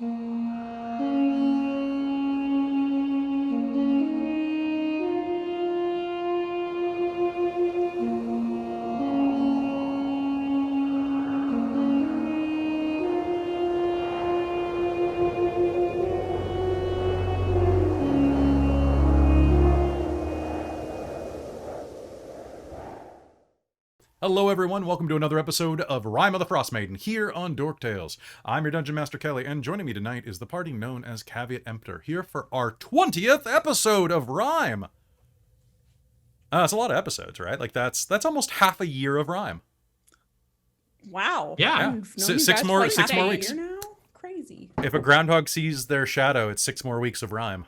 Hello everyone, welcome to another episode of Rime of the Frostmaiden here on Dork Tales. I'm your Dungeonmaster Callie, and joining me tonight is the party known as Caveat Emptor, here for our 20th episode of Rime. It's a lot of episodes, right? Like that's almost half a year of Rime. Wow. Yeah. Six more weeks. Now? Crazy. If a groundhog sees their shadow, it's 6 more weeks of Rime.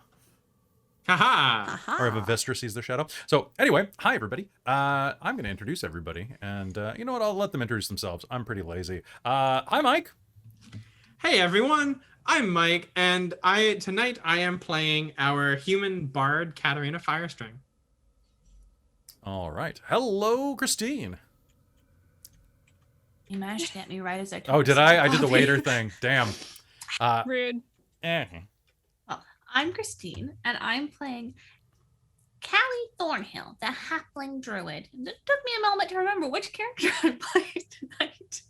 Haha. Or if a Vistra sees their shadow. So anyway, hi everybody. I'm going to introduce everybody, and you know what? I'll let them introduce themselves. I'm pretty lazy. Hi, Mike. Hey everyone, I'm Mike, and tonight I am playing our human bard, Katerina Firestring. All right. Hello, Christine. You managed to get me right as I told Oh, did I? I did the waiter thing. Damn. Rude. Well, I'm Christine, and I'm playing Callie Thornhill, the halfling druid. It took me a moment to remember which character I played tonight.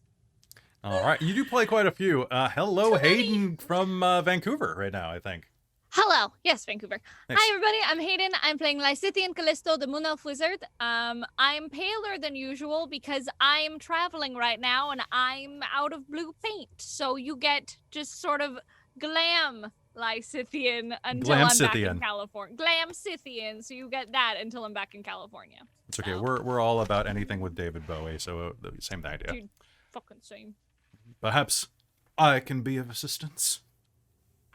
All right. You do play quite a few. Hello, Too many. Hayden from Vancouver right now, I think. Hello. Yes, Vancouver. Thanks. Hi, everybody. I'm Hayden. I'm playing Lysithian Callisto, the Moon Elf Wizard. I'm paler than usual because I'm traveling right now and I'm out of blue paint. So you get just sort of glam Lysithian until I'm back in California. Glam Scythian. So you get that until I'm back in California. It's okay. So. We're all about anything with David Bowie, so same idea. Dude, fucking same. Perhaps I can be of assistance.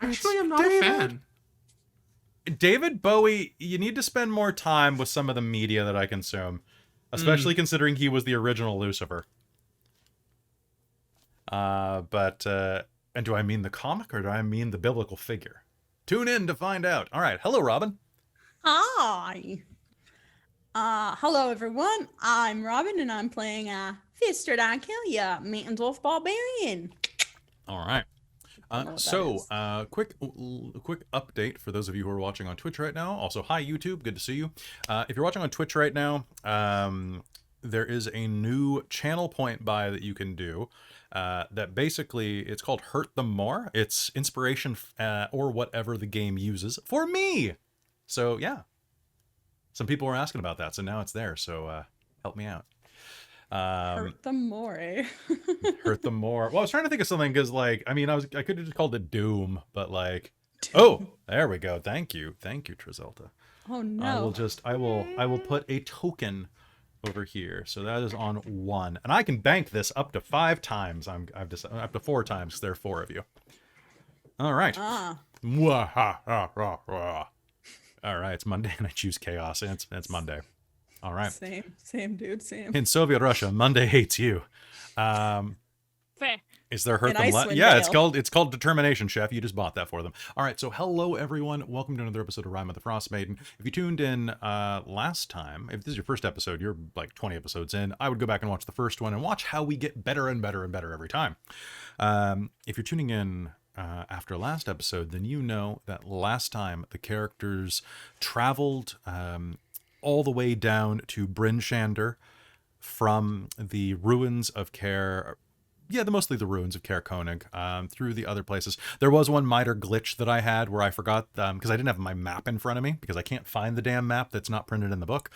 Actually, I'm not a fan. David Bowie, you need to spend more time with some of the media that I consume, especially considering he was the original Lucifer. And do I mean the comic or do I mean the biblical figure? Tune in to find out. All right. Hello, Robin. Hi. Hello everyone. I'm Robin, and I'm playing Vistra, Dankil, Mountain Dwarf Barbarian. All right. Quick update for those of you who are watching on Twitch right now. Also, hi YouTube, good to see you. If you're watching on Twitch right now, there is a new channel point buy that you can do. That basically, it's called Hurt Them More. It's inspiration or whatever the game uses for me. So yeah, some people were asking about that, so now it's there. So help me out. Hurt them more, eh? Hurt them more. Well, I was trying to think of something because, like, I mean, I could have just called it Doom, but like, oh, there we go. Thank you, Trizzelta. Oh no. I will put a token over here, so that is on 1, and I can bank this up to 5 times. I've decided up to 4 times. There are 4 of you. All right. All right. It's Monday, and I choose chaos, and it's Monday. All right. Same, dude. Same. In Soviet Russia, Monday hates you. Fair. Is there hurt them? Yeah, it's called Determination, Chef. You just bought that for them. All right. So hello everyone. Welcome to another episode of Rime of the Frostmaiden. If you tuned in last time, if this is your first episode, you're like 20 episodes in. I would go back and watch the first one and watch how we get better and better and better every time. If you're tuning in after last episode, then you know that last time the characters traveled all the way down to Bryn Shander from the ruins of mostly the ruins of Caer Konig, through the other places. There was one minor glitch that I had where I forgot, because I didn't have my map in front of me, because I can't find the damn map that's not printed in the book.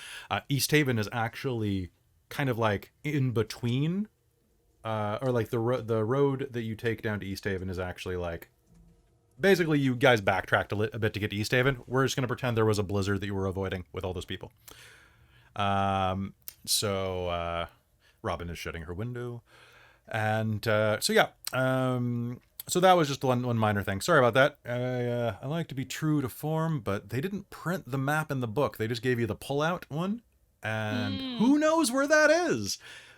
East Haven is actually kind of like in between, or like the road that you take down to East Haven is actually like, basically, you guys backtracked a bit to get to East Haven. We're just going to pretend there was a blizzard that you were avoiding with all those people. So Robin is shutting her window. And so that was just one minor thing. Sorry about that. I like to be true to form, but they didn't print the map in the book. They just gave you the pullout one. And who knows where that is?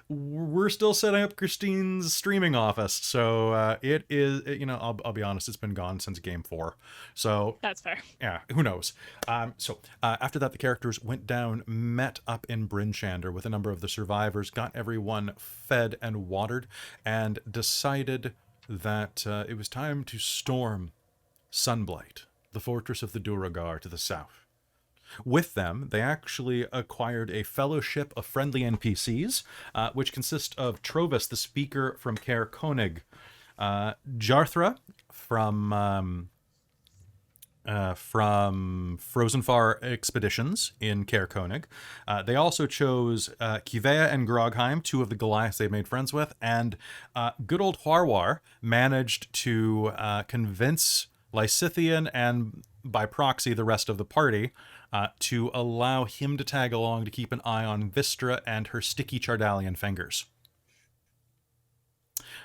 We're still setting up Christine's streaming office, so it is. I'll be honest, it's been gone since game 4, so That's fair. Yeah, who knows? After that, the characters went down, met up in Bryn Shander with a number of the survivors, got everyone fed and watered, and decided that it was time to storm Sunblight, the fortress of the Duragar to the south. With them, they actually acquired a fellowship of friendly NPCs, which consist of Trovis, the speaker from Caer Konig, Jarthra from Frozenfar Expeditions in Caer Konig. They also chose Kivea and Grogheim, two of the Goliaths they made friends with, and good old Harwar managed to convince Lysithian and by proxy the rest of the party to allow him to tag along to keep an eye on Vistra and her sticky Chardalian fingers.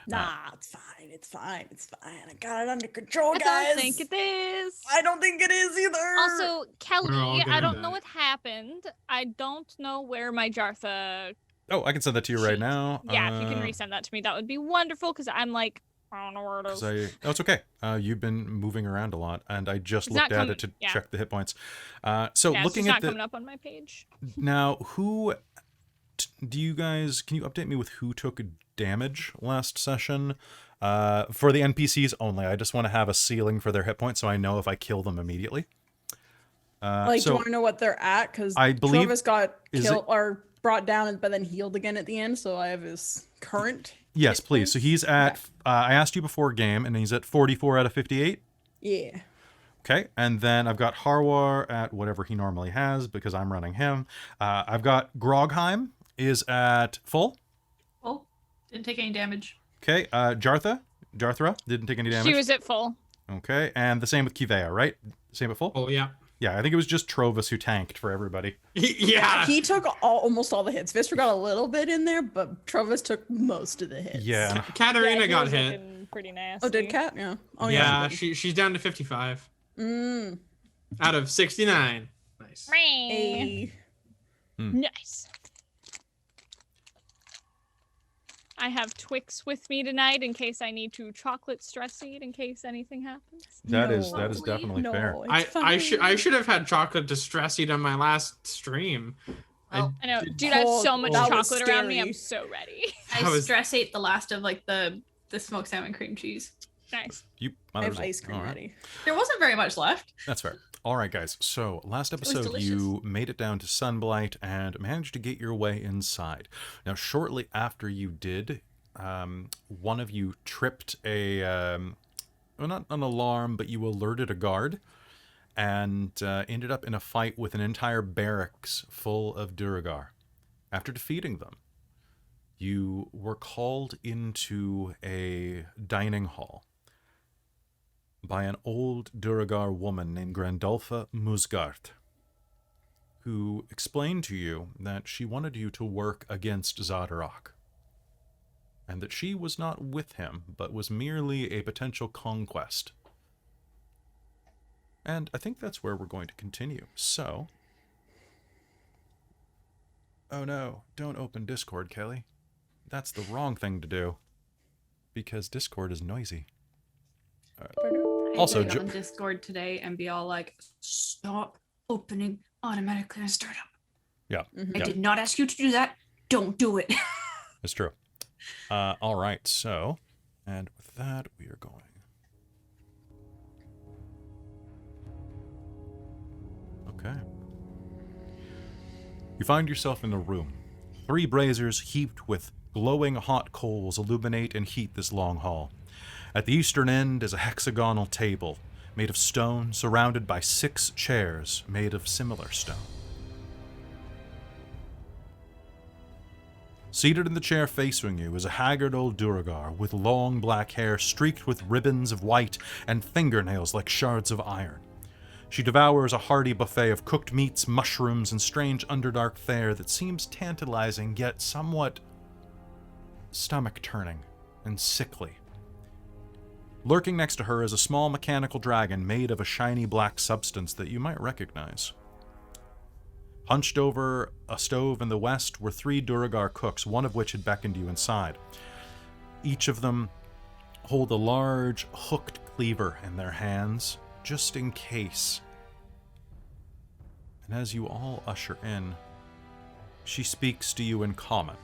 Nah, it's fine. It's fine. It's fine. I got it under control, guys. I don't think it is. I don't think it is either. Also, Callie, I don't know die. what happened. I don't know where my Jartha... Oh, I can send that to you right now. Yeah, if you can resend that to me, that would be wonderful, because I'm like, I don't know where it is. Oh, it's okay. You've been moving around a lot, and I just looked at it to check the hit points. So yeah, looking it's at not coming up on my page. Now, who do you guys? Can you update me with who took damage last session? For the NPCs only. I just want to have a ceiling for their hit points, so I know if I kill them immediately. Do you want to know what they're at? Because I believe Travis got killed or brought down, but then healed again at the end. So I have his current. Yes, please. So he's at. I asked you before game, and he's at 44 out of 58. Yeah. Okay, and then I've got Harwar at whatever he normally has because I'm running him. I've got Grogheim is at full. Oh, didn't take any damage. Okay, Jarthra didn't take any damage. She was at full. Okay, and the same with Kivea, right? Same at full? Oh, yeah. Yeah, I think it was just Trovis who tanked for everybody. Yeah. He took almost all the hits. Vistra got a little bit in there, but Travis took most of the hits. Yeah. Katerina he got was hit. looking pretty nasty. Oh, did Kat? Yeah. Oh, Yeah, yeah. she's down to 55 Mm. out of 69. Nice. Hey. Nice. I have Twix with me tonight in case I need to chocolate stress eat in case anything happens. That is Lovely. definitely fair. I should have had chocolate distress eat on my last stream. Oh, I know, dude. I have so much that was chocolate around me. scary. I'm so ready. I stress ate the last of like the smoked salmon cream cheese. Nice. I have ice cream ready. There wasn't very much left. That's fair. All right, guys. So last episode, delicious. you made it down to Sunblight and managed to get your way inside. Now, shortly after you did, one of you tripped a, well, not an alarm, but you alerted a guard and ended up in a fight with an entire barracks full of Duragar. After defeating them, you were called into a dining hall by an old Duragar woman named Grandolpha Musgard, who explained to you that she wanted you to work against Xardorok, and that she was not with him, but was merely a potential conquest. And I think that's where we're going to continue. So... Oh no, don't open Discord, Kelly. That's the wrong thing to do. Because Discord is noisy. Also, I get on Discord today and be all like, stop opening automatically and start up. Yeah. I did not ask you to do that. Don't do it. It's true. All right, so, and with that, we are going. Okay. You find yourself in a room. 3 braziers heaped with glowing hot coals illuminate and heat this long hall. At the eastern end is a hexagonal table made of stone surrounded by 6 chairs made of similar stone. Seated in the chair facing you is a haggard old Duragar with long black hair streaked with ribbons of white and fingernails like shards of iron. She devours a hearty buffet of cooked meats, mushrooms, and strange underdark fare that seems tantalizing yet somewhat stomach-turning and sickly. Lurking next to her is a small mechanical dragon made of a shiny black substance that you might recognize. Hunched over a stove in the west were 3 Duragar cooks, one of which had beckoned you inside. Each of them hold a large, hooked cleaver in their hands, just in case. And as you all usher in, she speaks to you in common.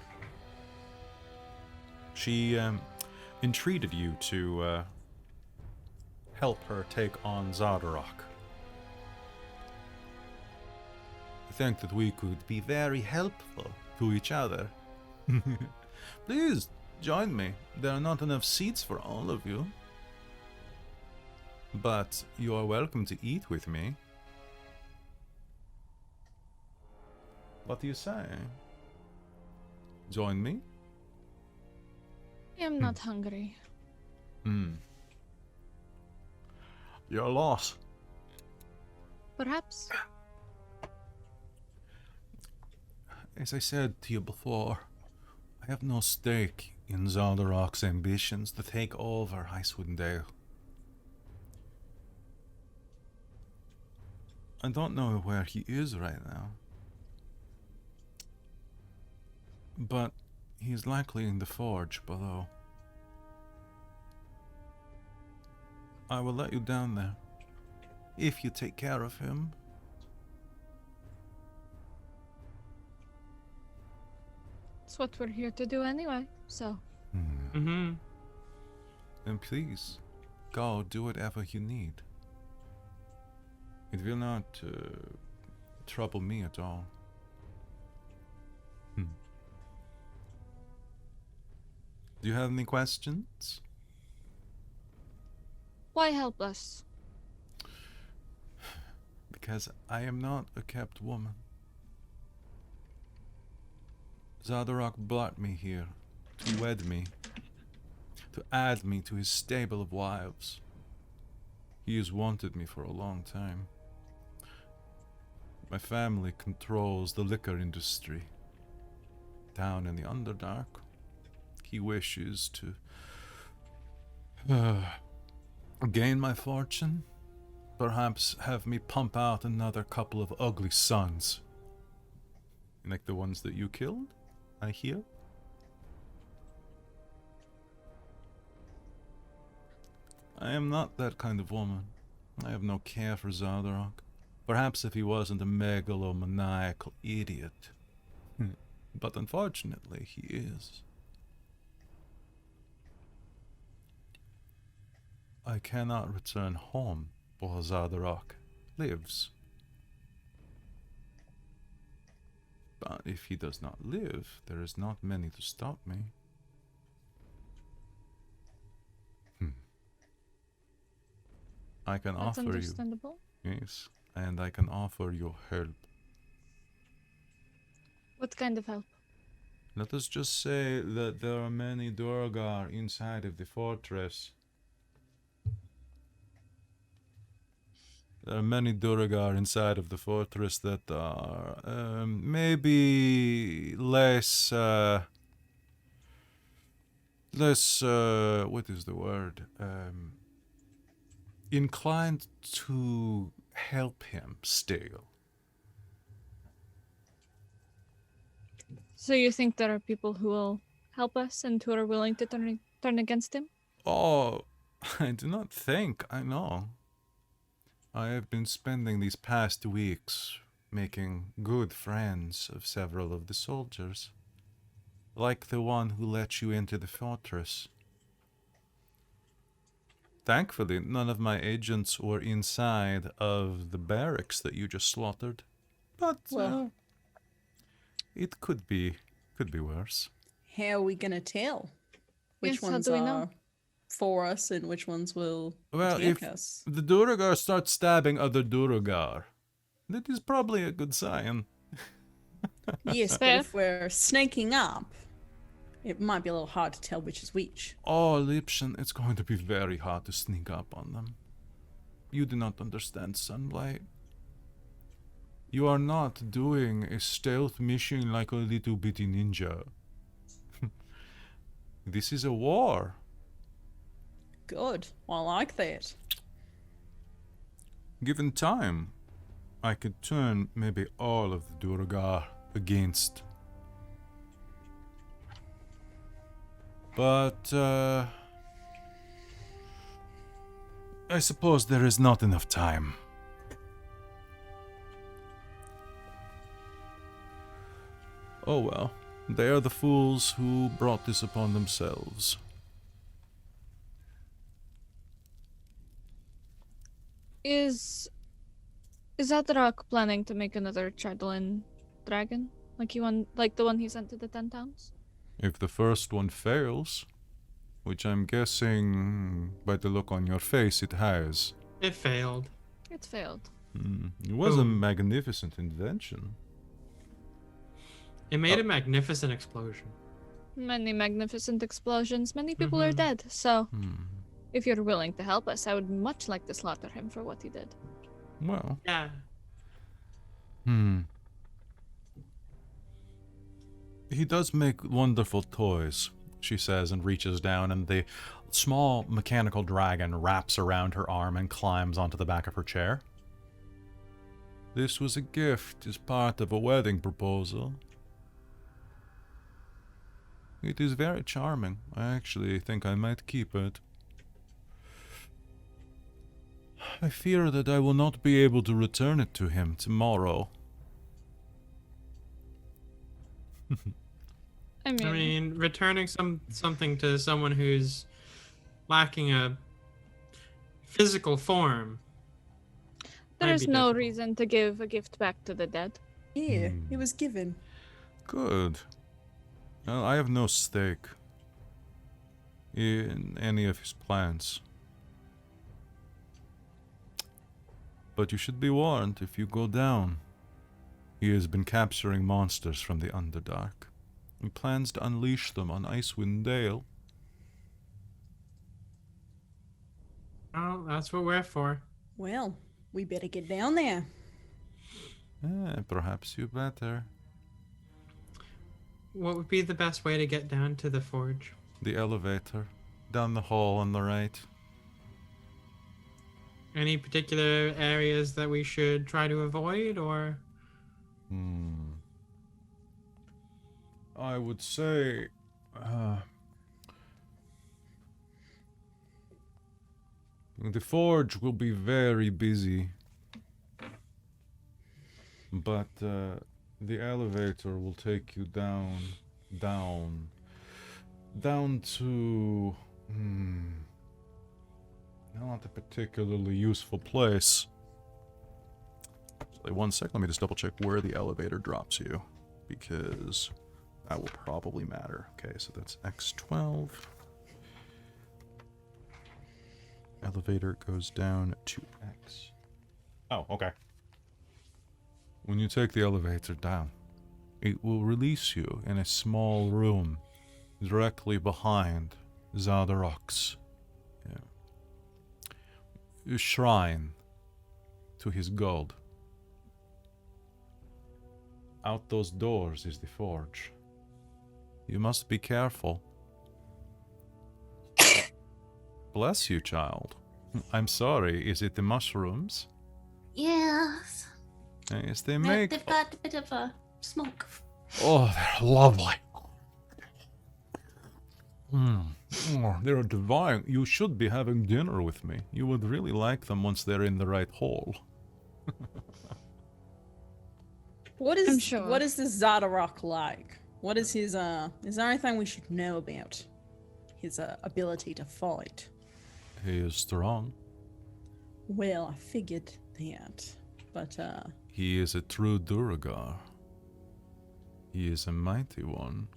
She entreated you to help her take on Xardorok. I think that we could be very helpful to each other. Please, join me. There are not enough seats for all of you. But you are welcome to eat with me. What do you say? Join me? I am not hungry. Your loss. Perhaps. As I said to you before, I have no stake in Xardorok's ambitions to take over Icewind Dale. I don't know where he is right now, but he's likely in the forge below. I will let you down there, if you take care of him. It's what we're here to do anyway, so. Mm-hmm. Then please, go do whatever you need. It will not trouble me at all. Do you have any questions? Why help us? Because I am not a kept woman. Xardorok brought me here to wed me, to add me to his stable of wives. He has wanted me for a long time. My family controls the liquor industry. Down in the Underdark, he wishes to gain my fortune, perhaps have me pump out another couple of ugly sons. Like the ones that you killed, I hear? I am not that kind of woman. I have no care for Xardorok. Perhaps if he wasn't a megalomaniacal idiot. But unfortunately, he is. I cannot return home while Xardorok lives. But if he does not live, there is not many to stop me. I can That's offer understandable. you. Yes, and I can offer you help. What kind of help? Let us just say that there are many Durgar inside of the fortress. There are many Durgar inside of the fortress that are maybe less, what is the word? Inclined to help him still. So you think there are people who will help us and who are willing to turn against him? Oh, I do not think, I know. I have been spending these past weeks making good friends of several of the soldiers. Like the one who let you into the fortress. Thankfully, none of my agents were inside of the barracks that you just slaughtered. But, Well, it could be worse. how are we gonna tell which Yes, how ones do we know? are for us and which ones will Well, attack if us? the Duergar start stabbing other Duergar, that is probably a good sign. Yes, but Fair. if we're snaking up, it might be a little hard to tell which is which. Oh, Lipson, it's going to be very hard to sneak up on them. You do not understand Sunblight. You are not doing a stealth mission like a little bitty ninja. This is a war. Good. I like that. Given time, I could turn maybe all of the Duergar against. But, I suppose there is not enough time. Oh well, they are the fools who brought this upon themselves. Is Xardorok planning to make another Chardolin dragon? Like the one he sent to the 10 towns? If the first one fails, which I'm guessing by the look on your face it has. It failed. It failed. It was a Oh. magnificent invention. It made a magnificent explosion. Many magnificent explosions. Many people are dead. So, if you're willing to help us, I would much like to slaughter him for what he did. Well, Yeah. He does make wonderful toys, she says, and reaches down, and the small mechanical dragon wraps around her arm and climbs onto the back of her chair. This was a gift as part of a wedding proposal. It is very charming. I actually think I might keep it. I fear that I will not be able to return it to him tomorrow. I mean, returning something to someone who's lacking a physical form. there's be no difficult. reason to give a gift back to the dead. Yeah, it was given. Good. Well, I have no stake in any of his plans. But you should be warned if you go down. He has been capturing monsters from the Underdark. He plans to unleash them on Icewind Dale. Oh, that's what we're for. Well, we better get down there. Perhaps you better. What would be the best way to get down to the forge? The elevator. Down the hall on the right. Any particular areas that we should try to avoid, or? I would say... the forge will be very busy. But the elevator will take you down to... not a particularly useful place. So, one sec, let me just double check where the elevator drops you, because that will probably matter. Okay, so that's X12. Elevator goes down to X. Oh, okay. When you take the elevator down, it will release you in a small room directly behind Xardorok's shrine to his god. Out those doors is the forge. You must be careful. Bless you, child. I'm sorry, is it the mushrooms? Yes. Yes, they make... They've got a bit of a smoke. Oh, they're lovely. Oh, they're divine. You should be having dinner with me. You would really like them once they're in the right hole. What is I'm sure. What is this Xardorok like? What is his is there anything we should know about his ability to fight? He is strong. Well, I figured that. But He is a true Duragar. He is a mighty one,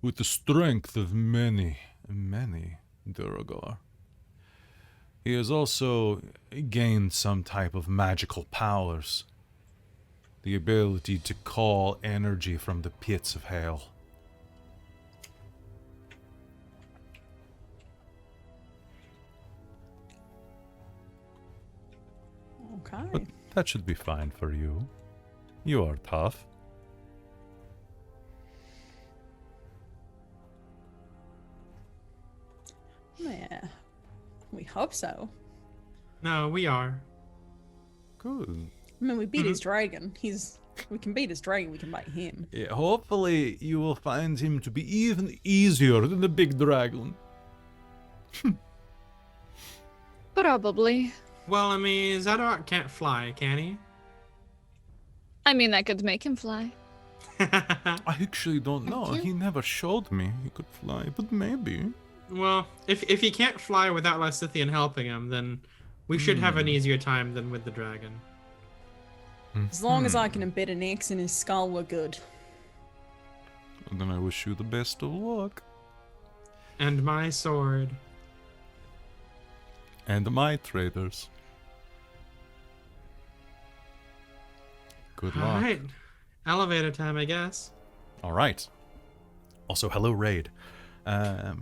with the strength of many, many Duragar. He has also gained some type of magical powers. The ability to call energy from the pits of hell. okay. But that should be fine for you. You are tough. Yeah. We hope so. No, we are. Good. I mean, we beat his dragon. We can beat his dragon, we can bite him. Yeah, hopefully you will find him to be even easier than the big dragon. Probably. Well, I mean, Xardorok can't fly, can he? I mean, I could make him fly. I actually don't know. you. He never showed me he could fly, but maybe. Well, if he can't fly without Lysithian helping him, then We should have an easier time than with the dragon. As long as I can embed an axe in his skull, we're good. And then I wish you the best of luck. And my sword. And my traders. Good luck. All right. Elevator time, I guess. All right. Also, hello, Raid. All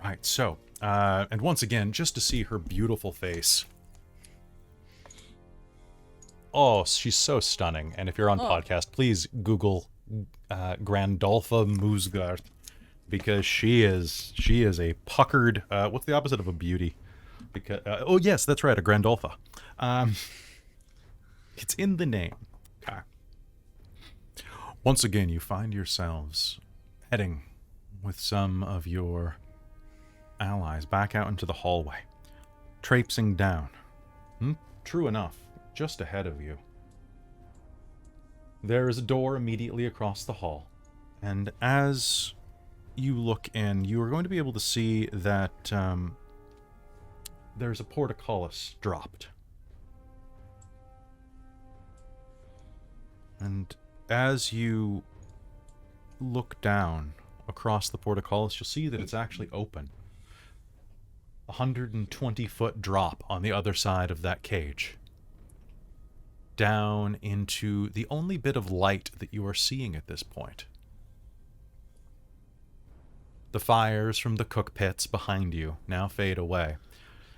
right, so, and once again, just to see her beautiful face. Oh, she's so stunning. And if you're on podcast, please Google Grandolpha Moosgard, because she is a puckered. What's the opposite of a beauty? Because oh yes, that's right, a Grandolpha. It's in the name. Okay. Once again, you find yourselves heading with some of your allies back out into the hallway, traipsing down. True enough, just ahead of you, there is a door immediately across the hall, and as you look in, you are going to be able to see that there's a portcullis dropped. And as you look down across the portcullis, you'll see that it's actually open. 120-foot drop on the other side of that cage. Down into the only bit of light that you are seeing at this point. The fires from the cook pits behind you now fade away,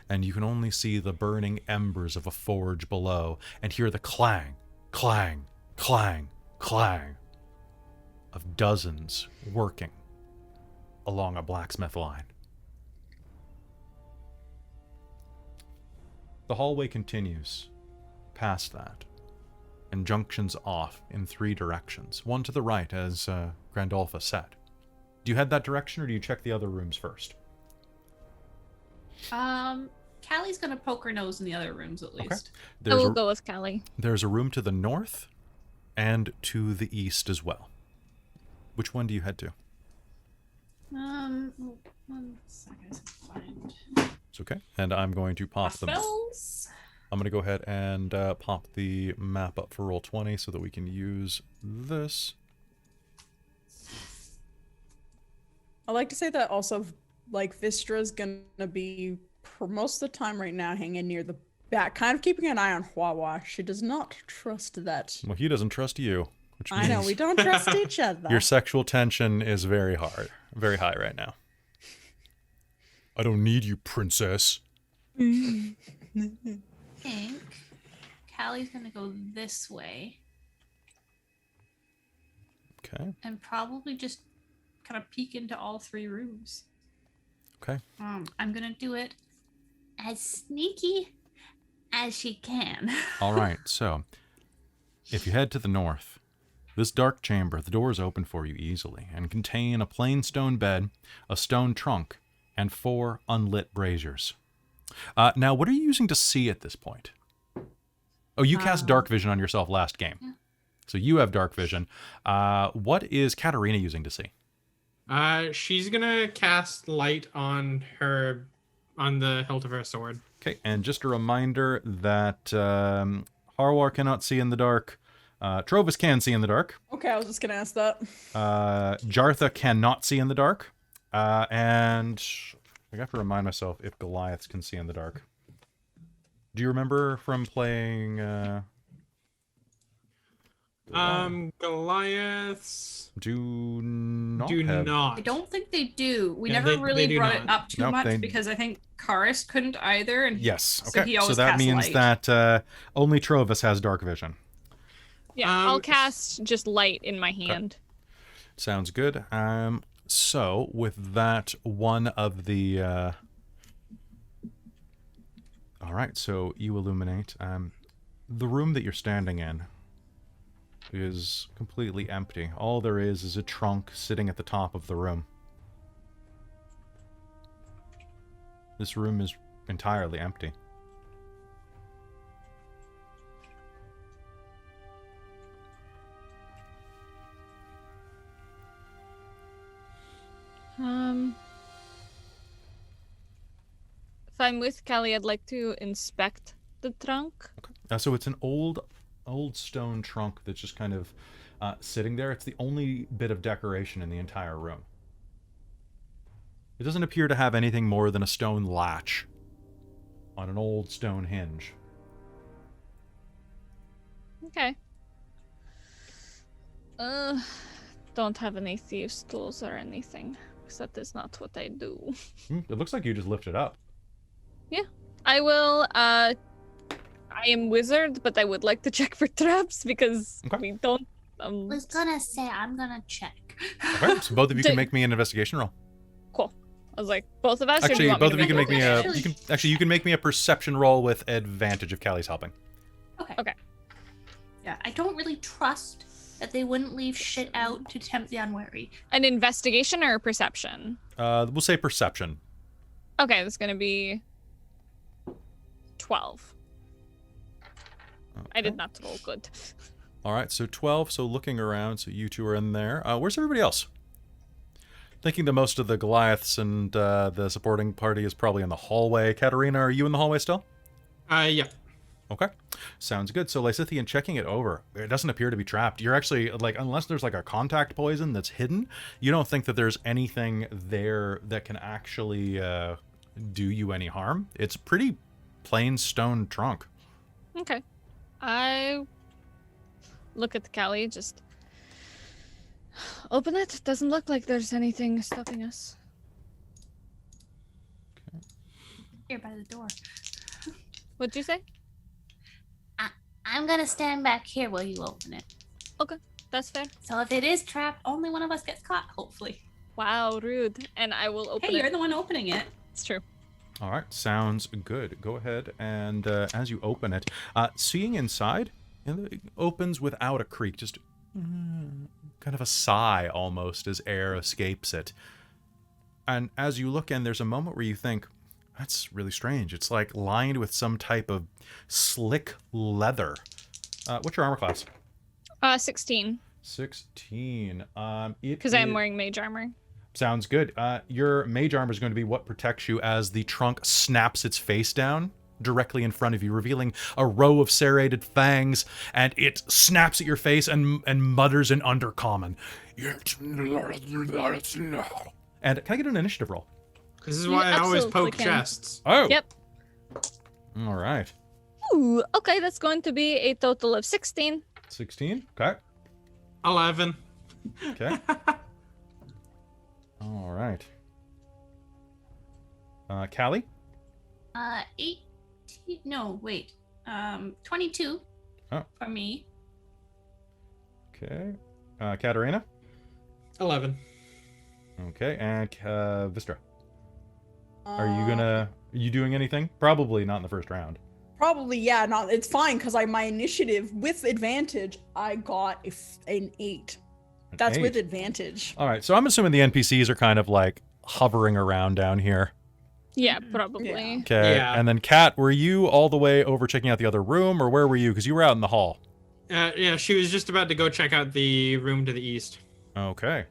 and you can only see the burning embers of a forge below, and hear the clang, clang, clang, clang of dozens working along a blacksmith line. The hallway continues past that, and junctions off in 3 directions. One to the right, as Grandolpha said. Do you head that direction, or do you check the other rooms first? Callie's gonna poke her nose in the other rooms at least. I will go with Callie. There's a room to the north and to the east as well. Which one do you head to? 1 second. Find It's okay. And I'm going to pop them. spells. I'm going to go ahead and pop the map up for Roll20 so that we can use this. I like to say that also, like, Vistra's gonna be, for most of the time right now, hanging near the back, kind of keeping an eye on Huawei. She does not trust that. Well, he doesn't trust you. Which I know, means we don't trust each other. your sexual tension is very very high right now. I don't need you, princess. I think Callie's gonna go this way Okay. and probably just kind of peek into all 3 rooms. Okay. I'm gonna do it as sneaky as she can. All right. So, if you head to the north, this dark chamber, the doors open for you easily and contain a plain stone bed, a stone trunk, and 4 unlit braziers. Now, what are you using to see at this point? Oh, you cast dark vision on yourself last game. Yeah. So you have dark vision. What is Katerina using to see? She's gonna cast light on the hilt of her sword. Okay, and just a reminder that Harwar cannot see in the dark. Trovis can see in the dark. Okay, I was just gonna ask that. Jartha cannot see in the dark. And I have to remind myself if Goliaths can see in the dark. Do you remember from playing... Goliaths do not do have... not. I don't think they do. We Yeah, never they really do brought not. it up too Nope, much they- because I think Karis couldn't either. And Yes, So okay. he So always that casts means light. that only Trovis has dark vision. Yeah, I'll cast just light in my hand. Sounds good. So with that, one of the... All right, so you illuminate. The room that you're standing in is completely empty. All there is a trunk sitting at the top of the room. This room is entirely empty. If I'm with Callie, I'd like to inspect the trunk. Okay. So it's an old stone trunk that's just kind of sitting there. It's the only bit of decoration in the entire room. It doesn't appear to have anything more than a stone latch on an old stone hinge. Okay. Don't have any thieves' tools or anything, because that is not what I do. It looks like you just lift it up. Yeah, I will. I am wizard, but I would like to check for traps because we don't. I was gonna say I'm gonna check. Okay, so both of you can make me an investigation roll. Cool. I was like, both of us. Actually, or do both of you can make make me a. You can make me a perception roll with advantage if Callie's helping. Okay. Okay. Yeah, I don't really trust that they wouldn't leave shit out to tempt the unwary. An investigation or a perception? We'll say perception. Okay, that's gonna be 12. Okay. I did not roll good. All right, so 12. So looking around, so you two are in there. Where's everybody else? Thinking that most of the Goliaths and the supporting party is probably in the hallway. Katerina, are you in the hallway still? Yeah. Okay, sounds good. So Lysithian, checking it over, it doesn't appear to be trapped. You're actually, like, unless there's like a contact poison that's hidden, you don't think that there's anything there that can actually do you any harm. It's pretty plain stone trunk. Okay. I look at Callie, just open it. Doesn't look like there's anything stopping us. Okay. Here by the door. What'd you say? I'm gonna stand back here while you open it. Okay, that's fair. So if it is trapped, only one of us gets caught, hopefully. Wow, rude. And I will open it. Hey, you're the one opening it. It's true. All right, sounds good. Go ahead and as you open it, seeing inside, it opens without a creak, just kind of a sigh almost as air escapes it. And as you look in, there's a moment where you think, that's really strange. It's like lined with some type of slick leather. What's your armor class? 16. 16. Because I'm wearing mage armor. Sounds good. Your mage armor is going to be what protects you as the trunk snaps its face down directly in front of you, revealing a row of serrated fangs, and it snaps at your face and mutters in Undercommon. And can I get an initiative roll? This is why I always poke chests. Oh. Yep. All right. Ooh, okay, that's going to be a total of 16. 16. Okay. 11. Okay. All right. Callie? 18. No, wait. 22. Oh. For me. Okay. Katerina? 11. Okay. And Vistra? Are you doing anything? Probably not in the first round. Probably, yeah. Not. It's fine because my initiative with advantage, I got an 8. That's 8. with advantage. All right. So I'm assuming the NPCs are kind of like hovering around down here. Yeah, probably. Yeah. Okay. Yeah. And then Kat, were you all the way over checking out the other room, or where were you? Because you were out in the hall. Yeah, she was just about to go check out the room to the east. Okay.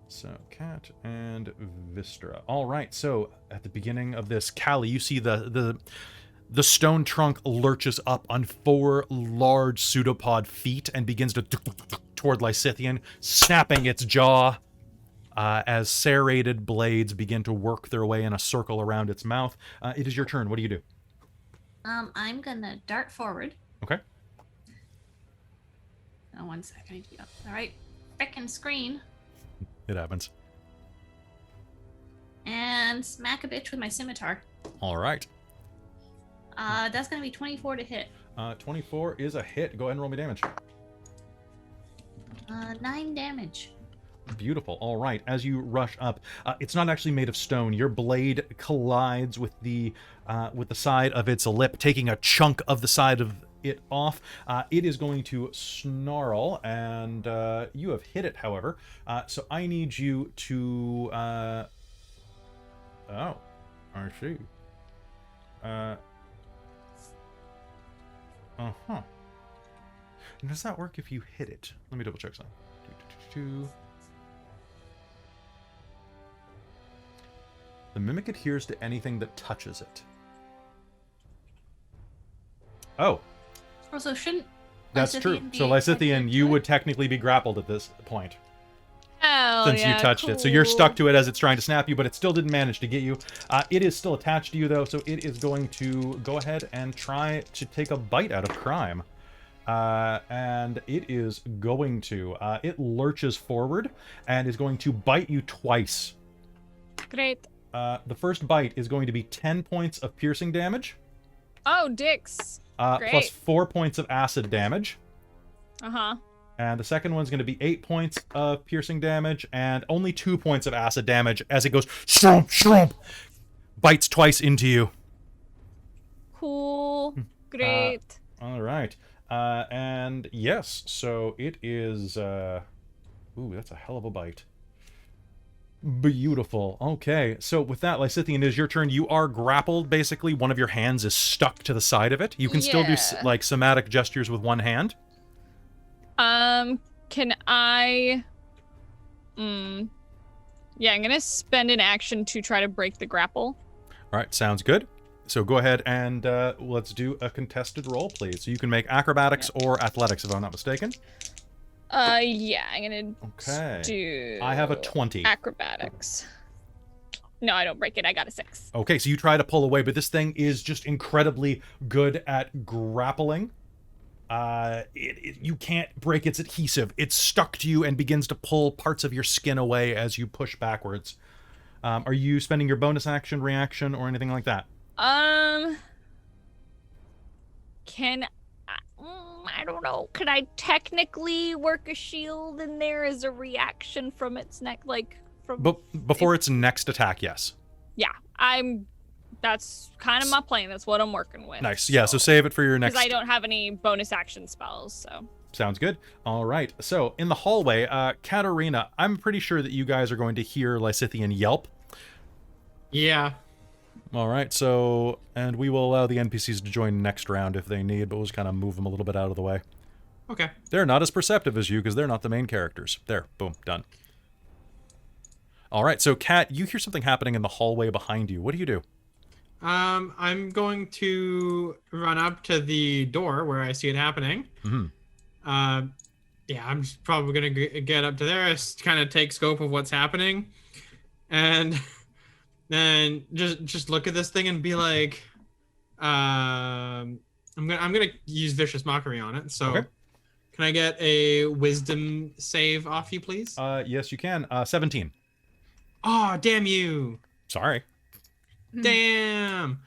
So, Kat and Vistra. All right. So, at the beginning of this, Callie, you see the stone trunk lurches up on 4 large pseudopod feet and begins to toward Lysithian, snapping its jaw as serrated blades begin to work their way in a circle around its mouth. It is your turn. What do you do? I'm gonna dart forward. Okay. Oh, 1 second. All right. Frickin' screen. It happens. And smack a bitch with my scimitar. All right. That's gonna be 24 to hit. 24 is a hit. Go ahead and roll me damage. 9 damage. Beautiful. All right. As you rush up, it's not actually made of stone. Your blade collides with the side of its lip, taking a chunk of the side of it off. It is going to snarl, and you have hit it, however. So I need you to... Oh, I see. Uh-huh. And does that work if you hit it? Let me double check something. The mimic adheres to anything that touches it. Oh. Also, shouldn't That's Lysithian true. be So Lysithian, affected you to would it? technically be grappled at this point. Oh, Since yeah, you touched it. So you're stuck to it as it's trying to snap you, but it still didn't manage to get you. It is still attached to you, though, so it is going to go ahead and try to take a bite out of Crime. And it is going to... it lurches forward and is going to bite you twice. Great. The first bite is going to be 10 points of piercing damage. Oh, dicks. Great. Plus 4 points of acid damage. Uh-huh. And the second one's going to be 8 points of piercing damage and only 2 points of acid damage as it goes shroomp, shroomp, bites twice into you. Cool. Great. All right. And yes, so it is... ooh, that's a hell of a bite. Beautiful. Okay, so with that, Lysithian, it is your turn. You are grappled, basically. One of your hands is stuck to the side of it. You can still do, like, somatic gestures with one hand. Can I... Yeah, I'm gonna spend an action to try to break the grapple. All right, sounds good. So go ahead and let's do a contested roll, please. So you can make acrobatics or athletics, if I'm not mistaken. Yeah, I'm gonna do... I have a 20. Acrobatics. No, I don't break it. I got a 6. Okay, so you try to pull away, but this thing is just incredibly good at grappling. You can't break its adhesive. It's stuck to you and begins to pull parts of your skin away as you push backwards. Are you spending your bonus action, reaction, or anything like that? Can... I don't know. Could I technically work a shield in there as a reaction from its neck, like from? Before its next attack, yes. Yeah, that's kind of my plan. That's what I'm working with. Nice. Yeah. So save it for your next. Because I don't have any bonus action spells, so. Sounds good. All right. So in the hallway, Katerina, I'm pretty sure that you guys are going to hear Lysithian yelp. Yeah. All right, so, and we will allow the NPCs to join next round if they need, but we'll just kind of move them a little bit out of the way. Okay. They're not as perceptive as you because they're not the main characters. There, boom, done. All right, so Kat, you hear something happening in the hallway behind you. What do you do? I'm going to run up to the door where I see it happening. Mm-hmm. Yeah, I'm just probably going to get up to there, kind of take scope of what's happening, and... then just look at this thing and be like, I'm gonna use vicious mockery on it. So, okay. Can I get a wisdom save off you, please? Yes, you can. 17. Oh, damn you! Sorry. Damn.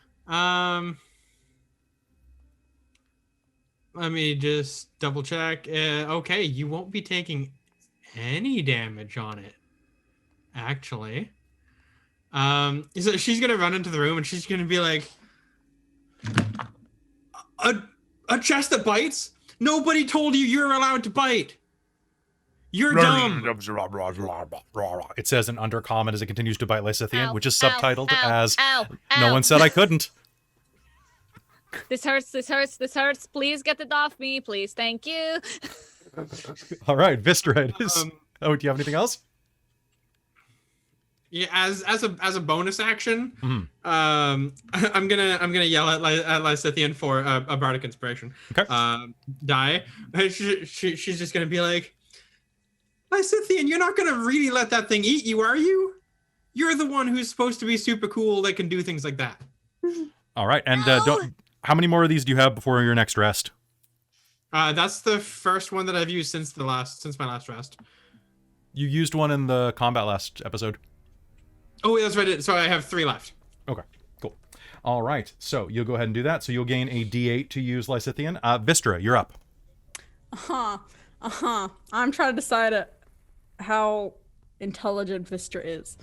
Let me just double check. Okay, you won't be taking any damage on it, actually. So she's gonna run into the room and she's gonna be like, a chest that bites? Nobody told you you're allowed to bite. You're dumb. It says in undercommon as it continues to bite Lysithian, which is subtitled as No one said I couldn't. This hurts, this hurts, this hurts. Please get it off me, please. Thank you. All right, Vistra, it is. Oh, do you have anything else? Yeah, as a bonus action, mm-hmm. I'm gonna yell at Lysithian for a bardic inspiration. Okay. Die. She's just gonna be like, Lysithian, you're not gonna really let that thing eat you, are you? You're the one who's supposed to be super cool that can do things like that. All right, and how many more of these do you have before your next rest? That's the first one that I've used since my last rest. You used one in the combat last episode. Oh, that's right. So I have 3 left. Okay, cool. All right, so you'll go ahead and do that. So you'll gain a D8 to use Lysithian. Vistra, you're up. I'm trying to decide how intelligent Vistra is.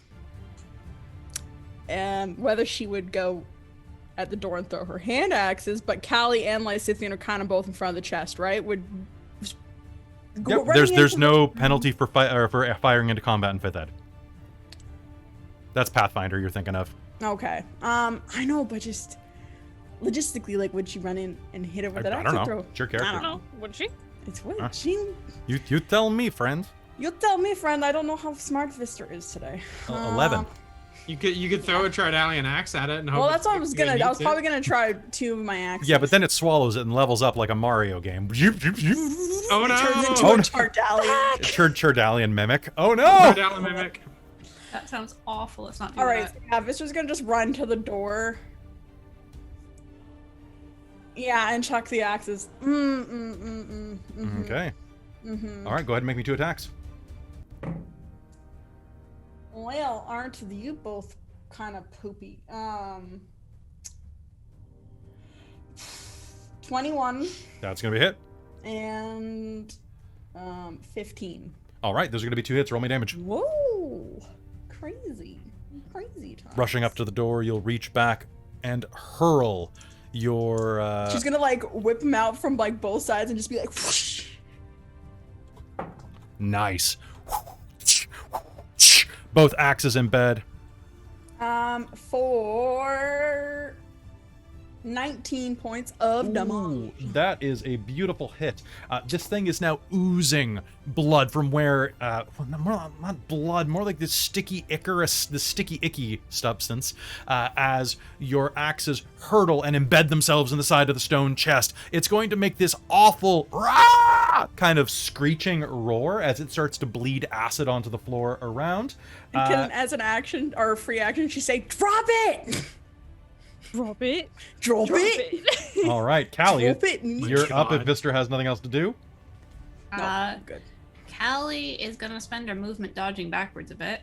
And whether she would go at the door and throw her hand axes, but Callie and Lysithian are kind of both in front of the chest, right? Yep, there's no penalty for firing into combat in 5th Ed. That's Pathfinder you're thinking of. Okay. I know, but just logistically, like, would she run in and hit her with an axe? I don't know. Throw? It's your character. I don't know. Would she? It's what she. You tell me, friend. You tell me, friend. I don't know how smart Vistra is today. 11. You could throw a Chardalian axe at it and hope. Well, that's what I was gonna. I was it. probably gonna try 2 of my axes. Yeah, but then it swallows it and levels up like a Mario game. Oh It turns into no! a Chardalian. Chardalian mimic. Oh no! Chardalian mimic. That sounds awful. Let's not do All right, that. yeah, Vistra's gonna just run to the door. Yeah, and chuck the axes. Okay. All right, go ahead and make me 2 attacks. Well, aren't you both kind of poopy? 21 That's gonna be a hit. and 15. All right, those are gonna be 2 hits. Roll me damage. Whoa, crazy times. Rushing up to the door, you'll reach back and hurl your. She's gonna like whip them out from like both sides and just be like, whoosh. Nice. Both axes in bed. For 19 points of damage. That is a beautiful hit. This thing is now oozing blood from where, not blood, more like this sticky ichorous, this sticky icky substance, as your axes hurtle and embed themselves in the side of the stone chest. It's going to make this awful rah! Kind of screeching roar as it starts to bleed acid onto the floor around. And can, as an action or a free action, she say, "Drop it! Drop it. Drop it! All right, Callie, Drop it! you're up if Vistra has nothing else to do. No, good. Callie is gonna spend her movement dodging backwards a bit.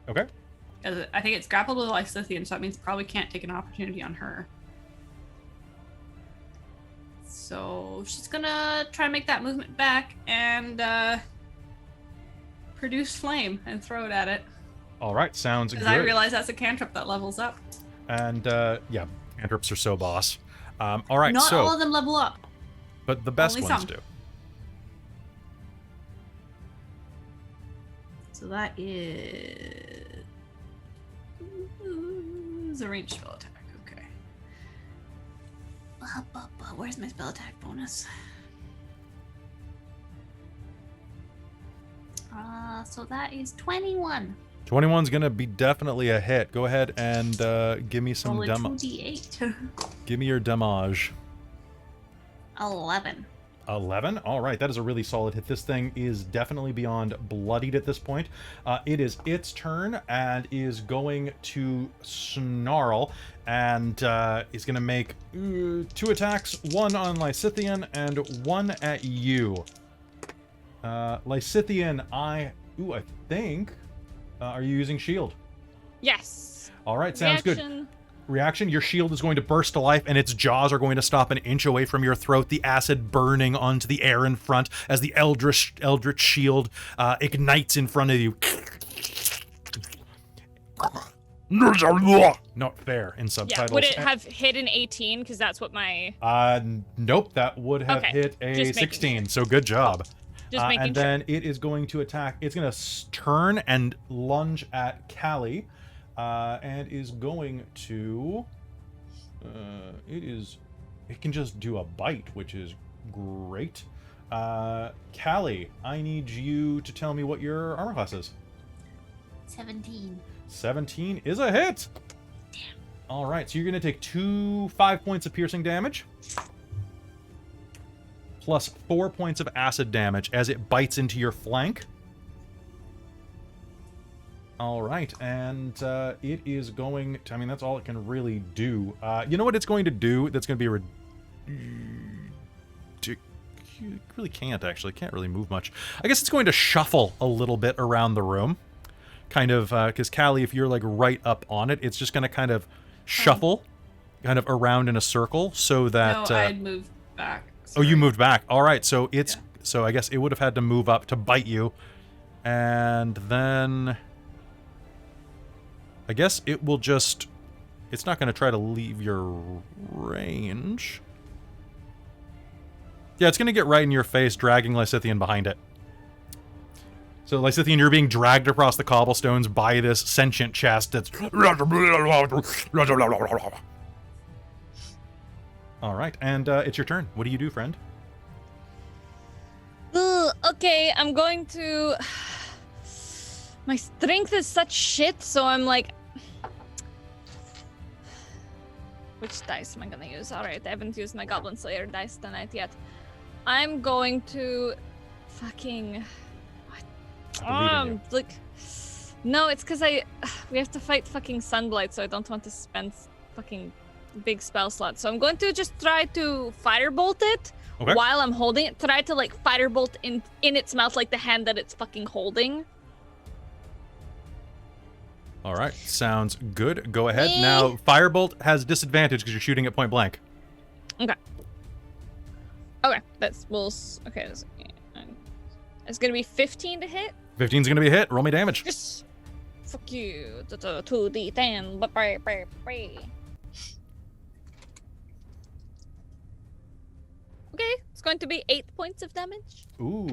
Okay. 'Cause I think it's grappled with Lysithian, so that means it probably can't take an opportunity on her. So she's gonna try and make that movement back and produce flame and throw it at it. All right, sounds good. Because I realize that's a cantrip that levels up. And yeah, cantrips are so boss. All right, Not so all of them level up. but the best only ones some. do. So that is a ranged spell attack. Okay. Where's my spell attack bonus? So that is 21. 21's gonna be definitely a hit. Go ahead and give me some Roll a damage. 2d8. Give me your damage. 11. 11. All right, that is a really solid hit. This thing is definitely beyond bloodied at this point. It is its turn and is going to snarl and is going to make 2 attacks, 1 on Lysithian and 1 at you. Lysithian, I think. Are you using shield? Yes. All right, sounds good. Reaction, your shield is going to burst to life and its jaws are going to stop an inch away from your throat, the acid burning onto the air in front as the eldritch shield ignites in front of you. Not fair in subtitles. Yeah, would it have hit an 18? Because that's what my... Nope, that would have hit a 16, so good job. And then it is going to attack. It's going to turn and lunge at Callie. And is going to it can just do a bite, which is great. Callie, I need you to tell me what your armor class is. 17. 17 is a hit. Damn. All right, so you're going to take 5 points of piercing damage plus 4 points of acid damage as it bites into your flank. All right, and it is going to, I mean, that's all it can really do. You know what it's going to do that's going to be it really can't, actually. Can't really move much. I guess it's going to shuffle a little bit around the room. Kind of, because Callie, if you're like right up on it, it's just going to kind of shuffle kind of around in a circle so that... No, I'd moved back. Sorry. Oh, you moved back. All right, so it's... Yeah. So I guess it would have had to move up to bite you. And then... I guess it will just... It's not going to try to leave your range. Yeah, it's going to get right in your face, dragging Lysithian behind it. So, Lysithian, you're being dragged across the cobblestones by this sentient chest that's... All right, and it's your turn. What do you do, friend? Okay, I'm going to... My strength is such shit, so I'm like... Which dice am I gonna use? Alright, I haven't used my Goblin Slayer dice tonight yet. I'm going to fucking like no, it's because we have to fight fucking Sunblight, so I don't want to spend fucking big spell slots. So I'm going to just try to firebolt it while I'm holding it. Try to like firebolt in its mouth, like the hand that it's fucking holding. All right, sounds good. Go ahead. Now, firebolt has disadvantage because you're shooting at point blank. Okay. Okay, it's gonna be 15 to hit. 15's gonna be a hit. Roll me damage. Yes. Fuck you. 2d10. Okay, it's going to be 8 points of damage. Ooh,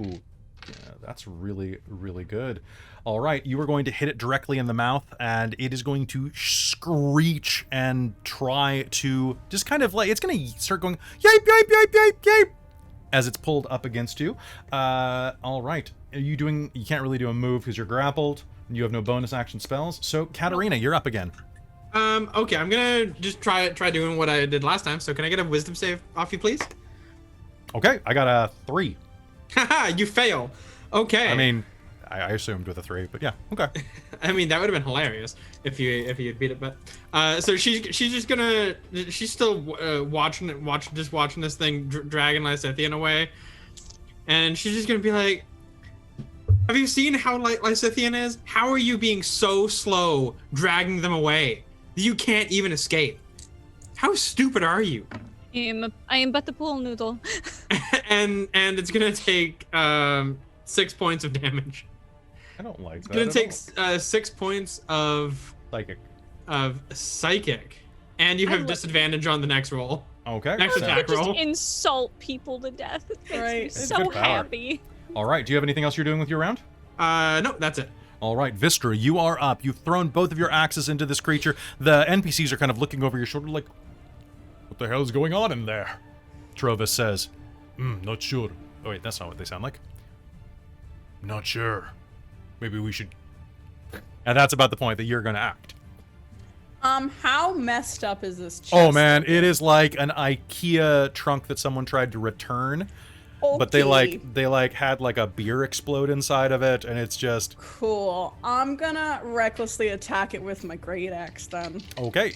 yeah, that's really, really good. All right, you are going to hit it directly in the mouth, and it is going to screech and try to just kind of like, it's going to start going, yipe, yipe, yipe, yipe, yipe, as it's pulled up against you. All right, you can't really do a move because you're grappled, and you have no bonus action spells. So, Katerina, you're up again. Okay, I'm gonna just try doing what I did last time. So can I get a wisdom save off you, please? Okay, I got a 3. Haha, you fail. Okay. I mean, I assumed with a 3, but yeah, okay. I mean, that would have been hilarious if you had beat it, but so she's still watching this thing dragging Lysithian away, and she's just gonna be like, have you seen how Lysithian is? How are you being so slow dragging them away? You can't even escape. How stupid are you? I am but a pool noodle. and it's gonna take 6 points of damage. I don't like that. It's gonna take 6 points of psychic, and you have disadvantage on the next roll. Okay. Next attack roll. Just insult people to death. It makes me It's so good power. happy. All right. Do you have anything else you're doing with your round? No, that's it. All right, Vistra, you are up. You've thrown both of your axes into this creature. The NPCs are kind of looking over your shoulder like, what the hell is going on in there? Trovis says, not sure. Oh, wait, that's not what they sound like. Not sure. Maybe we should... And that's about the point that you're going to act. How messed up is this chest? Oh, man, it is like an IKEA trunk that someone tried to return. Okay. But they had like a beer explode inside of it, and it's just... Cool. I'm gonna recklessly attack it with my great axe then. Okay.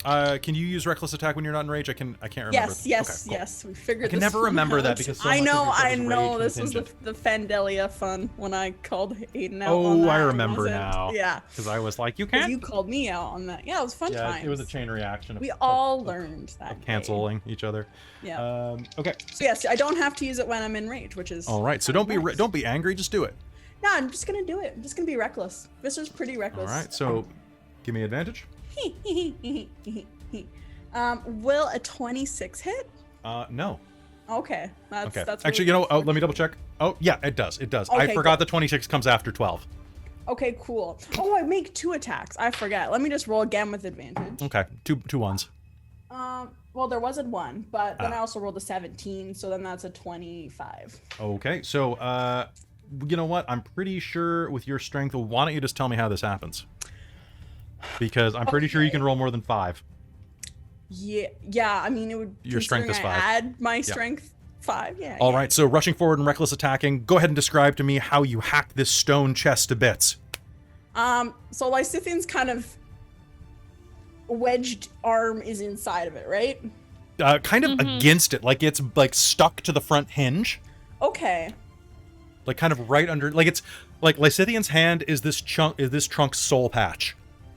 Can you use reckless attack when you're not in rage? I can't remember. Yes. Okay, cool. We figured. I can never remember that because so much of your stuff is rage This contingent. was the Fandelia fun when I called Hayden out. Oh, on that. I remember now. Yeah. Because I was like, you can't. You called me out on that. Yeah, it was fun times. It was a chain reaction. We all learned that. Canceling each other. Yeah. Okay. So yes, I don't have to use it when I'm in rage, which is. All right. So don't be angry. Just do it. No, I'm just gonna do it. I'm just gonna be reckless. Vistra's pretty reckless. All right. So, give me advantage. Will a 26 hit? No. Okay. That's Actually, really let me double check. Oh, yeah, it does. It does. Okay, I forgot the 26 comes after 12. Okay, cool. Oh, I make 2 attacks. I forgot. Let me just roll again with advantage. Okay. Two ones. Well, there was a 1, but then I also rolled a 17, so then that's a 25. Okay. So, you know what? I'm pretty sure with your strength, why don't you just tell me how this happens? Because I'm pretty sure you can roll more than 5. Yeah. I mean, it would. Your strength is 5. Add my strength 5. Yeah. All right. So rushing forward and reckless attacking. Go ahead and describe to me how you hack this stone chest to bits. So Lysithian's kind of wedged arm is inside of it, right? Kind of against it, like it's like stuck to the front hinge. Okay. Like kind of right under, like it's like Lysithian's hand is this trunk's soul patch.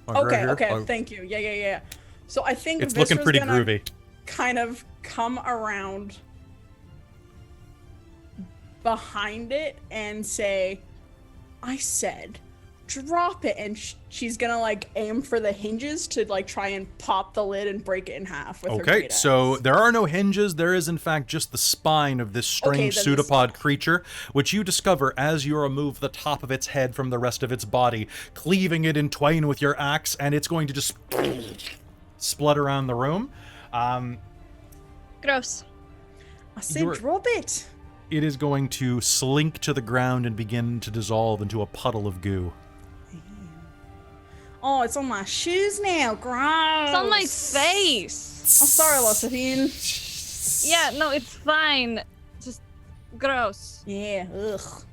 Okay. Thank you. Yeah. So I think it's looking pretty groovy. Kind of come around behind it and say, I said, drop it. And she's gonna like aim for the hinges to like try and pop the lid and break it in half with her great axe. So there are no hinges. There is in fact just the spine of this strange pseudopod creature, which you discover as you remove the top of its head from the rest of its body, cleaving it in twain with your axe, and it's going to just splut around the room. Gross. I said drop it. It is going to slink to the ground and begin to dissolve into a puddle of goo. Oh, it's on my shoes now. Gross. It's on my face. I'm sorry, Lysithian. Yeah, no, it's fine. Just gross. Yeah, ugh.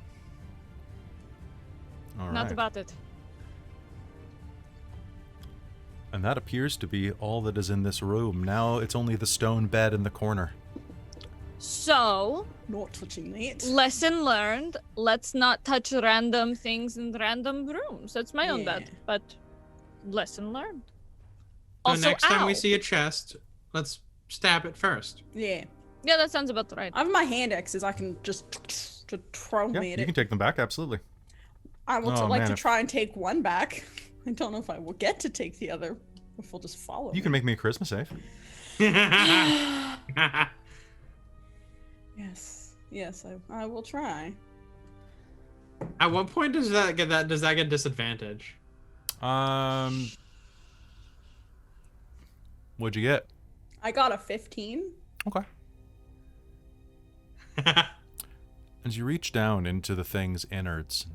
All Not right. about it. And that appears to be all that is in this room. Now it's only the stone bed in the corner. Oh, So, not touching that. lesson learned. Let's not touch random things in random rooms. That's my own bed, but lesson learned. So Also, next time we ow. see a chest, let's stab it first. Yeah. Yeah, that sounds about right. I have my hand axes. I can just throw Yeah, me at you it. can take them back, absolutely. I would Oh, like man, to if- try and take one back. I don't know if I will get to take the other, if we'll just follow You can make me a charisma save. Yes, I will try. At what point does that get disadvantage? What'd you get? I got a 15. Okay. As you reach down into the thing's innards,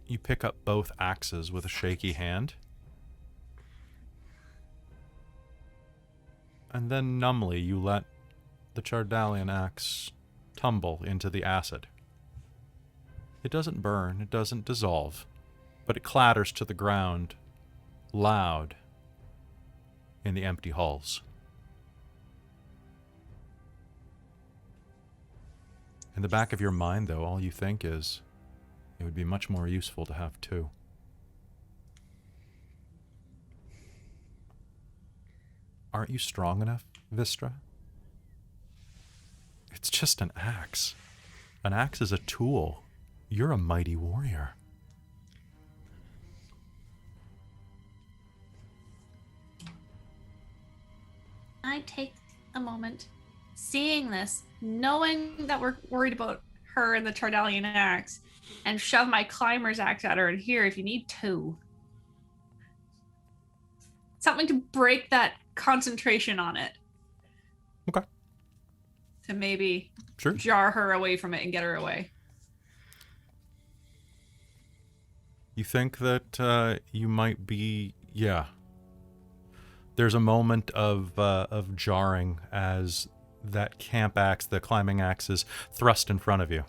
you pick up both axes with a shaky hand. And then numbly you let the Chardalian axe tumble into the acid. It doesn't burn, it doesn't dissolve, but it clatters to the ground, loud, in the empty halls. In the back of your mind, though, all you think is, it would be much more useful to have two. Aren't you strong enough, Vistra? It's just an axe. An axe is a tool. You're a mighty warrior. I take a moment, seeing this, knowing that we're worried about her and the Chardalian axe, and shove my climber's axe at her. And here, if you need two, something to break that concentration on it. Okay. To maybe Sure. jar her away from it and get her away. You think that you might be, yeah. There's a moment of jarring as that camp axe, the climbing axe, is thrust in front of you.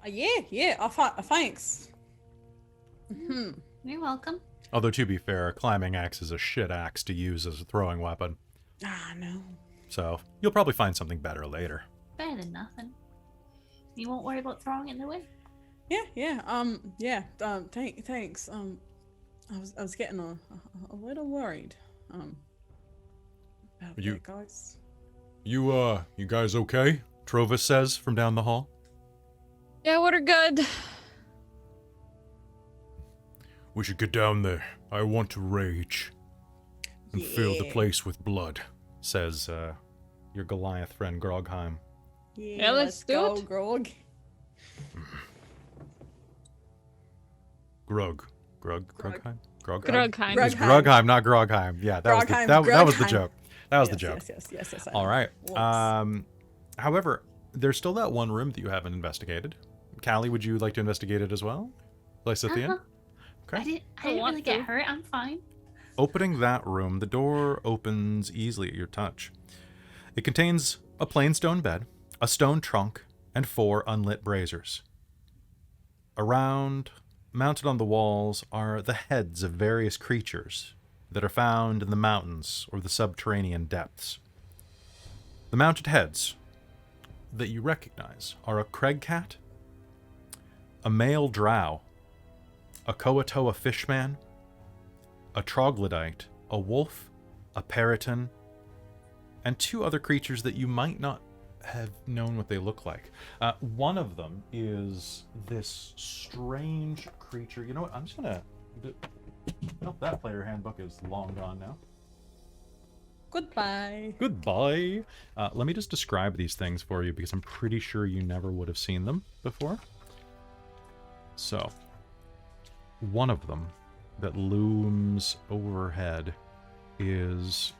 Yeah. Thanks. You're welcome. Although, to be fair, a climbing axe is a shit axe to use as a throwing weapon. Ah, no. So, you'll probably find something better later. Better than nothing. You won't worry about throwing it in the way. Yeah. Thanks. I was getting a little worried. About that, guys. You guys okay? Trovis says from down the hall. Yeah, we're good. We should get down there. I want to rage. And fill the Yeah. place with blood, says your Goliath friend Grogheim. Yeah, let's do go, it. Grog. Grogheim? Grogheim. It's Grogheim, not Grogheim. Yeah, that was the Grogheim. joke. That was the Yes, joke. Yes. I All know. right. Whoops. However, there's still that one room that you haven't investigated. Callie, would you like to investigate it as well? Lysithian? Uh-huh. I Okay. didn't want really get to. hurt. I'm fine. Opening that room, the door opens easily at your touch. It contains a plain stone bed, a stone trunk, and 4 unlit braziers. Around, mounted on the walls, are the heads of various creatures that are found in the mountains or the subterranean depths. The mounted heads that you recognize are a Craigcat, a male drow, a Koatoa fishman, a troglodyte, a wolf, a periton, and 2 other creatures that you might not have known what they look like. One of them is this strange creature. You know what? I'm just gonna... Oh, that player handbook is long gone now. Goodbye. Goodbye. Let me just describe these things for you because I'm pretty sure you never would have seen them before. So, one of them that looms overhead is...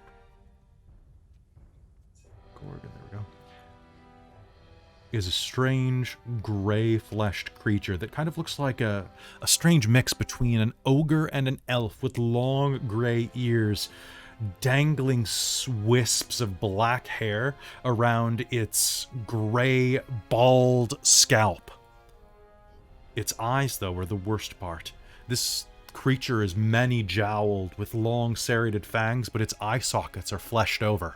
Gorgon, there we go. is a strange, gray-fleshed creature that kind of looks like a strange mix between an ogre and an elf with long gray ears, dangling wisps of black hair around its gray, bald scalp. Its eyes, though, are the worst part. This creature is many-jowled with long, serrated fangs, but its eye sockets are fleshed over,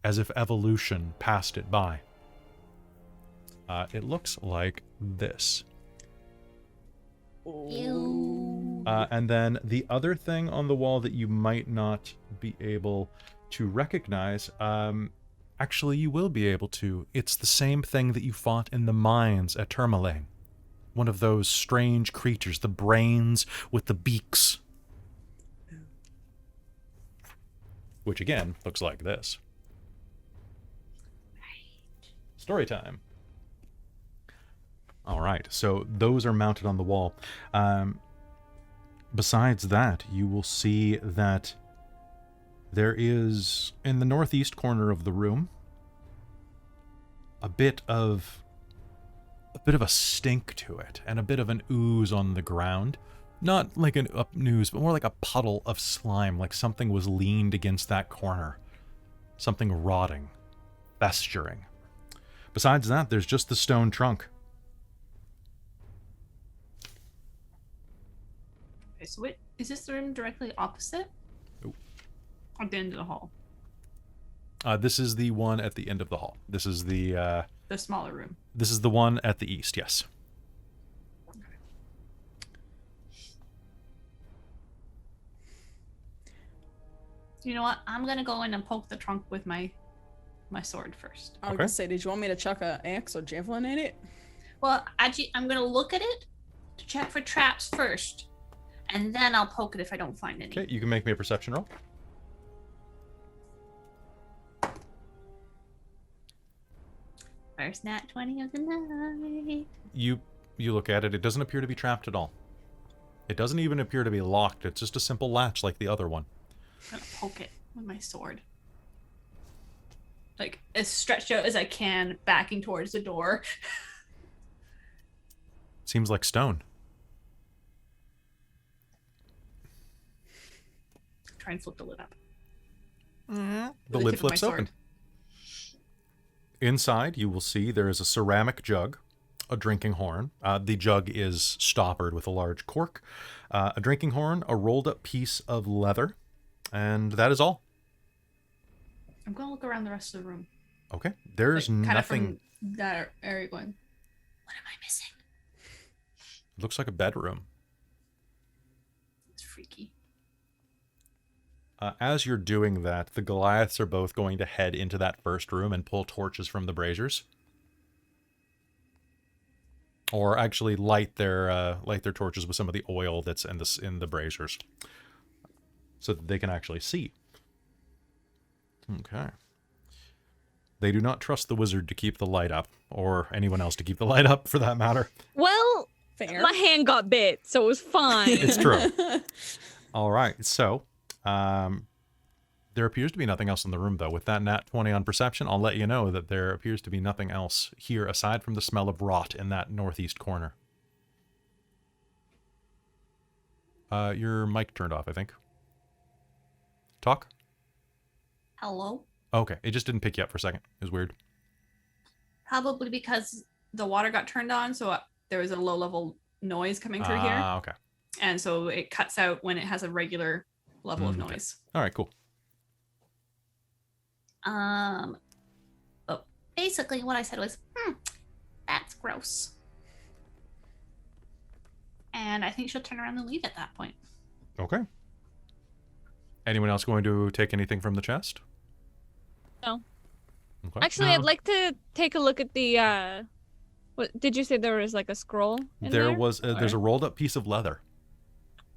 as if evolution passed it by. It looks like this. And then the other thing on the wall that you might not be able to recognize, actually you will be able to. It's the same thing that you fought in the mines at Tourmaline. One of those strange creatures, the brains with the beaks. Which again, looks like this. Story time. All right, so those are mounted on the wall. Besides that, you will see that there is, in the northeast corner of the room, a bit of a stink to it, and a bit of an ooze on the ground. Not like an ooze, but more like a puddle of slime, like something was leaned against that corner. Something rotting, festering. Besides that, there's just the stone trunk. Okay, so wait, is this the room directly opposite? Nope. Or the end of the hall? This is the one at the end of the hall. This is the smaller room. This is the one at the east, yes. Okay. You know what? I'm gonna go in and poke the trunk with my sword first. I was gonna say, did you want me to chuck an axe or javelin at it? Well, actually, I'm gonna look at it to check for traps first, and then I'll poke it if I don't find any. Okay, you can make me a perception roll. First nat 20 of the night. You look at it. It doesn't appear to be trapped at all. It doesn't even appear to be locked. It's just a simple latch like the other one. I'm gonna poke it with my sword. Like, as stretched out as I can, backing towards the door. Seems like stone. Try and flip the lid up. The lid flips open. Inside, you will see there is a ceramic jug, a drinking horn. The jug is stoppered with a large cork. A drinking horn, a rolled up piece of leather, and that is all. I'm going to look around the rest of the room. Okay. There's like, nothing. Kind of from that area going, what am I missing? It looks like a bedroom. It's freaky. As you're doing that, the Goliaths are both going to head into that first room and pull torches from the braziers. Or actually light their torches with some of the oil that's in the braziers, so that they can actually see. Okay. They do not trust the wizard to keep the light up, or anyone else to keep the light up, for that matter. Well, fair. My hand got bit, so it was fine. It's true. All right, so there appears to be nothing else in the room, though. With that nat 20 on perception, I'll let you know that there appears to be nothing else here aside from the smell of rot in that northeast corner. Your mic turned off, I think. Talk? Hello? Okay, it just didn't pick you up for a second. It was weird. Probably because the water got turned on, so there was a low-level noise coming through here. Okay. And so it cuts out when it has a regular level of noise. All right, cool. But basically what I said was, that's gross. And I think she'll turn around and leave at that point. Okay. Anyone else going to take anything from the chest? No. Okay. Actually, No. I'd like to take a look at the, what did you say there was like a scroll in there? There's a rolled up piece of leather.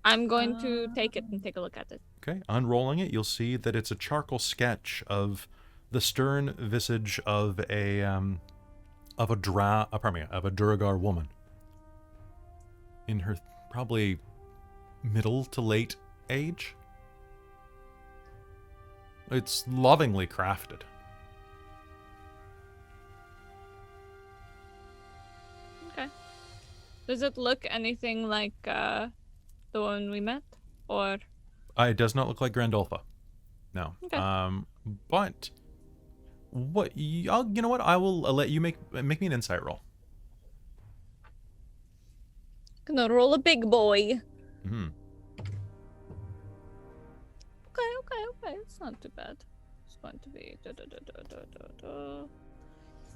I'm going to take it and take a look at it. Okay, unrolling it, you'll see that it's a charcoal sketch of the stern visage of a Duragar woman in her probably middle to late age. It's lovingly crafted. Does it look anything like the one we met, or? It does not look like Grandolpha. No. Okay. But what? You know what? I will let you make me an insight roll. Gonna roll a big boy. Mm-hmm. Okay. It's not too bad. It's going to be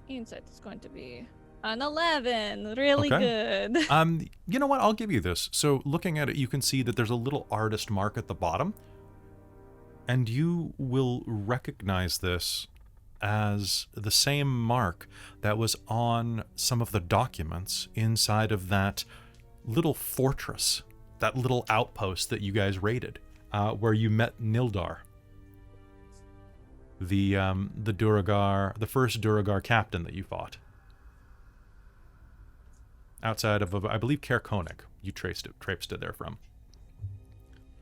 insight is going to be an 11. Really good. You know what? I'll give you this. So looking at it, you can see that there's a little artist mark at the bottom, and you will recognize this as the same mark that was on some of the documents inside of that little fortress, that little outpost that you guys raided, where you met Nildar, the Duragar, the first Duragar captain that you fought. Outside of, I believe, Kerkonik, you traipsed it there from.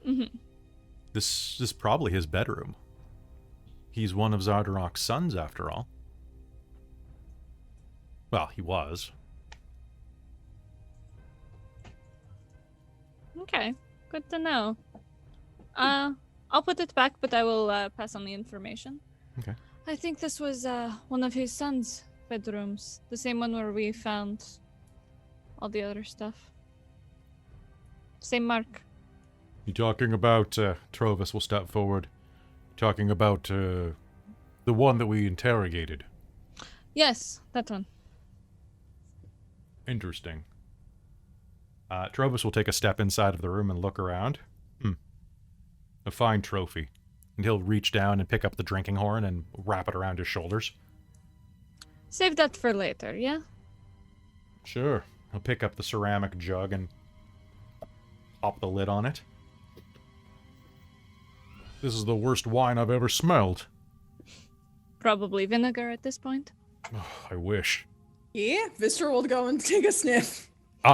Mm-hmm. This is probably his bedroom. He's one of Xardorok's sons, after all. Well, he was. Okay, good to know. I'll put it back, but I will pass on the information. Okay. I think this was one of his son's bedrooms, the same one where we found all the other stuff. Same mark. You talking about, Trovis will step forward, talking about the one that we interrogated? Yes, that one. Interesting. Trovis will take a step inside of the room and look around. A fine trophy. And he'll reach down and pick up the drinking horn and wrap it around his shoulders. Save that for later, yeah? Sure. He'll pick up the ceramic jug and pop the lid on it. This is the worst wine I've ever smelled. Probably vinegar at this point. Oh, I wish. Yeah, Vistra will go and take a sniff.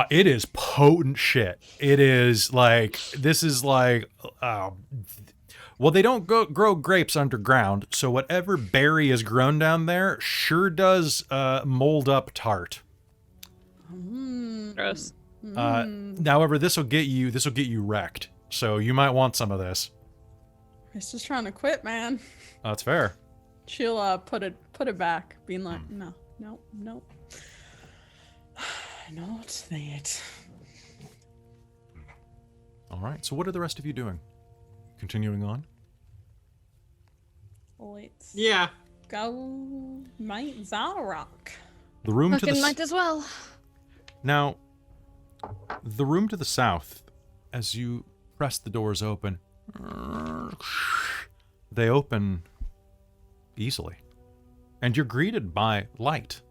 It is potent shit. It is like, this is like, well, they don't grow grapes underground, so whatever berry is grown down there sure does mold up tart. Gross. However, this will get you wrecked. So you might want some of this. He's just trying to quit, man. That's fair. She'll put it back, being like, no. Not that. All right. So what are the rest of you doing? Continuing on? Let's Yeah. go might Xardorok. The room to the might as well. Now, the room to the south, as you press the doors open, they open easily. And you're greeted by light.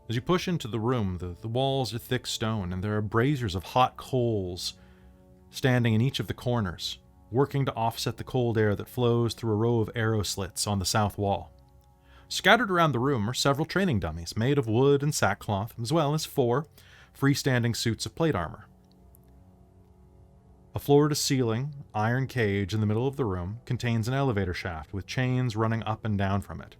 As you push into the room, the walls are thick stone, and there are braziers of hot coals standing in each of the corners, working to offset the cold air that flows through a row of arrow slits on the south wall. Scattered around the room are several training dummies made of wood and sackcloth, as well as 4 freestanding suits of plate armor. A floor-to-ceiling iron cage in the middle of the room contains an elevator shaft with chains running up and down from it.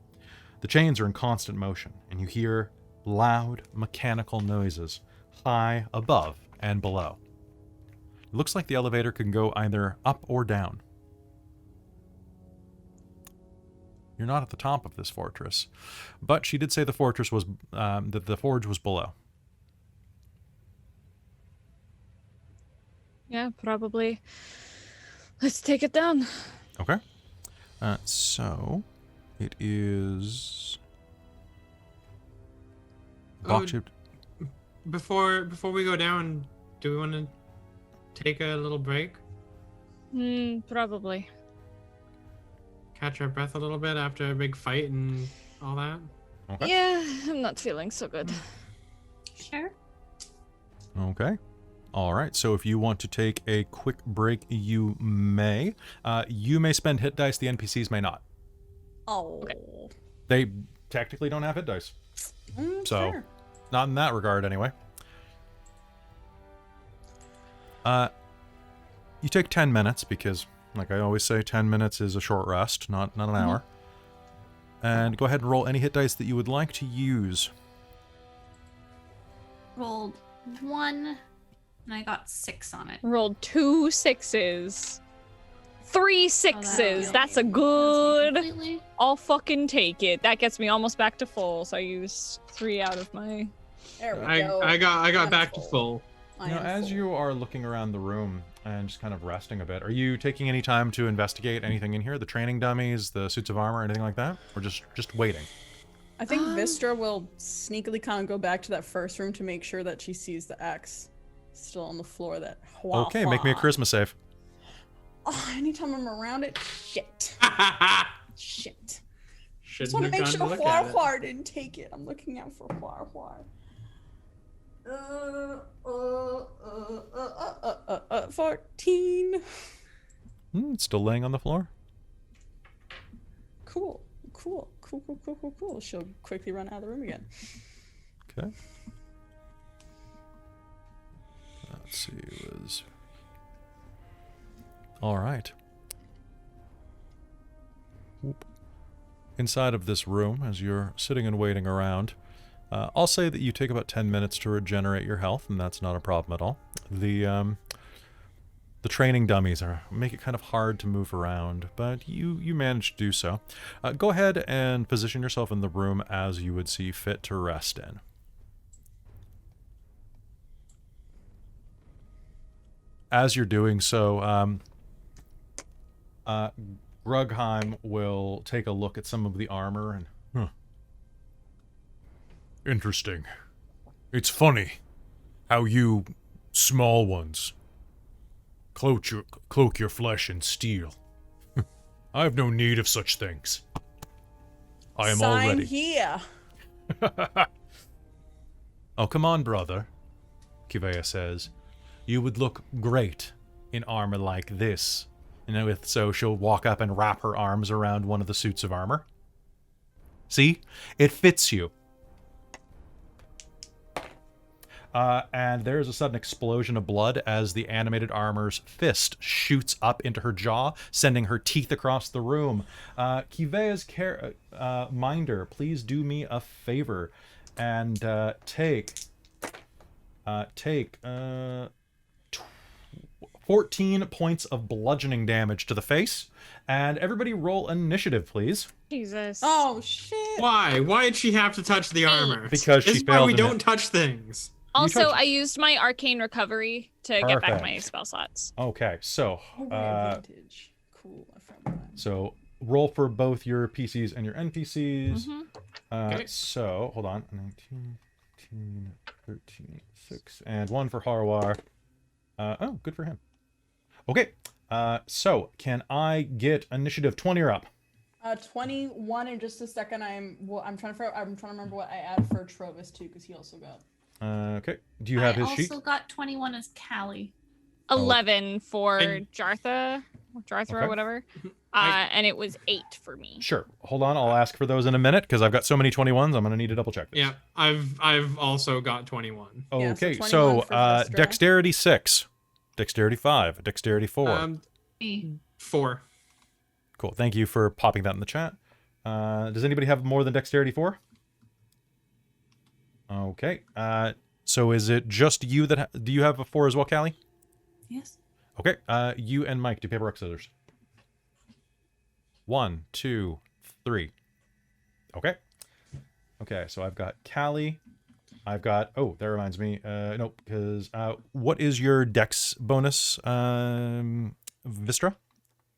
The chains are in constant motion, and you hear loud mechanical noises high above and below. It looks like the elevator can go either up or down. You're not at the top of this fortress, but she did say the fortress was that the forge was below. Yeah, probably. Let's take it down. Okay. So it is. Before we go down, do we want to take a little break? Probably. Catch our breath a little bit after a big fight and all that? Okay. Yeah, I'm not feeling so good. Sure. Okay. All right. So if you want to take a quick break, you may. You may spend hit dice. The NPCs may not. Oh. Okay. They technically don't have hit dice. So, Sure. not in that regard, anyway. You take 10 minutes because, like I always say, 10 minutes is a short rest, not an hour. And go ahead and roll any hit dice that you would like to use. rolled 1, and I got 6 on it. Rolled 2 6s. 3 6s. That's a good. I'll fucking take it. That gets me almost back to full. So I used 3 out of my. There we go. I got back to full. Now, as you are looking around the room and just kind of resting a bit, are you taking any time to investigate anything in here? The training dummies, the suits of armor, anything like that? Or just waiting? I think Vistra will sneakily kind of go back to that first room to make sure that she sees the axe still on the floor. Okay, make me a charisma save. Oh, anytime I'm around it, shit. Shit. Shouldn't Just want to have make gone sure to look at it. Hua didn't take it. I'm looking out for Hua. 14. It's still laying on the floor. Cool. She'll quickly run out of the room again. Okay. Let's see. It was. All right. Whoop. Inside of this room, as you're sitting and waiting around, I'll say that you take about 10 minutes to regenerate your health, and that's not a problem at all. The training dummies make it kind of hard to move around, but you manage to do so. Go ahead and position yourself in the room as you would see fit to rest in. As you're doing so, Grugheim will take a look at some of the armor and... Interesting. It's funny how you small ones cloak your flesh in steel. I have no need of such things. I am Sign already here. Oh, come on, brother, Kivea says. You would look great in armor like this. And so she'll walk up and wrap her arms around one of the suits of armor. See? It fits you. And there's a sudden explosion of blood as the animated armor's fist shoots up into her jaw, sending her teeth across the room. Kivea's minder, please do me a favor and take 14 points of bludgeoning damage to the face. And everybody roll initiative, please. Jesus. Oh, shit. Why? Why did she have to touch the armor? Because she this is why failed we in don't it. touch things. Also, I used my arcane recovery to get back my spell slots. Okay, so advantage. Cool. I found that. So roll for both your PCs and your NPCs. Okay. So hold on. 19, 15, 13, 6, and 1 for Harwar. Oh, good for him. Okay. So can I get initiative 20 or up? 21 in just a second. I'm trying to remember what I add for Trovis too, because he also got. Okay. Do you have his sheet? I also got 21 as Callie. 11 for And- Jartha Okay. or whatever. And it was 8 for me. Sure. Hold on. I'll ask for those in a minute because I've got so many 21s. I'm going to need to double check this. Yeah, I've also got 21. Yeah, Okay. so So, 21 for Vistra. dexterity 6, dexterity 5, dexterity 4. Me. 4. Cool. Thank you for popping that in the chat. Does anybody have more than dexterity 4? Okay. So is it just you that... do you have a 4 as well, Callie? Yes. Okay. You and Mike do paper, rock, scissors. 1, 2, 3. Okay. Okay, so I've got Callie. I've got... oh, that reminds me. No, because... what is your dex bonus, Vistra?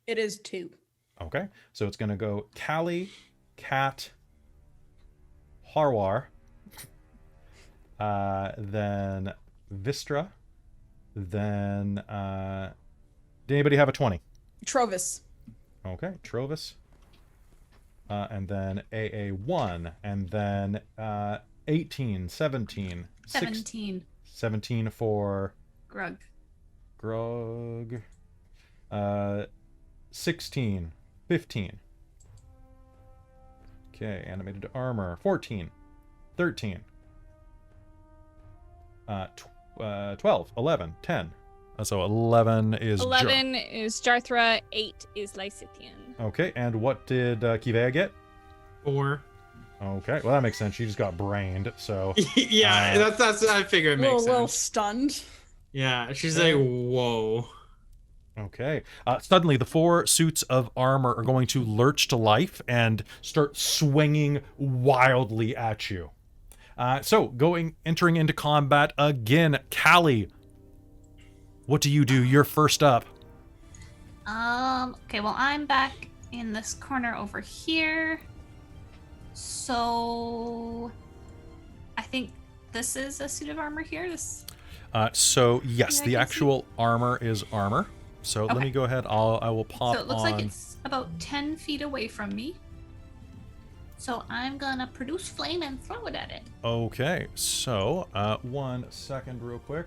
It is 2. Okay, so it's going to go Callie, Cat, Harwar, then Vistra, then... did anybody have a 20? Trovis. Okay, Trovis. And then AA1, and then 18, 17, 17. 17 for Grug. Grog, 16, 15. Okay, animated armor, 14, 13, 12, 11, 10. So 11 is... 11 is Jarthra, 8 is Lysithian. Okay, and what did Kivea get? 4. Okay, well that makes sense. She just got brained, so yeah, that's I figure it makes sense. A little stunned. Yeah, she's like, whoa. Okay. Suddenly, the 4 suits of armor are going to lurch to life and start swinging wildly at you. So, entering into combat again. Callie, what do you do? You're first up. Okay, well, I'm back in this corner over here. So, I think this is a suit of armor here. So, yes, the actual armor is armor. So let me go ahead. I will pop on. So it looks like it's about 10 feet away from me. So I'm gonna produce flame and throw it at it. Okay. So 1 second, real quick.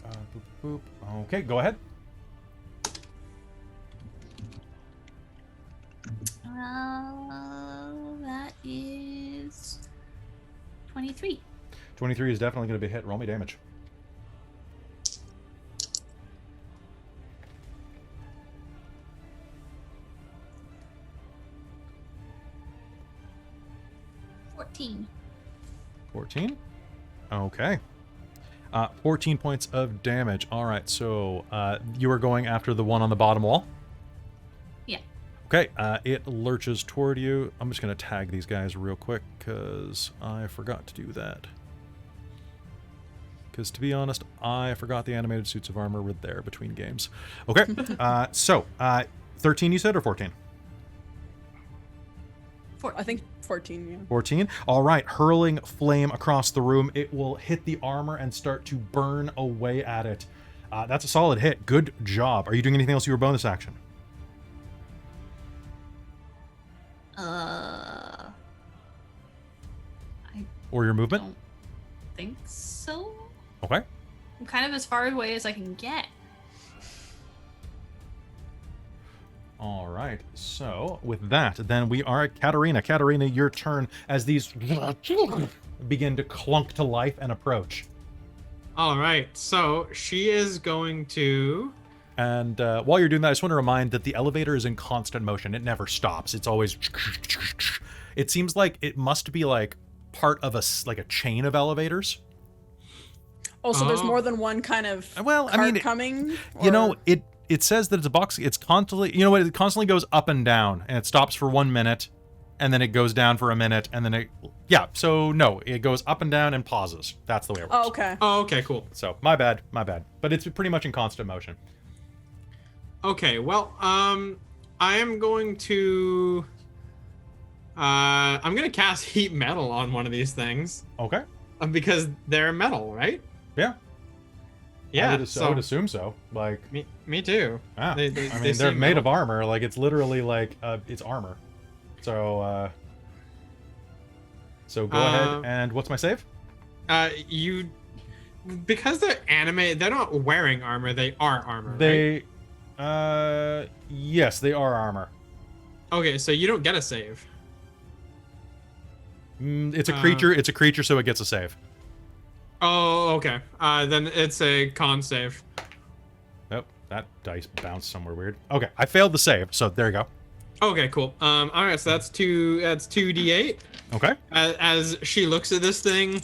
Boop, boop. Okay, go ahead. That is 23. 23 is definitely going to be a hit. Roll me damage. $14. 14. Okay. 14 points of damage. All right, so you were going after the one on the bottom wall? Yeah. Okay, it lurches toward you. I'm just going to tag these guys real quick because I forgot to do that. Because to be honest, I forgot the animated suits of armor were there between games. Okay, so 13 you said, or 14? I think 14, yeah. 14. All right, hurling flame across the room. It will hit the armor and start to burn away at it. That's a solid hit. Good job. Are you doing anything else with your bonus action? Or your movement? I don't think so. Okay. I'm kind of as far away as I can get. All right, so with that, then we are at Katerina. Katerina, your turn as these begin to clunk to life and approach. All right, so she is going to... And while you're doing that, I just want to remind that the elevator is in constant motion. It never stops. It's always... It seems like it must be like part of a chain of elevators. Also, there's more than one kind of coming? You know, it says that it's a box. It's constantly, you know what? It constantly goes up and down, and it stops for 1 minute, and then it goes down for a minute, and then so no, it goes up and down and pauses. That's the way it works. Oh, okay. Oh, okay, cool. So my bad. But it's pretty much in constant motion. Okay, well, I am going to... I'm going to cast Heat Metal on one of these things. Okay. Because they're metal, right? Yeah. Yeah, I would assume so. Like me too. Ah, they're made of armor. Like it's literally like it's armor. So go ahead and what's my save? Because they're anime, they're not wearing armor. They are armor. Right? Yes, they are armor. Okay, so you don't get a save. It's a creature. It's a creature, so it gets a save. Oh, okay. Then it's a con save. Oh, that dice bounced somewhere weird. Okay, I failed the save, so there you go. Okay, cool. All right, so that's 2d8. Okay. As she looks at this thing,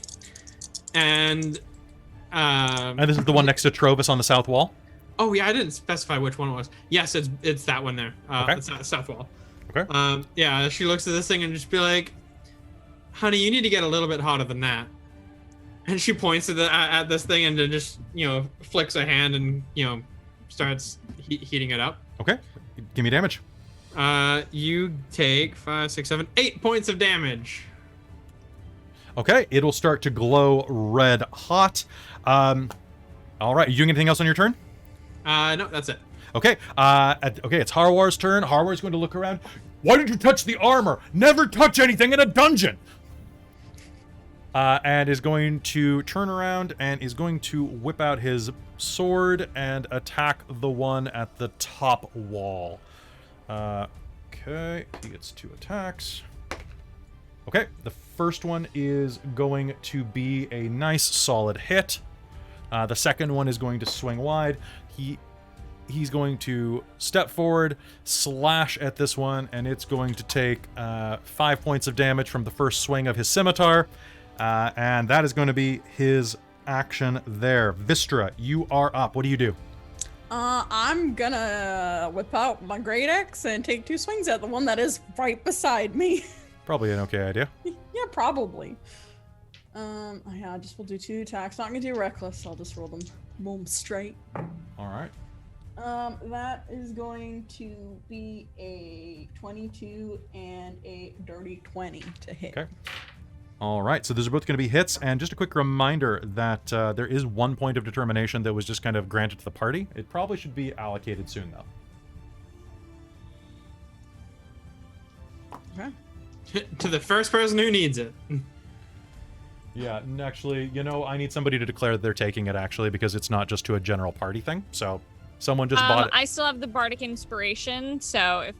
and this is the one next to Trovis on the south wall. Oh yeah, I didn't specify which one it was. Yes, it's that one there. Okay. It's that south wall. Okay. Yeah, she looks at this thing and just be like, "Honey, you need to get a little bit hotter than that." And she points at this thing and then just, flicks a hand and, starts heating it up. Okay. Give me damage. You take 5, 6, 7, 8 points of damage. Okay. It'll start to glow red hot. All right. You doing anything else on your turn? No, that's it. Okay. It's Harwar's turn. Harwar's going to look around. Why did you touch the armor? Never touch anything in a dungeon! And is going to turn around and is going to whip out his sword and attack the one at the top wall. Okay, he gets 2 attacks. Okay, the first one is going to be a nice solid hit. The second one is going to swing wide. He he's going to step forward, slash at this one, and it's going to take 5 points of damage from the first swing of his scimitar. And that is going to be his action there. Vistra, you are up. What do you do? I'm gonna whip out my great axe and take 2 swings at the one that is right beside me. Probably an okay idea. Yeah, probably. Yeah, I just will do 2 attacks. Not gonna do reckless. I'll just roll them boom straight. All right. That is going to be a 22 and a dirty 20 to hit. Okay. All right, so those are both going to be hits, and just a quick reminder that there is 1 point of determination that was just kind of granted to the party. It probably should be allocated soon, though. Okay. To the first person who needs it. Yeah, and actually, I need somebody to declare that they're taking it, actually, because it's not just to a general party thing. So someone just bought it. I still have the Bardic Inspiration, so if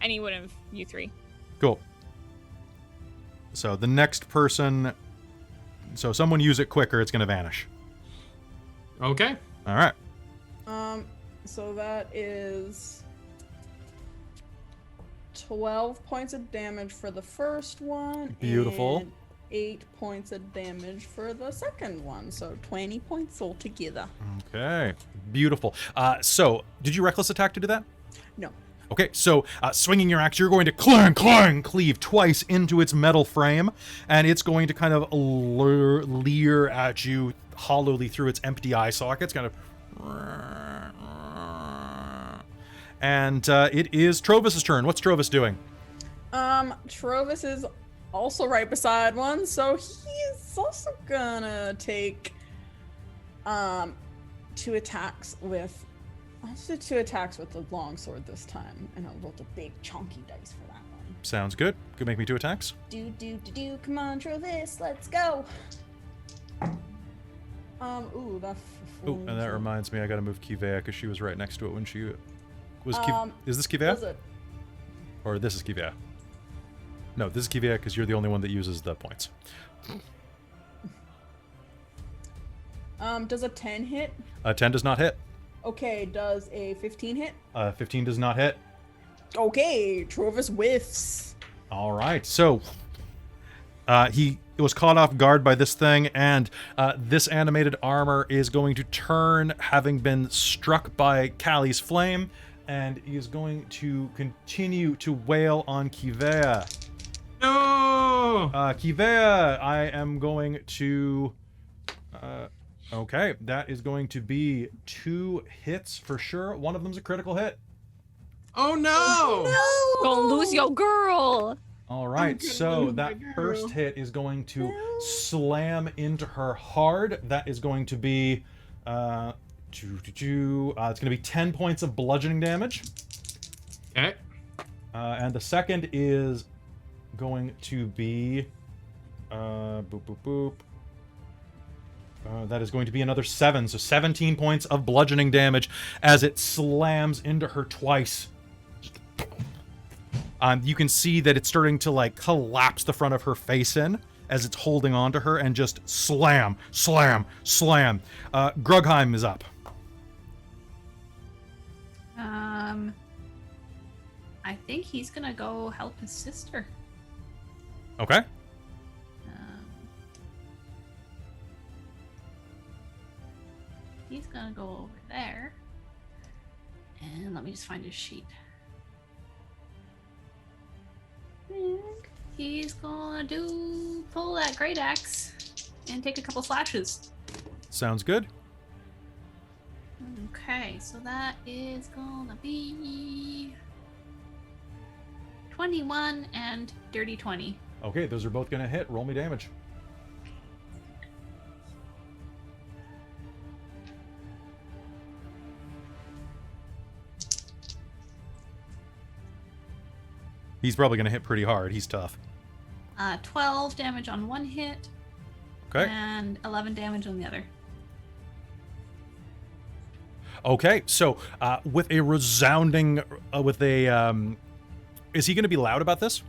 anyone of you 3. Cool. So the next person, so someone use it quicker, it's going to vanish. Okay. All right. So that is 12 points of damage for the first one. Beautiful. And 8 points of damage for the second one. So 20 points altogether. Okay. Beautiful. So did you reckless attack to do that? No. Okay, so swinging your axe, you're going to clang, clang, cleave twice into its metal frame, and it's going to kind of leer at you hollowly through its empty eye sockets, kind of. And it is Trovis's turn. What's Trovis doing? Trovis is also right beside one, so he's also gonna take 2 attacks with. I'll do 2 attacks with the longsword this time, and I'll roll the big chunky dice for that one. Sounds good. Could make me 2 attacks. Do. Come on, Trovis, let's go. Ooh, that's. Oh, and that reminds me, I gotta move Kivea because she was right next to it when she was. Is this Kivea? Is it? Or this is Kivea? No, this is Kivea because you're the only one that uses the points. Does a 10 hit? 10 does not hit. Okay, does a 15 hit? 15 does not hit. Okay, Trovis whiffs. All right, so he was caught off guard by this thing, and this animated armor is going to turn, having been struck by Callie's flame, and he is going to continue to wail on Kivea. No! Kivea, I am going to... Okay, that is going to be 2 hits for sure. One of them's a critical hit. Oh no! Gonna lose your girl. All right, so that first hit is going to slam into her hard. That is going to be it's going to be 10 points of bludgeoning damage. Okay. And the second is going to be boop boop boop. That is going to be another 7, so 17 points of bludgeoning damage as it slams into her twice. You can see that it's starting to collapse the front of her face in as it's holding on to her and just slam, slam, slam. Grugheim is up. I think he's gonna go help his sister. Okay. He's gonna go over there. And let me just find his sheet. And he's gonna pull that great axe and take a couple slashes. Sounds good. Okay, so that is gonna be 21 and dirty 20. Okay, those are both going to hit. Roll me damage. He's probably going to hit pretty hard. He's tough. 12 damage on one hit. Okay. And 11 damage on the other. Okay, so with a resounding, is he going to be loud about this?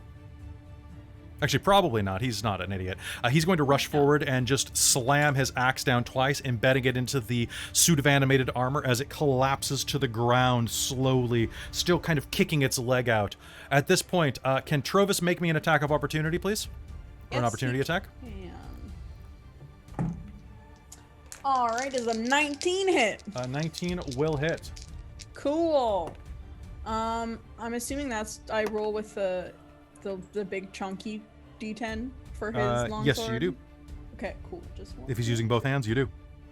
Actually, probably not. He's not an idiot. He's going to rush forward and just slam his axe down twice, embedding it into the suit of animated armor as it collapses to the ground slowly, still kind of kicking its leg out. At this point, can Trovis make me an attack of opportunity, please? Or an opportunity attack? All right, is a 19 hit? 19 will hit. Cool. I'm assuming that's I roll with the big chunky D10 for his longsword. Yes, you do. Okay, cool. Just one. If he's using both hands, you do.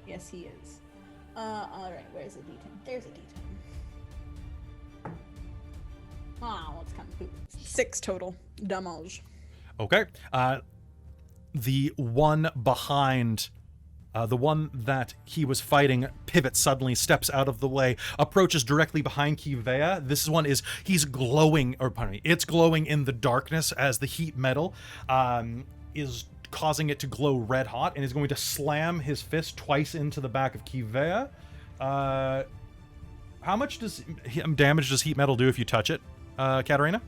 Yes, he is. All right. Where's the D10? There's a D10. Oh, that's kind of cool. 6 total damage. Okay. The one behind. The one that he was fighting pivots suddenly, steps out of the way, approaches directly behind Kivea. This one he's glowing, or pardon me, it's glowing in the darkness as the heat metal is causing it to glow red hot, and is going to slam his fist twice into the back of Kivea. How much damage does heat metal do if you touch it, Katerina?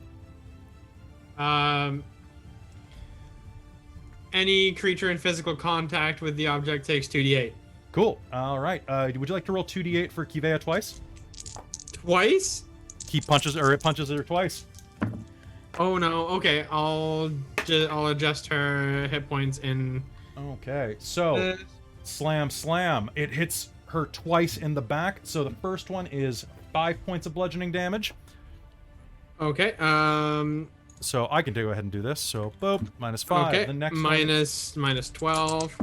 Any creature in physical contact with the object takes 2d8. Cool. All right. Would you like to roll 2d8 for Kivea twice? Twice? It punches her twice. Oh no. Okay, I'll adjust her hit points in. Okay. So slam. It hits her twice in the back. So the first one is 5 points of bludgeoning damage. Okay. So I can go ahead and do this. So boop, -5. Okay. The next minus 12,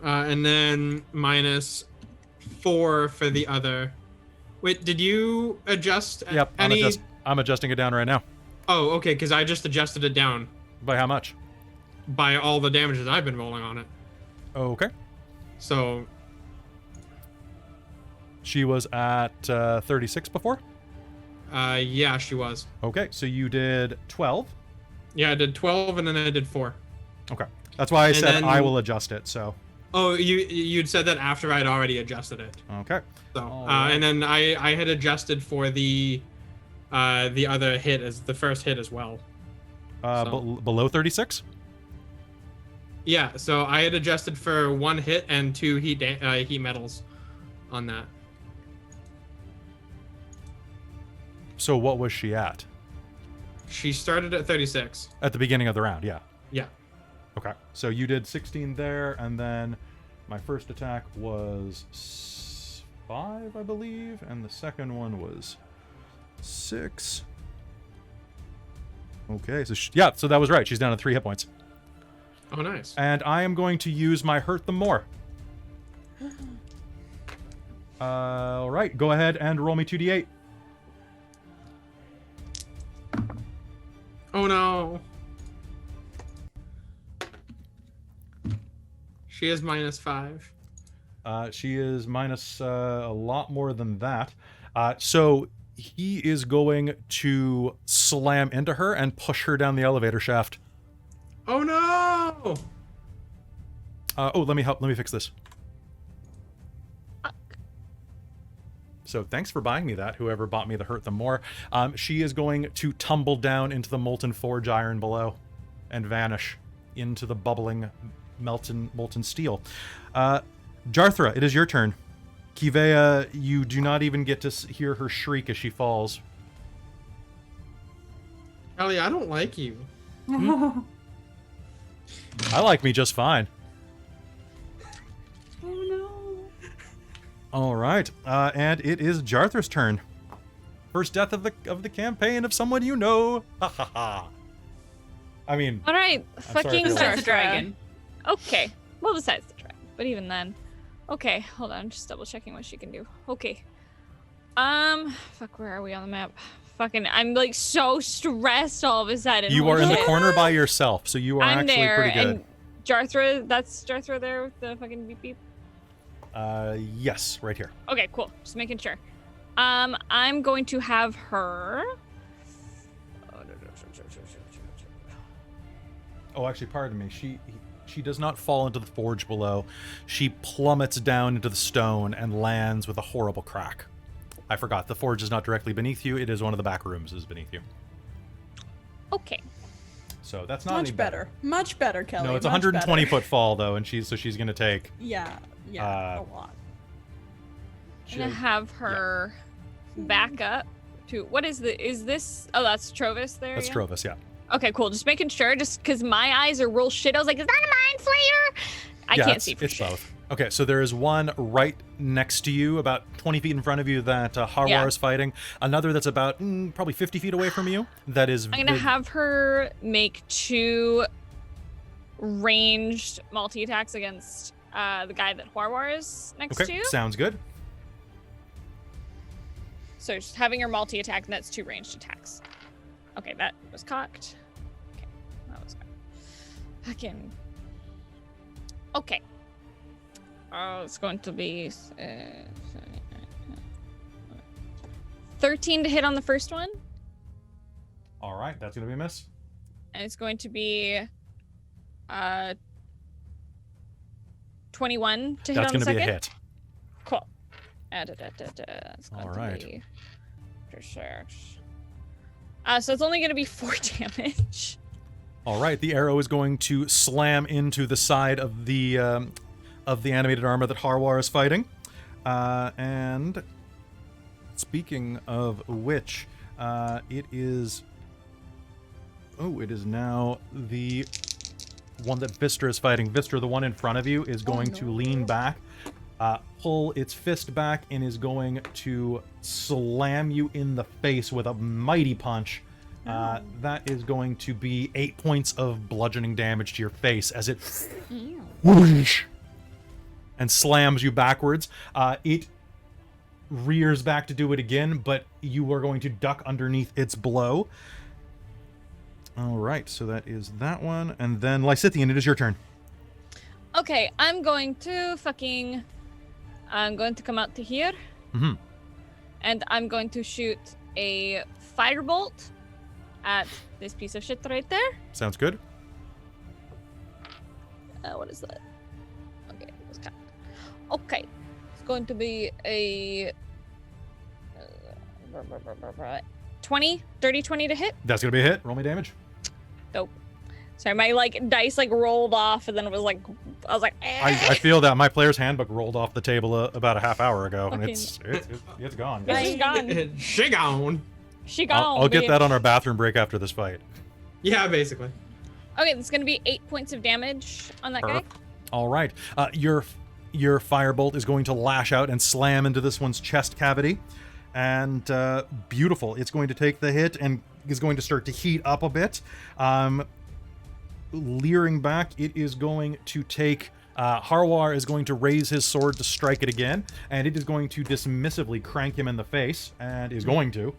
and then -4 for the other. Wait, did you adjust? Yep. I'm adjusting it down right now. Oh, okay. Because I just adjusted it down. By how much? By all the damage that I've been rolling on it. Okay. So. She was at 36 before? Yeah, she was. Okay, so you did 12. Yeah, I did 12 and then I did 4. Okay. That's why I said I will adjust it, so. Oh, you'd said that after I'd already adjusted it. Okay. So, right. and then I had adjusted for the other hit as the first hit as well. Below 36? Yeah, so I had adjusted for 1 hit and 2 heat metals on that. So what was she at? She started at 36. At the beginning of the round, yeah. Yeah. Okay. So you did 16 there, and then my first attack was 5, I believe, and the second one was 6. Okay, so so that was right. She's down to 3 hit points. Oh, nice. And I am going to use my Hurt Them More. All right, go ahead and roll me 2d8. Oh no. She is -5. She is minus a lot more than that. So he is going to slam into her and push her down the elevator shaft. Oh no! Let me fix this. So thanks for buying me that, whoever bought me the Hurt Them More. She is going to tumble down into the molten forge iron below and vanish into the bubbling molten steel. Jarthra, it is your turn. Kivea, you do not even get to hear her shriek as she falls. Callie, I don't like you. I like me just fine. Oh no. All right, and it is Jarthra's turn. First death of the campaign of someone you know. Ha ha ha. I mean. All right, fucking Besides the Jarthra. dragon. Okay, well besides the dragon, but even then. Okay, hold on, just double checking what she can do. Okay. Fuck, where are we on the map? Fucking, I'm like so stressed all of a sudden. You are in the Holy corner by yourself, so you are I'm actually there, pretty good. and Jarthra, that's Jarthra there with the fucking beep beep. Yes, right here. Okay, cool. Just making sure. I'm going to have her. Oh, actually, pardon me. She does not fall into the forge below. She plummets down into the stone and lands with a horrible crack. I forgot. The forge is not directly beneath you. It is one of the back rooms is beneath you. Okay. So that's not much better. Much better, Kelly. No, it's a 120-foot fall though, and she's going to take. Yeah, a lot. I'm gonna have her back up to what is this? Oh, that's Trovis there. That's Trovis, yeah. Okay, cool. Just making sure, just because my eyes are real shit. I was like, is that a mind flayer? I can't see for it's shit. both. Okay, so there is one right next to you, about 20 feet in front of you, that Harwar is fighting. Another that's about probably 50 feet away from you. That is. I'm gonna have her make 2 ranged multi-attacks against the guy that Harwar is next to. Okay, sounds good. So just having her multi-attack, and that's 2 ranged attacks. Okay, that was cocked. Okay, that was cocked. Fucking. Okay. Oh, it's going to be 13 to hit on the first one. All right, that's going to be a miss. And it's going to be 21 to hit on the second. That's going to be a hit. Cool. It's going All right. to be... so it's only going to be 4 damage. All right, the arrow is going to slam into the side of the animated armor that Harwar is fighting. And speaking of which, it is now the one that Vistra is fighting. Vistra, the one in front of you, is going to lean back, pull its fist back, and is going to slam you in the face with a mighty punch. That is going to be 8 points of bludgeoning damage to your face as it whoosh, and slams you backwards. It rears back to do it again, but you are going to duck underneath its blow. All right, so that is that one. And then Lysithian, it is your turn. Okay, I'm going to come out to here. Mm-hmm. And I'm going to shoot a firebolt at this piece of shit right there. Sounds good. What is that? Okay, it was cut. Okay, it's going to be a 20 to hit. That's gonna be a hit. Roll me damage. Dope. Sorry, my dice rolled off, and then it was I was like, eh. I feel that my player's handbook rolled off the table about a half hour ago, and it's gone. It's gone. She gone. She gone. I'll get that on our bathroom break after this fight. Yeah, basically. Okay, it's gonna be 8 points of damage on that guy. All right. Your firebolt is going to lash out and slam into this one's chest cavity. And beautiful. It's going to take the hit and is going to start to heat up a bit. Leering back, it is going to take... Harwar is going to raise his sword to strike it again. And it is going to dismissively crank him in the face. And is going to.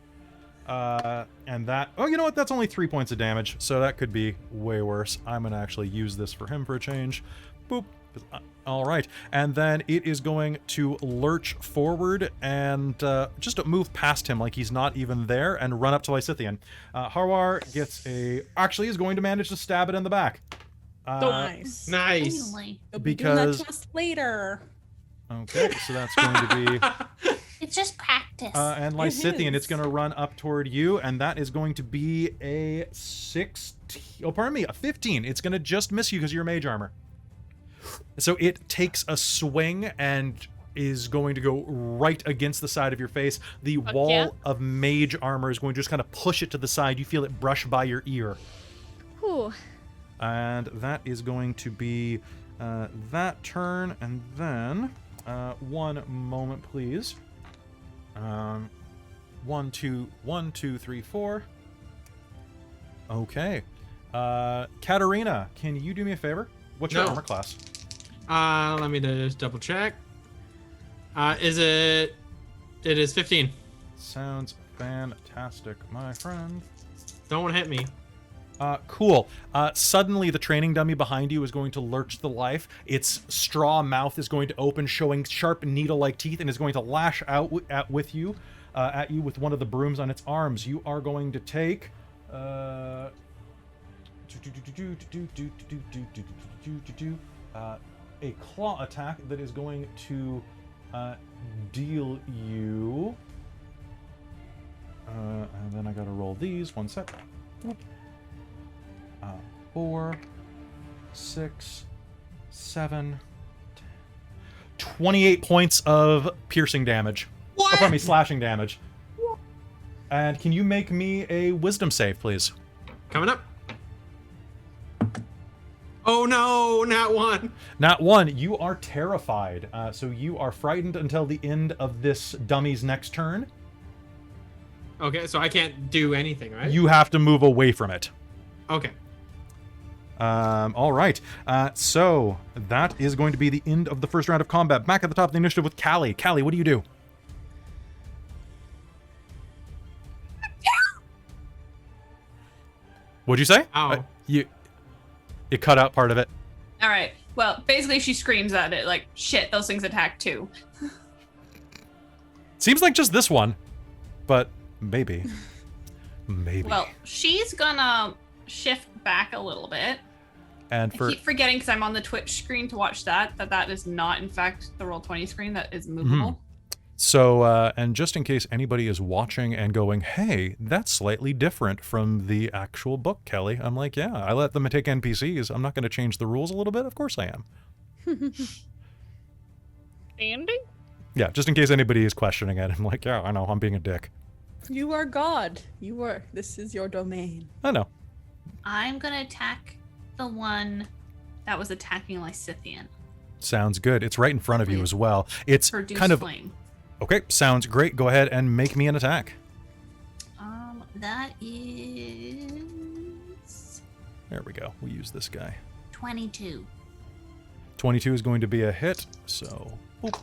And that... Oh, you know what? That's only 3 points of damage. So that could be way worse. I'm going to actually use this for him for a change. Boop. All right. And then it is going to lurch forward and just move past him like he's not even there and run up to Lysithian. Harwar gets a... Actually, is going to manage to stab it in the back. Nice. Nice. Finally. You'll be doing that to us later. Okay, so that's going to be... It's just practice. And Lysithian, it's going to run up toward you, and that is going to be a 16... Oh, pardon me, a 15. It's going to just miss you because of your mage armor. So it takes a swing and is going to go right against the side of your face. The wall of mage armor is going to just kind of push it to the side. You feel it brush by your ear. Whew. And that is going to be that turn. And then, one moment, please. 1, 2, 3, 4. Okay. Katerina, can you do me a favor? What's your armor class? Let me just double check. It is 15. Sounds fantastic, my friend. Don't hit me. Cool. Suddenly the training dummy behind you is going to lurch to life. Its straw mouth is going to open, showing sharp needle-like teeth, and is going to lash out at you with one of the brooms on its arms. You are going to take a claw attack that is going to deal you. And then I gotta roll these. One sec. 4, 6, 7, 28 points of piercing damage. What? Oh, pardon me, slashing damage. And can you make me a wisdom save, please? Coming up. Oh no, not one. Not one. You are terrified. So you are frightened until the end of this dummy's next turn. Okay, so I can't do anything, right? You have to move away from it. Okay. All right. So that is going to be the end of the first round of combat. Back at the top of the initiative with Callie. Callie, what do you do? What'd you say? Ow. You cut out part of it. All right. Well, basically, she screams at it like, "Shit, those things attack too." Seems like just this one, but maybe. Maybe. Well, she's gonna shift back a little bit. And I keep forgetting because I'm on the Twitch screen to watch that is not, in fact, the Roll20 screen. That is movable. So, and just in case anybody is watching and going, hey, that's slightly different from the actual book, Kelly. I'm like, yeah, I let them take NPCs. I'm not going to change the rules a little bit. Of course I am. Andy? Yeah, just in case anybody is questioning it. I'm like, yeah, I know, I'm being a dick. You are God. This is your domain. I know. I'm gonna attack the one that was attacking Lysithian. Sounds good. It's right in front of you as well. It's Produce kind of... flame. Okay, sounds great. Go ahead and make me an attack. That is... There we go. We'll use this guy. 22. 22 is going to be a hit, so... Boop.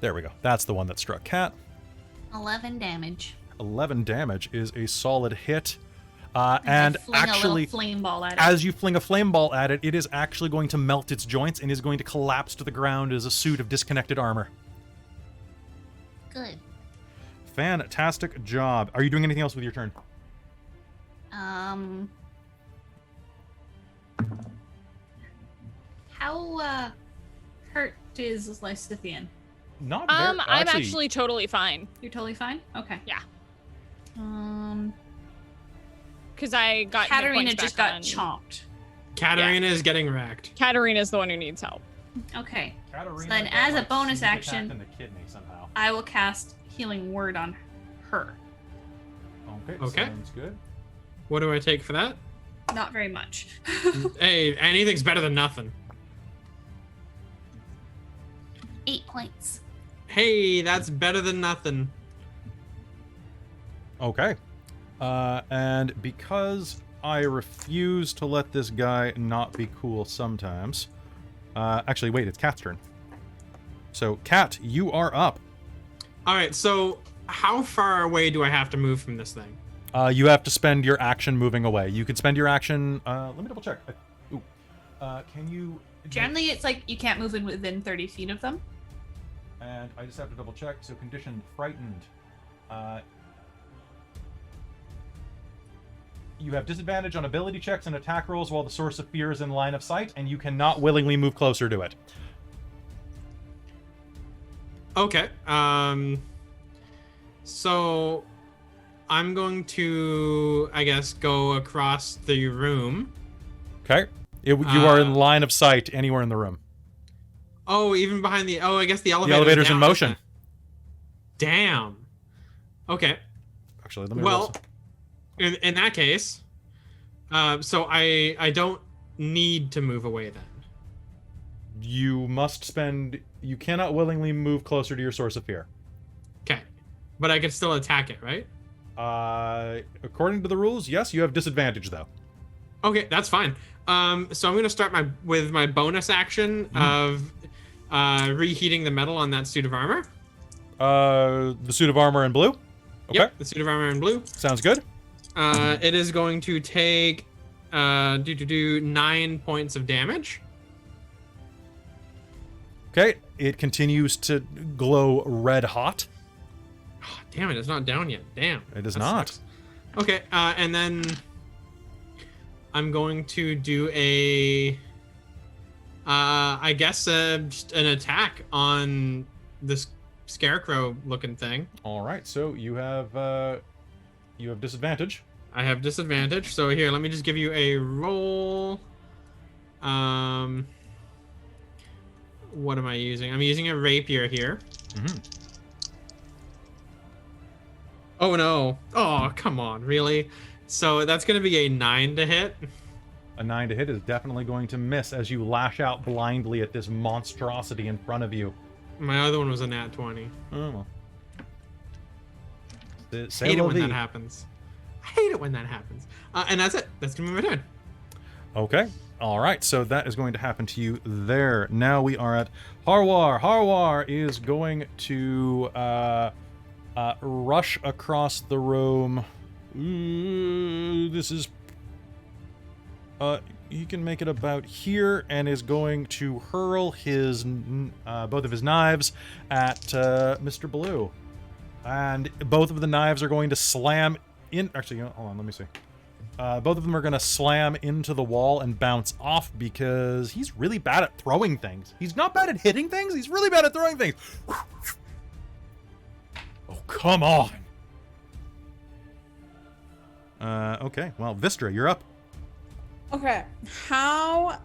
There we go. That's the one that struck Cat. 11 damage. 11 damage is a solid hit. And I fling actually, a little flame ball at it. as you fling a flame ball at it, it is actually going to melt its joints and is going to collapse to the ground as a suit of disconnected armor. Good. Fantastic job. Are you doing anything else with your turn? How hurt is Lysithian? Not very. I'm actually totally fine. You're totally fine? Okay. Yeah. Um, Because I got hit Katerina points just back got on. chomped. Katerina is getting wrecked. Katerina's the one who needs help. Okay. Katerina So then got, as a like, bonus sneak action- attacked in the kidney somehow. I will cast Healing Word on her. Okay. Sounds good. What do I take for that? Not very much. Hey, anything's better than nothing. 8 points. Hey, that's better than nothing. Okay. And because I refuse to let this guy not be cool sometimes... actually, wait, it's Cat's turn. So, Cat, you are up. All right, so how far away do I have to move from this thing? You have to spend your action moving away. You can spend your action... let me double check. Can you... Generally, it's like you can't move in within 30 feet of them. And I just have to double check. So, conditioned, frightened. You have disadvantage on ability checks and attack rolls while the source of fear is in line of sight, and you cannot willingly move closer to it. Okay. So I'm going to, I guess, go across the room. Okay. You are in line of sight anywhere in the room. Oh, even behind the... Oh, I guess the elevator's The elevator's in down, motion. isn't it? Damn. Okay. Actually, let me Well, roll in that case, so I don't need to move away then. You must spend... You cannot willingly move closer to your source of fear. Okay. But I can still attack it, right? According to the rules, yes, you have disadvantage, though. Okay, that's fine. So I'm going to start with my bonus action of reheating the metal on that suit of armor. The suit of armor in blue? Okay. Yep, the suit of armor in blue. Sounds good. It is going to take 9 points of damage. Okay, it continues to glow red hot. Oh, damn it, it's not down yet. Damn. It is that not. sucks. Okay, and then I'm going to do a, I guess, just an attack on this scarecrow-looking thing. All right, so you have disadvantage. I have disadvantage. So here, let me just give you a roll. What am I using? I'm using a rapier here. Mm-hmm. Oh no. Oh, come on, really? So that's going to be a 9 to hit. A 9 to hit is definitely going to miss as you lash out blindly at this monstrosity in front of you. My other one was a nat 20. Oh, well. I hate it when that happens. I hate it when that happens. And that's it. That's going to be my turn. Okay. All right. So that is going to happen to you there. Now we are at Harwar. Harwar is going to rush across the room. This is... he can make it about here and is going to hurl his both of his knives at Mr. Blue. And both of the knives are going to slam in... Actually, hold on, let me see. Both of them are going to slam into the wall and bounce off because he's really bad at throwing things. He's not bad at hitting things. He's really bad at throwing things. Oh, come on. Okay, well, Vistra, you're up. Okay, how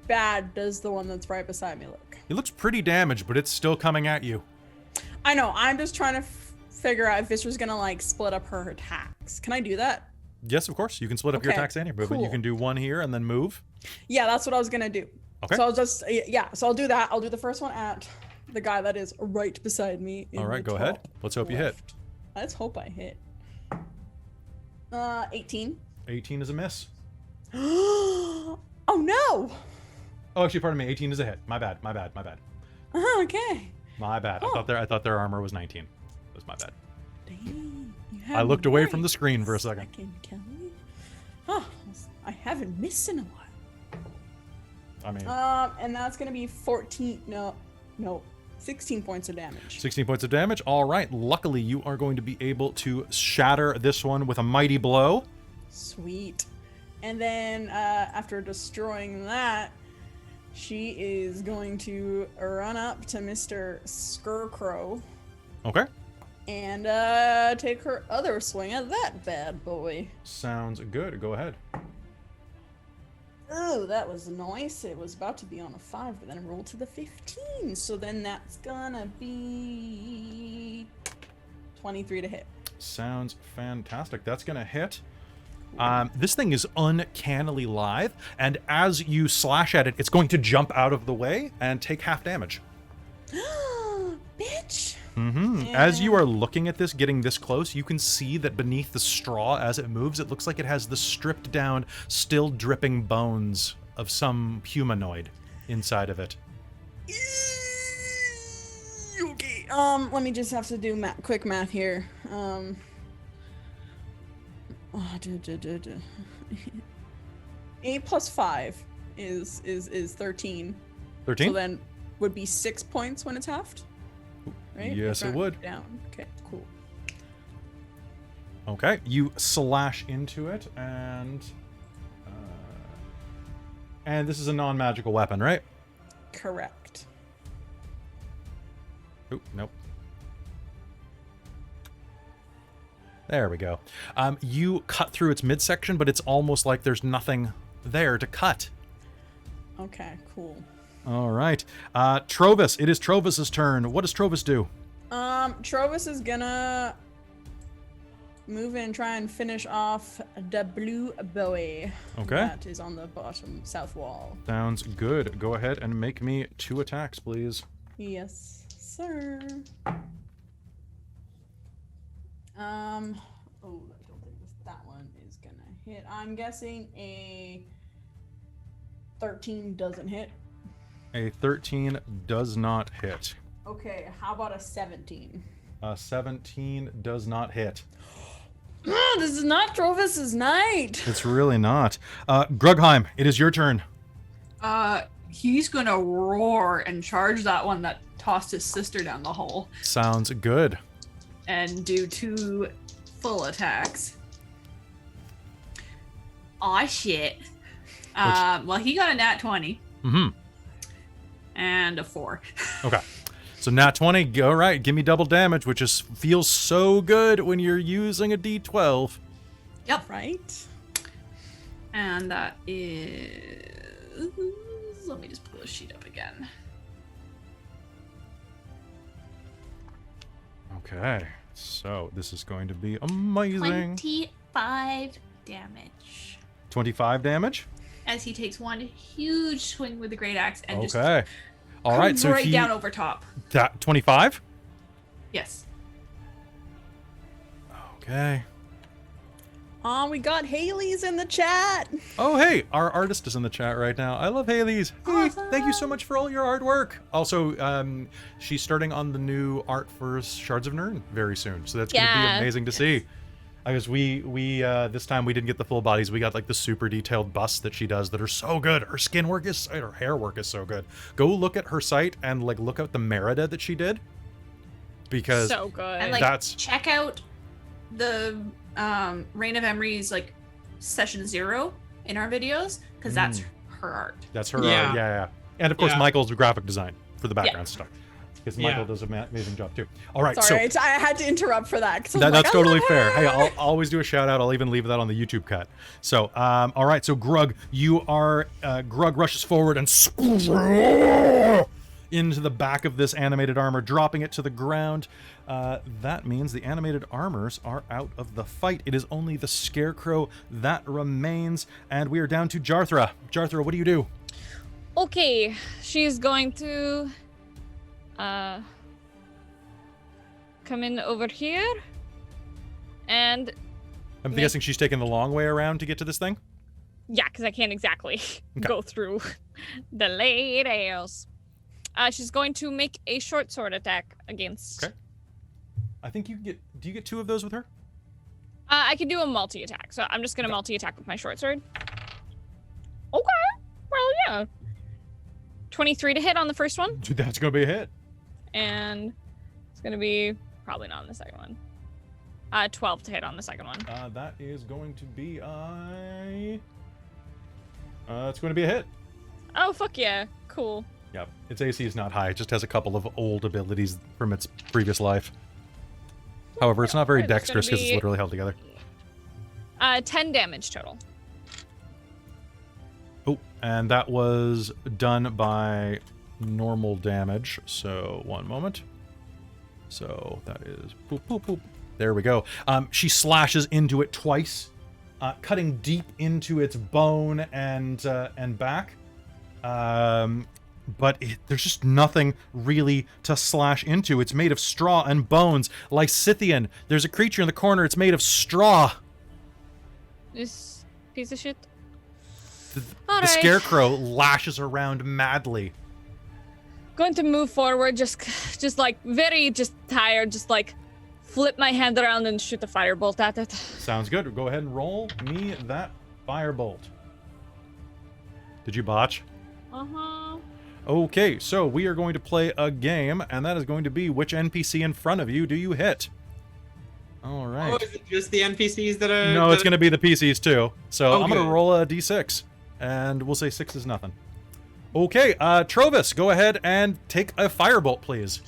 bad does the one that's right beside me look? It looks pretty damaged, but it's still coming at you. I know, I'm just trying to figure out if Vistra's gonna like split up her attacks. Can I do that? Yes, of course. You can split up your attacks and your movement. Cool. You can do one here and then move. Yeah, that's what I was gonna do. Okay. So I'll just, so I'll do that. I'll do the first one at the guy that is right beside me. All right, go ahead. Let's hope you hit. Let's hope I hit. 18. 18 is a miss. Oh no! Oh, actually, pardon me. 18 is a hit. My bad. Okay. My bad. Oh. I thought their armor was 19. That's my bad. Dang, I looked away from the screen for a second. Callie. Oh, I haven't missed in a while. I mean, and that's gonna be 16 points of damage. 16 points of damage. All right. Luckily, you are going to be able to shatter this one with a mighty blow. Sweet. And then after destroying that, she is going to run up to Mr. Scarecrow. Okay. And take her other swing at that bad boy. Sounds good. Go ahead. Oh, that was nice. It was about to be on a 5, but then it rolled to the 15. So then that's gonna be 23 to hit. Sounds fantastic. That's going to hit. This thing is uncannily lithe, and as you slash at it, it's going to jump out of the way and take half damage. Bitch! Mm-hmm. Yeah. As you are looking at this, getting this close, you can see that beneath the straw as it moves, it looks like it has the stripped down, still dripping bones of some humanoid inside of it. Okay. Let me just have to do quick math here. 8 plus 5 is 13. 13? So then would be 6 points when it's halved? Right? Yes, it would. Down. Okay, cool. Okay, you slash into it, and this is a non-magical weapon, right? Correct. Oh, nope. There we go. You cut through its midsection, but it's almost like there's nothing there to cut. Okay, cool. All right. Trovis, it is Trovis's turn. What does Trovis do? Trovis is gonna move in and try and finish off the blue boy. Okay. That is on the bottom south wall. Sounds good. Go ahead and make me 2 attacks, please. Yes, sir. Oh, I don't think that one is gonna hit. I'm guessing a 13 doesn't hit. A 13 does not hit. Okay, how about a 17? A 17 does not hit. This is not Trovis's night. It's really not. Grugheim, it is your turn. He's gonna roar and charge that one that tossed his sister down the hole. Sounds good. And do 2 full attacks. Aw, shit. Well, he got a nat 20. Mm-hmm. And a 4. Okay. So nat 20, all right, give me double damage, which feels so good when you're using a D12. Yep. Right. And that is... Let me just pull the sheet up again. Okay, so this is going to be amazing. 25 damage. 25 damage? As he takes one huge swing with the great axe and just Okay. All right, so right down over top. That 25? Yes. Okay. Oh, we got Haley's in the chat. Oh, hey, our artist is in the chat right now. I love Haley's. Hey, Awesome. thank you so much for all your artwork. Also, she's starting on the new art for Shards of Nirn very soon, so that's going to be amazing to see. Because we this time we didn't get the full bodies. We got like the super detailed busts that she does that are so good. Her skin work is, her hair work is so good. Go look at her site and like look at the Merida that she did. Because So good. And like that's check out the Reign of Emery's like session 0 in our videos, because that's her art. That's her Yeah. art. Yeah. And of course, Yeah. Michael's graphic design for the background stuff. Because Michael does an amazing job too. All right, Sorry, so I had to interrupt for that. 'Cause I was that's like, totally "I love fair. Hey, her." I'll always do a shout out. I'll even leave that on the YouTube cut. So, all right. So, Grug, you are Grug rushes forward and into the back of this animated armor, dropping it to the ground. That means the animated armors are out of the fight. It is only the Scarecrow that remains, and we are down to Jarthra. Jarthra, what do you do? Okay, she's going to come in over here, and I'm guessing she's taking the long way around to get to this thing. yeah, because I can't exactly go through the ladies. She's going to make a short sword attack against. Okay. I think you get. Do you get 2 of those with her? I can do a multi-attack, so I'm just gonna multi-attack with my short sword. Okay, well yeah. 23 to hit on the first one, Dude, that's gonna be a hit. and it's gonna be probably not on the second one. 12 to hit on the second one. That is going to be it's going to be a hit. Oh fuck yeah, cool. Yep. Its AC is not high. It just has a couple of old abilities from its previous life. However, it's not very It's gonna dexterous because it's be- literally held together. 10 damage total. Oh, and that was done by normal damage. So, one moment. So, that is boop, boop, boop. There we go. She slashes into it twice, cutting deep into its bone and back. But there's just nothing really to slash into. It's made of straw and bones. Lysithian. There's a creature in the corner. It's made of straw. This piece of shit. The Alright. Scarecrow lashes around madly. Going to move forward, just like very tired, just like flip my hand around and shoot a firebolt at it. Sounds good. Go ahead and roll me that firebolt. Did you botch? Uh-huh. Okay, so we are going to play a game, and that is going to be which NPC in front of you do you hit? All right. Oh, is it just the NPCs that are... No, it's going to be the PCs too. So I'm Okay. going to roll a d6, and we'll say 6 is nothing. Okay, Trovis, go ahead and take a firebolt, please.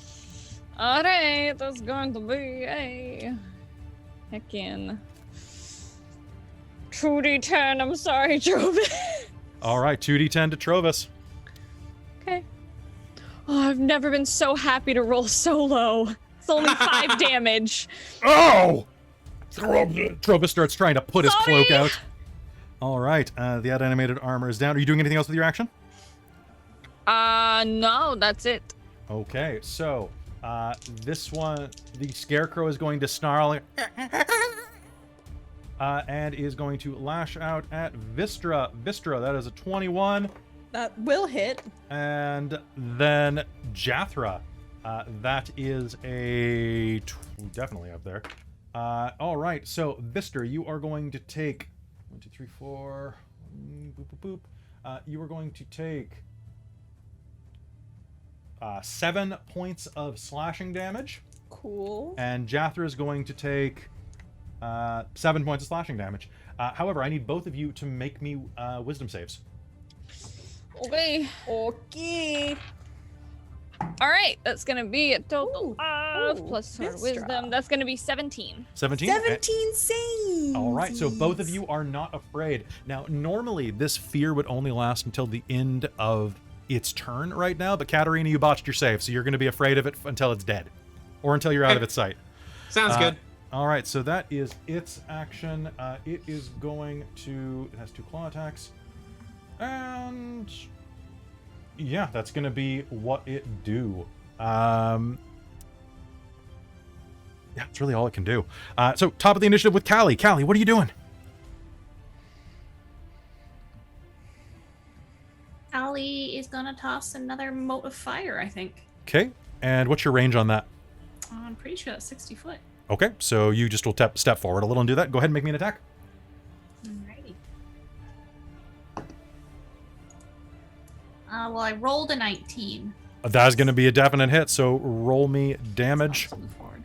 Alright, that's going to be a heckin' 2d10. I'm sorry, Job. All right, 2d10 to Trovis. Okay. Oh, I've never been so happy to roll so low. It's only 5 damage. Oh! Trovis starts trying to put his Sorry. cloak out. All right, the animated armor is down. Are you doing anything else with your action? No, that's it. Okay, so this one, the Scarecrow is going to snarl and is going to lash out at Vistra. Vistra, that is a 21. That will hit. And then Jathra, that is a definitely up there. All right, so Vistra, you are going to take 1, 2, 3, 4. Boop, boop, boop. You are going to take 7 points of slashing damage, Cool. and Jathra is going to take 7 points of slashing damage. However, I need both of you to make me wisdom saves. Okay. Okay. All right, that's gonna be a total of Ooh, plus her Vistra. wisdom. That's gonna be 17. 17? 17 saves. All right, so both of you are not afraid. Now, normally this fear would only last until the end of its turn right now, but Katerina, you botched your save, so you're going to be afraid of it until it's dead, or until you're out of its sight. Sounds good. All right, so that is its action. It is going to... It has 2 claw attacks. And... yeah, that's going to be what it do. Yeah, it's really all it can do. So, top of the initiative with Callie. Callie, what are you doing? Callie is gonna toss another mote of fire, I think. Okay, and what's your range on that? I'm pretty sure that's 60 foot. Okay, so you just will step forward a little and do that. Go ahead and make me an attack. Alrighty. Well, I rolled a 19. That's going to be a definite hit, so roll me damage. So I'll move forward.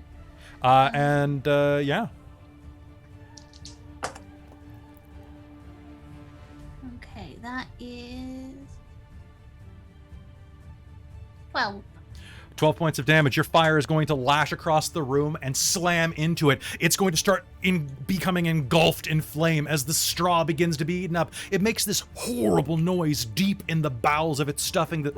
Yeah. Okay, that is 12. 12 points of damage. Your fire is going to lash across the room and slam into it. It's going to start becoming engulfed in flame as the straw begins to be eaten up. It makes this horrible noise deep in the bowels of its stuffing that...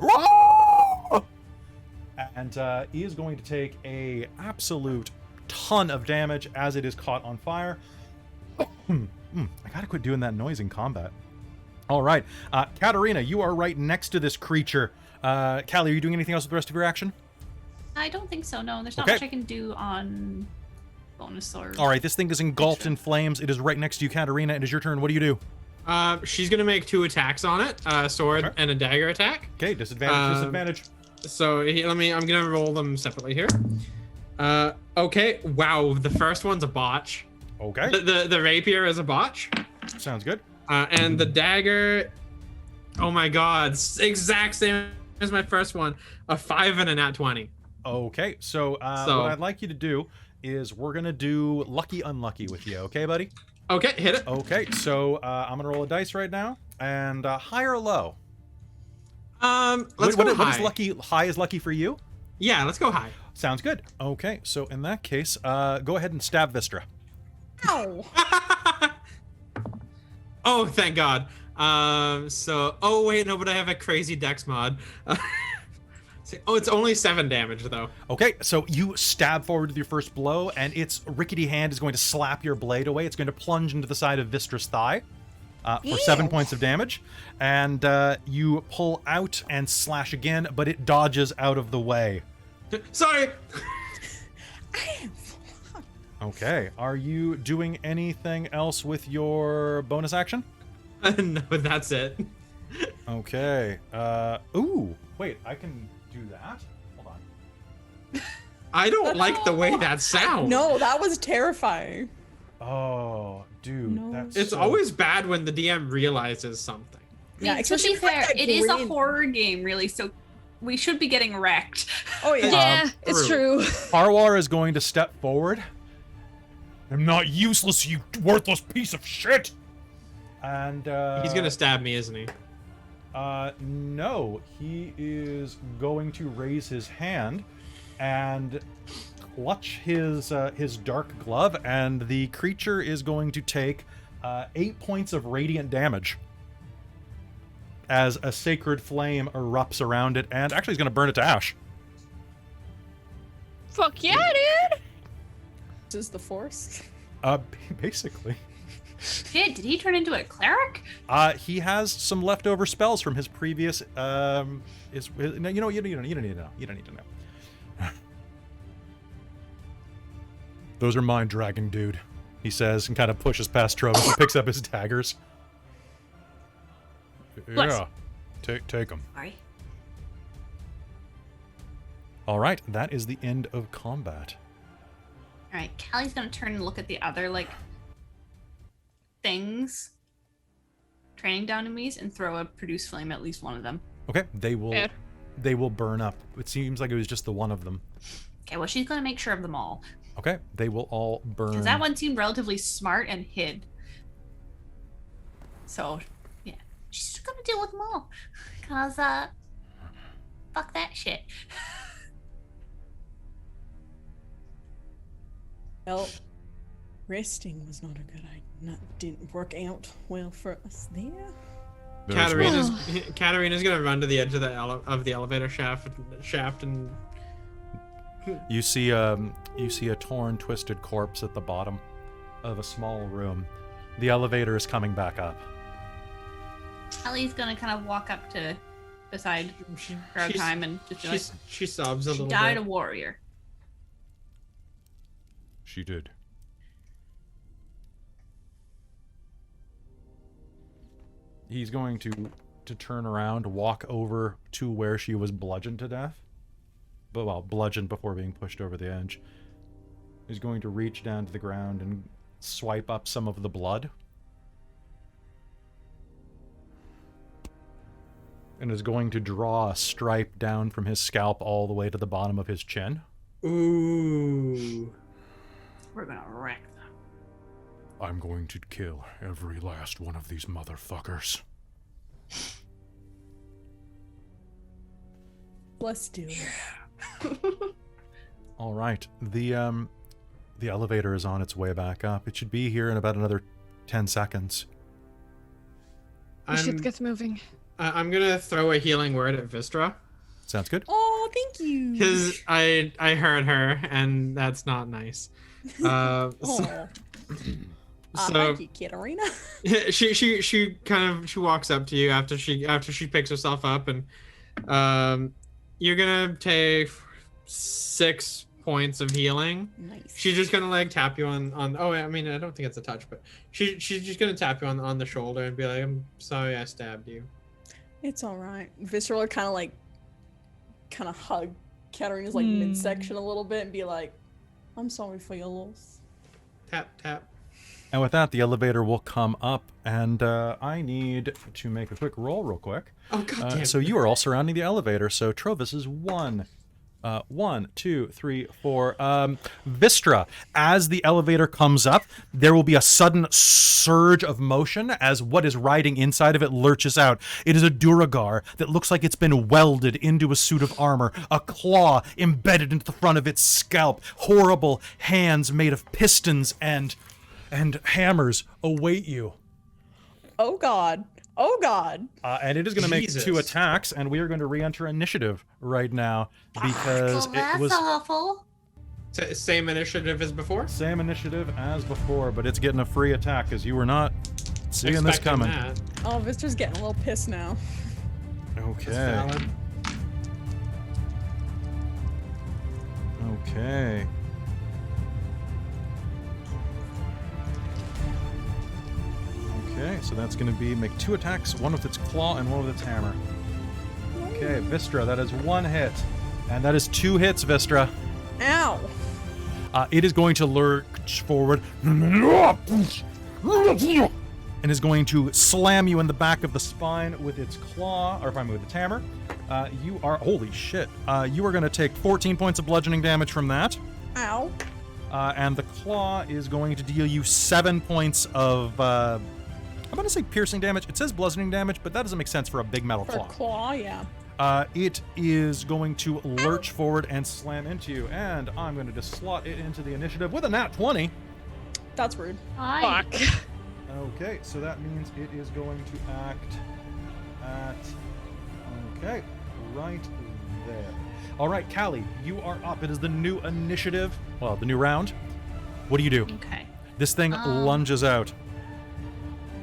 And he is going to take a absolute ton of damage as it is caught on fire. I gotta quit doing that noise in combat. All right. Katerina, you are right next to this creature. Callie, are you doing anything else with the rest of your action? I don't think so, no. There's not Okay. much I can do on bonus or... All right, this thing is engulfed in flames. It is right next to you, Katerina. It is your turn. What do you do? She's gonna make 2 attacks on it, sword Okay. and a dagger attack. Okay, disadvantage, disadvantage. So I'm gonna roll them separately here. Okay, wow, the first one's a botch. Okay, The rapier is a botch. sounds good. And the dagger, oh my god, exact same as my first one, a 5 and a nat 20. Okay, so what I'd like you to do is we're gonna do lucky unlucky with you, okay, buddy? Okay, hit it. Okay, so I'm gonna roll a dice right now, and high or low? Let's go high. What is lucky? High is lucky for you? Yeah, let's go high. Sounds good. Okay, so in that case, go ahead and stab Vistra. Ow. Oh, thank God. Oh wait, no, but I have a crazy dex mod. Oh, it's only 7 damage though. Okay, so you stab forward with your first blow, and its rickety hand is going to slap your blade away. It's going to plunge into the side of Vistra's thigh for 7 points of damage. And you pull out and slash again, but it dodges out of the way. Sorry. Okay, are you doing anything else with your bonus action? No, that's it. Okay. Ooh, wait, I can do that? Hold on. I don't like the way that sounds. No, that was terrifying. Oh, dude, No. that's It's always bad when the DM realizes something. Yeah, To be especially with, fair, like, it is a green- horror game, really, so we should be getting wrecked. Oh yeah. Yeah, it's true. Harwar is going to step forward. I'm not useless, you worthless piece of shit! And, He's gonna stab me, isn't he? no, he is going to raise his hand and clutch his dark glove, and the creature is going to take 8 points of radiant damage as a sacred flame erupts around it, and actually he's going to burn it to ash. Fuck yeah, dude! This is the force. Basically. Did he turn into a cleric? He has some leftover spells from his previous. No, you don't need to know. You don't need to know. Those are mine, dragon dude. He says, and kind of pushes past Trovis and picks up his daggers. Bless. Yeah, take them. Sorry. All right, that is the end of combat. All right, Callie's gonna turn and look at the other things, training down enemies, and throw a produce flame at least one of them. Okay, they will. Fair. They will burn up. It seems like it was just the one of them. Okay, well she's gonna make sure of them all Okay, they will all burn. because that one seemed relatively smart and hid. So, yeah, she's just gonna deal with them all. Cause fuck fuck that shit. Well, resting was not a good idea. Didn't work out well for us there. Katerina's gonna run to the edge of the elevator shaft and You see a torn, twisted corpse at the bottom of a small room. The elevator is coming back up. Ellie's gonna kind of walk up to beside Time and just be like, she sobs a little bit. She died a warrior. She did. He's going to turn around, walk over to where she was bludgeoned to death. But, well, bludgeoned before being pushed over the edge. He's going to reach down to the ground and swipe up some of the blood. And is going to draw a stripe down from his scalp all the way to the bottom of his chin. Ooh. We're gonna wreck them. I'm going to kill every last one of these motherfuckers. Let's do it. All right. The elevator is on its way back up. It should be here in about another 10 seconds. We should get moving. I'm gonna throw a healing word at Vistra. Sounds good. Oh, thank you. Because I heard her, and that's not nice. I like you, Katerina. She walks up to you after she picks herself up, and you're gonna take 6 points of healing. Nice. She's just gonna like tap you on. Oh, I mean, I don't think it's a touch, but she's just gonna tap you on the shoulder and be like, "I'm sorry, I stabbed you." It's all right. Vistra will kind of hug Katerina's midsection a little bit and be like, "I'm sorry for your loss." Tap tap. And with that, the elevator will come up, and I need to make a quick roll real quick. Oh, goddamn. So you are all surrounding the elevator, so Trovis is 1. 1, 2, 3, 4. Vistra, as the elevator comes up, there will be a sudden surge of motion as what is riding inside of it lurches out. It is a Duragar that looks like it's been welded into a suit of armor, a claw embedded into the front of its scalp, horrible hands made of pistons and hammers await you. Oh god. Oh god. And it is going to make 2 attacks, and we are going to re-enter initiative right now because that's it was awful. Same initiative as before. Same initiative as before, but it's getting a free attack because you were not seeing this coming. That. Oh, Vistra's getting a little pissed now. Okay. Okay. Okay, so that's going to be make 2 attacks, one with its claw and one with its hammer. Okay, Vistra, that is 1 hit. And that is 2 hits, Vistra. Ow! It is going to lurch forward and is going to slam you in the back of the spine with its claw, or with its hammer. You are, holy shit, you are going to take 14 points of bludgeoning damage from that. Ow. And the claw is going to deal you 7 points of, I'm going to say piercing damage. It says bludgeoning damage, but that doesn't make sense for a big metal claw. For claw, yeah. It is going to lurch forward and slam into you, and I'm going to just slot it into the initiative with a nat 20. That's rude. Fuck. Okay, so that means it is going to act at... Okay, right there. All right, Callie, you are up. It is the new initiative. Well, the new round. What do you do? Okay. This thing lunges out.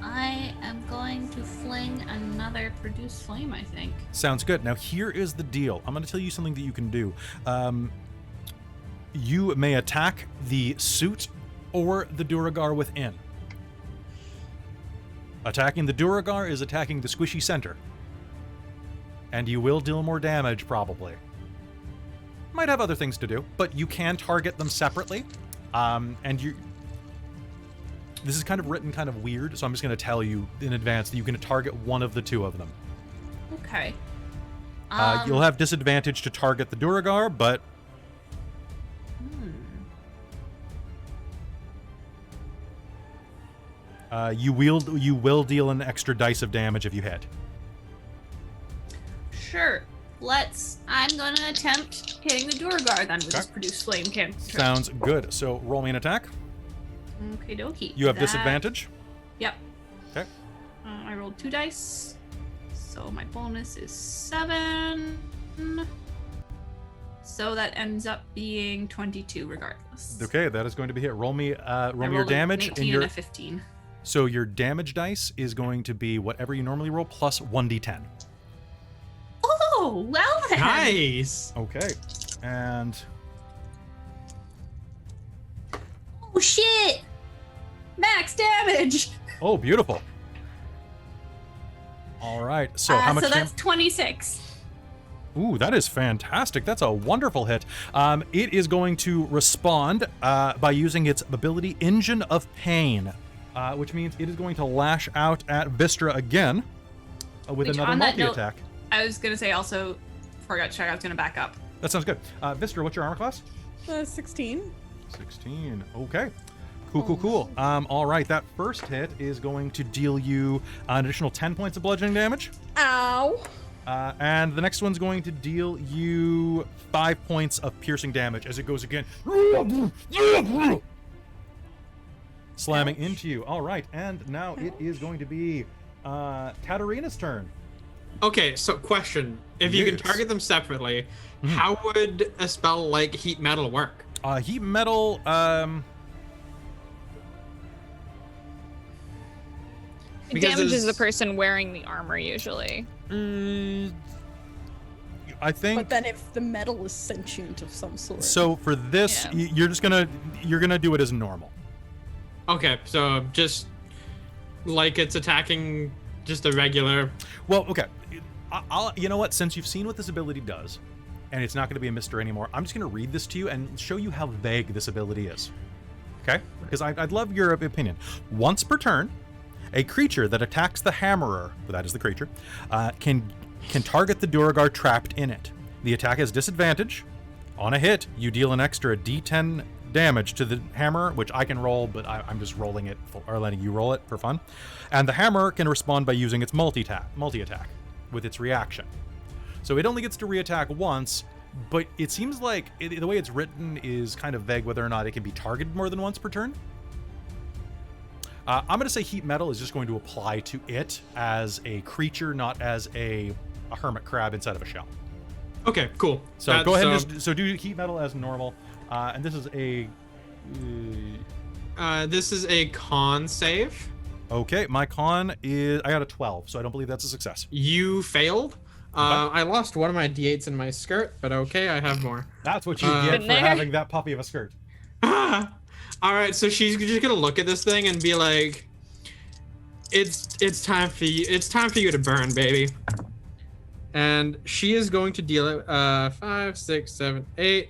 I am going to fling another produce flame, I think. Sounds good. Now, here is the deal. I'm going to tell you something that you can do. You may attack the suit or the Duragar within. Attacking the Duragar is attacking the squishy center. And you will deal more damage, probably. Might have other things to do, but you can target them separately. And you... This is kind of written kind of weird, so I'm just going to tell you in advance that you can target one of the 2 of them. Okay. You'll have disadvantage to target the Duragar, but... You will deal an extra dice of damage if you hit. Sure. I'm gonna attempt hitting the Durgar then with this produce flame cantrip. Sounds good. So roll me an attack. Okay, dokie. You have disadvantage. Yep. Okay. I rolled 2 dice, so my bonus is 7. So that ends up being 22 regardless. Okay, that is going to be hit. Roll me your damage. 19 and a 15. So your damage dice is going to be whatever you normally roll plus 1d10. Oh, well then. Nice. Okay, and Oh shit! Max damage. oh, beautiful. All right. So how much? So that's 26. Ooh, that is fantastic. That's a wonderful hit. It is going to respond by using its ability Engine of Pain, which means it is going to lash out at Vistra again with another multi-attack. I was going to say also, before I got checked, I was going to back up. That sounds good. Vistra, what's your armor class? 16. 16. Okay. Cool. All right. That first hit is going to deal you an additional 10 points of bludgeoning damage. Ow. And the next one's going to deal you 5 points of piercing damage as it goes again. Slamming into you. All right. And now it is going to be Katerina's turn. Okay, so question. If you can target them separately, how would a spell like Heat Metal work? Heat Metal, It damages the person wearing the armor usually. I think. But then if the metal is sentient of some sort. So for this, you're gonna do it as normal. Okay, so just like it's attacking just a regular. Well, okay. You know what? Since you've seen what this ability does, and it's not going to be a mystery anymore, I'm just going to read this to you and show you how vague this ability is. Okay? Because I'd love your opinion. Once per turn, a creature that attacks the Hammerer, that is the creature, can target the Durgar trapped in it. The attack has disadvantage. On a hit, you deal an extra D10 damage to the Hammerer, which I can roll, but I'm just rolling it or letting you roll it for fun. And the Hammerer can respond by using its multi-attack with its reaction. So it only gets to re-attack once, but it seems like the way it's written is kind of vague whether or not it can be targeted more than once per turn. I'm going to say Heat Metal is just going to apply to it as a creature, not as a hermit crab inside of a shell. Okay, cool. So go ahead and do Heat Metal as normal. And this is a con save. Okay, my con is I got a 12, so I don't believe that's a success. You failed. I lost one of my d8s in my skirt, but okay, I have more. That's what you get for having that puppy of a skirt. All right, so she's just gonna look at this thing and be like, "It's time for you. It's time for you to burn, baby." And she is going to deal it 5, 6, 7, 8,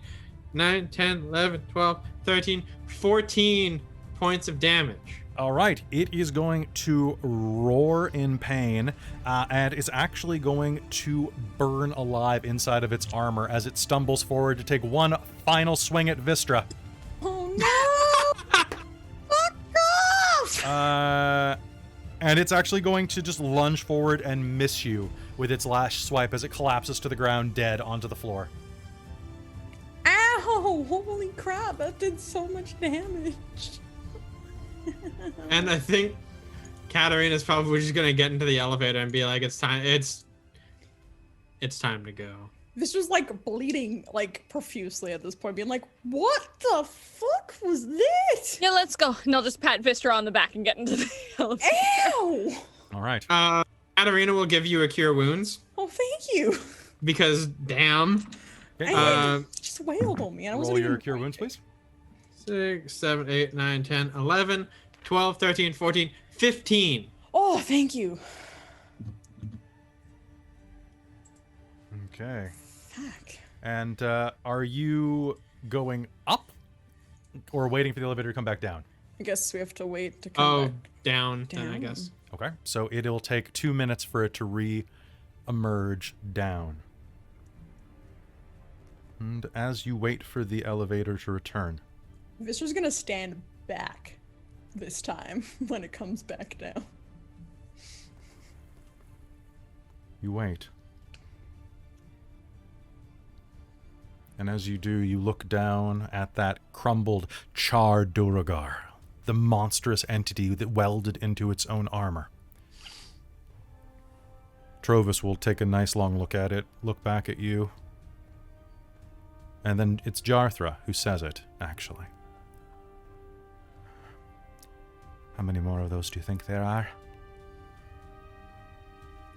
9, 10, 11, 12, 13, 14 points of damage. All right, it is going to roar in pain and is actually going to burn alive inside of its armor as it stumbles forward to take one final swing at Vistra. Oh no! Fuck off! And it's actually going to just lunge forward and miss you with its last swipe as it collapses to the ground dead onto the floor. Ow! Holy crap, that did so much damage. And I think Katerina's probably just gonna get into the elevator and be like, "It's time. It's time to go." This was like bleeding like profusely at this point, being like, "What the fuck was this?" Yeah, let's go. And I'll just pat Vistra on the back and get into the elevator. Ew! All right. Katerina will give you a cure wounds. Oh, thank you. Because damn. I just wailed on me. I wasn't roll your even cure wounds, please. 6, 7, 8, 9, 10, 11, 12, 13, 14, 15. Oh, thank you. Okay. Fuck. And are you going up or waiting for the elevator to come back down? I guess we have to wait to come back. Down, then I guess. Okay. So it'll take 2 minutes for it to re-emerge down. And as you wait for the elevator to return. Vistra's gonna stand back this time when it comes back down. You wait. And as you do, you look down at that crumbled Xardorok, the monstrous entity that welded into its own armor. Trovis will take a nice long look at it, look back at you. And then it's Jarthra who says it, actually. How many more of those do you think there are?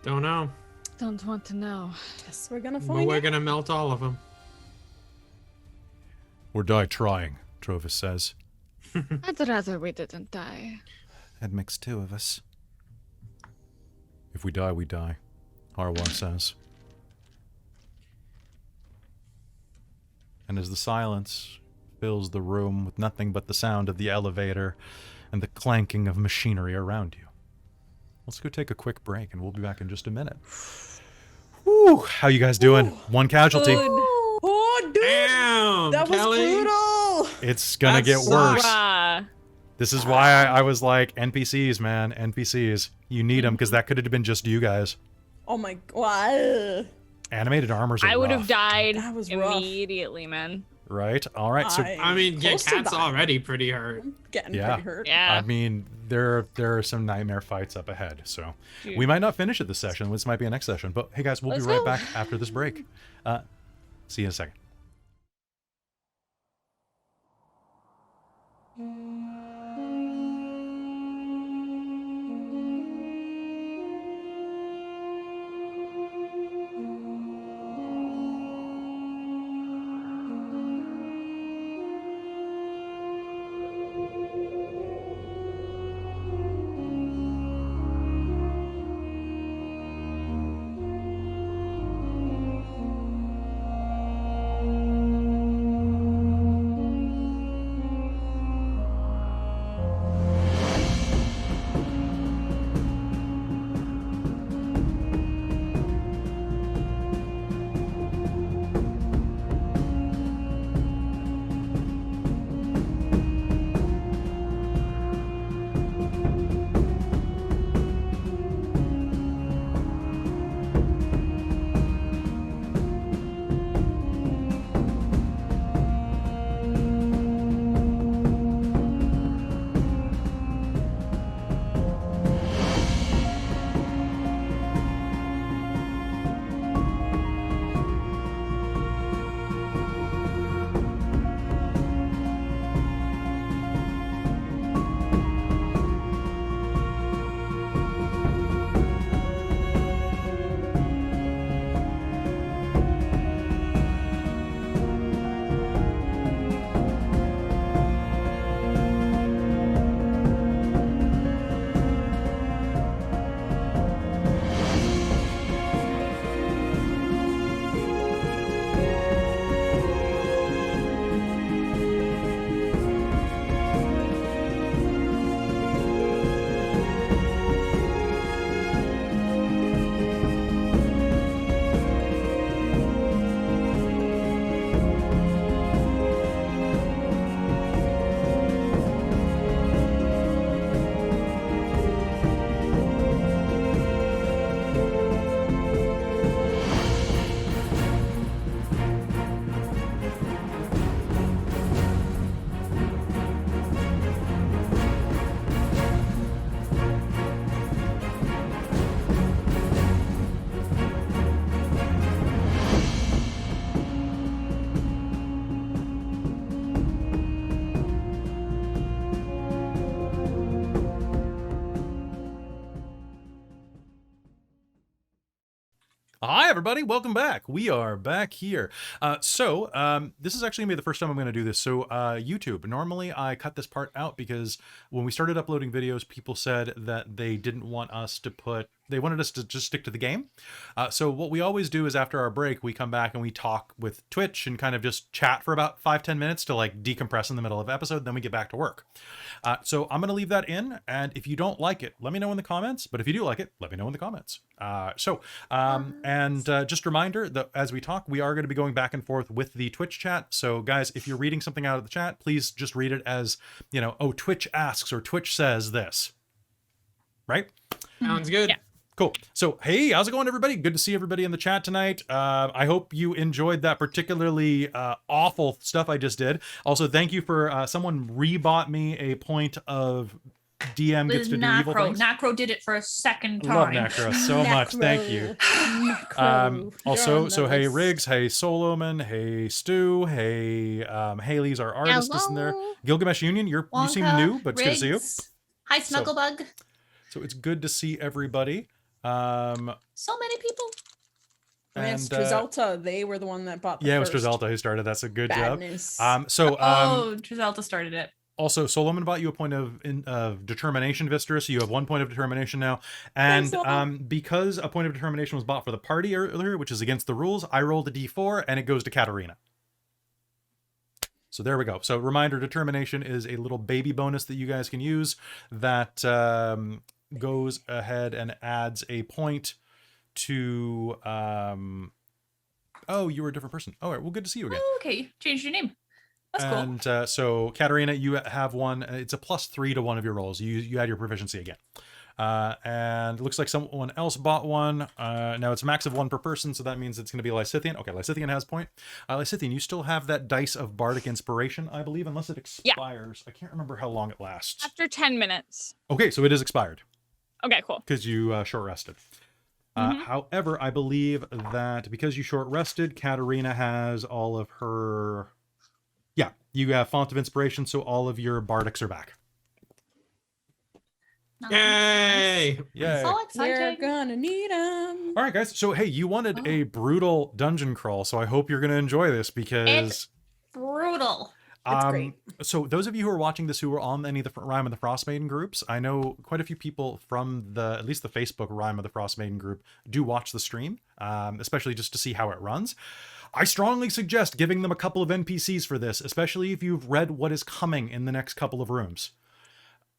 Don't know. Don't want to know. Guess we're gonna But find we're out. gonna melt all of them. Or die trying, Trovis says. I'd rather we didn't die. That makes two of us. If we die, we die, Harwar says. And as the silence fills the room with nothing but the sound of the elevator and the clanking of machinery around you, let's go take a quick break, and we'll be back in just a minute. Whew, how you guys doing? One casualty. Oh, dude! Damn, That was Kelly. brutal! It's gonna That get worse. Bruh. This is why I was like, NPCs, man, NPCs. You need them, because that could have been just you guys. Oh my god. Animated armors are I would have rough, died That was rough. immediately, man. right? All right, so I mean, yeah, Close to Cat's dying. already pretty hurt. Getting Yeah. pretty hurt. Yeah. I mean, there are some nightmare fights up ahead, so Dude. we might not finish it this session. This might be a next session, but hey guys, we'll Let's be right go. back after this break. See you in a second. Hi, everybody. Welcome back. We are back here. This is actually going to be the first time I'm going to do this. So YouTube, normally I cut this part out because when we started uploading videos, people said that they didn't want us to they wanted us to just stick to the game. So what we always do is after our break, we come back and we talk with Twitch and kind of just chat for about 5-10 minutes to like decompress in the middle of the episode. Then we get back to work. So I'm going to leave that in. And if you don't like it, let me know in the comments. But if you do like it, let me know in the comments. Just a reminder that as we talk, we are going to be going back and forth with the Twitch chat. So guys, if you're reading something out of the chat, please just read it as, oh, Twitch asks or Twitch says this. Right? Sounds good. Yeah. Cool. So, hey, how's it going, everybody? Good to see everybody in the chat tonight. I hope you enjoyed that particularly awful stuff I just did. Also, thank you for someone rebought me a point of DM gets to do evil things. Nacro did it for a second time. Love Nacro so much. Thank you. Also, so hey Riggs, hey Solomon, hey Stu, hey Haley's our artist is in there. Gilgamesh Union, you seem new, but it's good to see you. Hi Snugglebug. So it's good to see everybody. So many people. And Trizalta, they were the one that bought the it was first. Trizalta who started. That's a good Badness. job. Trizalta started it. Also, Solomon bought you a point of determination, Vistra, so you have 1 point of determination now. And because a point of determination was bought for the party earlier, which is against the rules, I rolled a d4 and it goes to Katerina. So there we go. So reminder, determination is a little baby bonus that you guys can use that goes ahead and adds a point to... oh, you were a different person. All right, well, good to see you again. Oh, okay, changed your name. That's cool. And so, Katerina, you have one. It's a +3 to one of your rolls. You add your proficiency again. And it looks like someone else bought one. Now it's a max of 1 per person, so that means it's going to be Lysithian. Okay, Lysithian has point. Lysithian, you still have that dice of bardic inspiration, I believe, unless it expires. Yeah. I can't remember how long it lasts. After 10 minutes. Okay, so it is expired. Okay, cool. Because you short rested. However, I believe that because you short rested, Katerina has all of her... Yeah, you have Font of Inspiration, so all of your bardics are back. Yay! Yay! So exciting. We're gonna need them. All right, guys. So, hey, you wanted a brutal dungeon crawl, so I hope you're going to enjoy this because... It's brutal. It's great. So those of you who are watching this who are on any of the Rime of the Frostmaiden groups, I know quite a few people from at least the Facebook Rime of the Frostmaiden group do watch the stream, especially just to see how it runs. I strongly suggest giving them a couple of NPCs for this, especially if you've read what is coming in the next couple of rooms.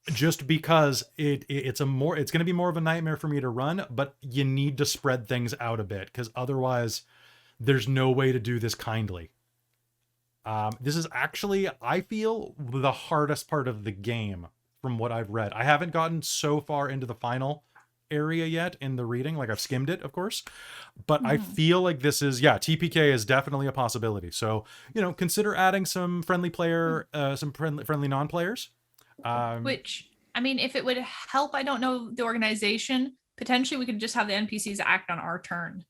Just because it's going to be more of a nightmare for me to run, but you need to spread things out a bit because otherwise there's no way to do this kindly. This is actually, I feel, the hardest part of the game from what I've read. I haven't gotten so far into the final area yet in the reading, like I've skimmed it, of course, but I feel like this is, TPK is definitely a possibility. So, consider adding some friendly player, some friendly non-players. Which, I mean, if it would help, I don't know the organization, potentially we could just have the NPCs act on our turn.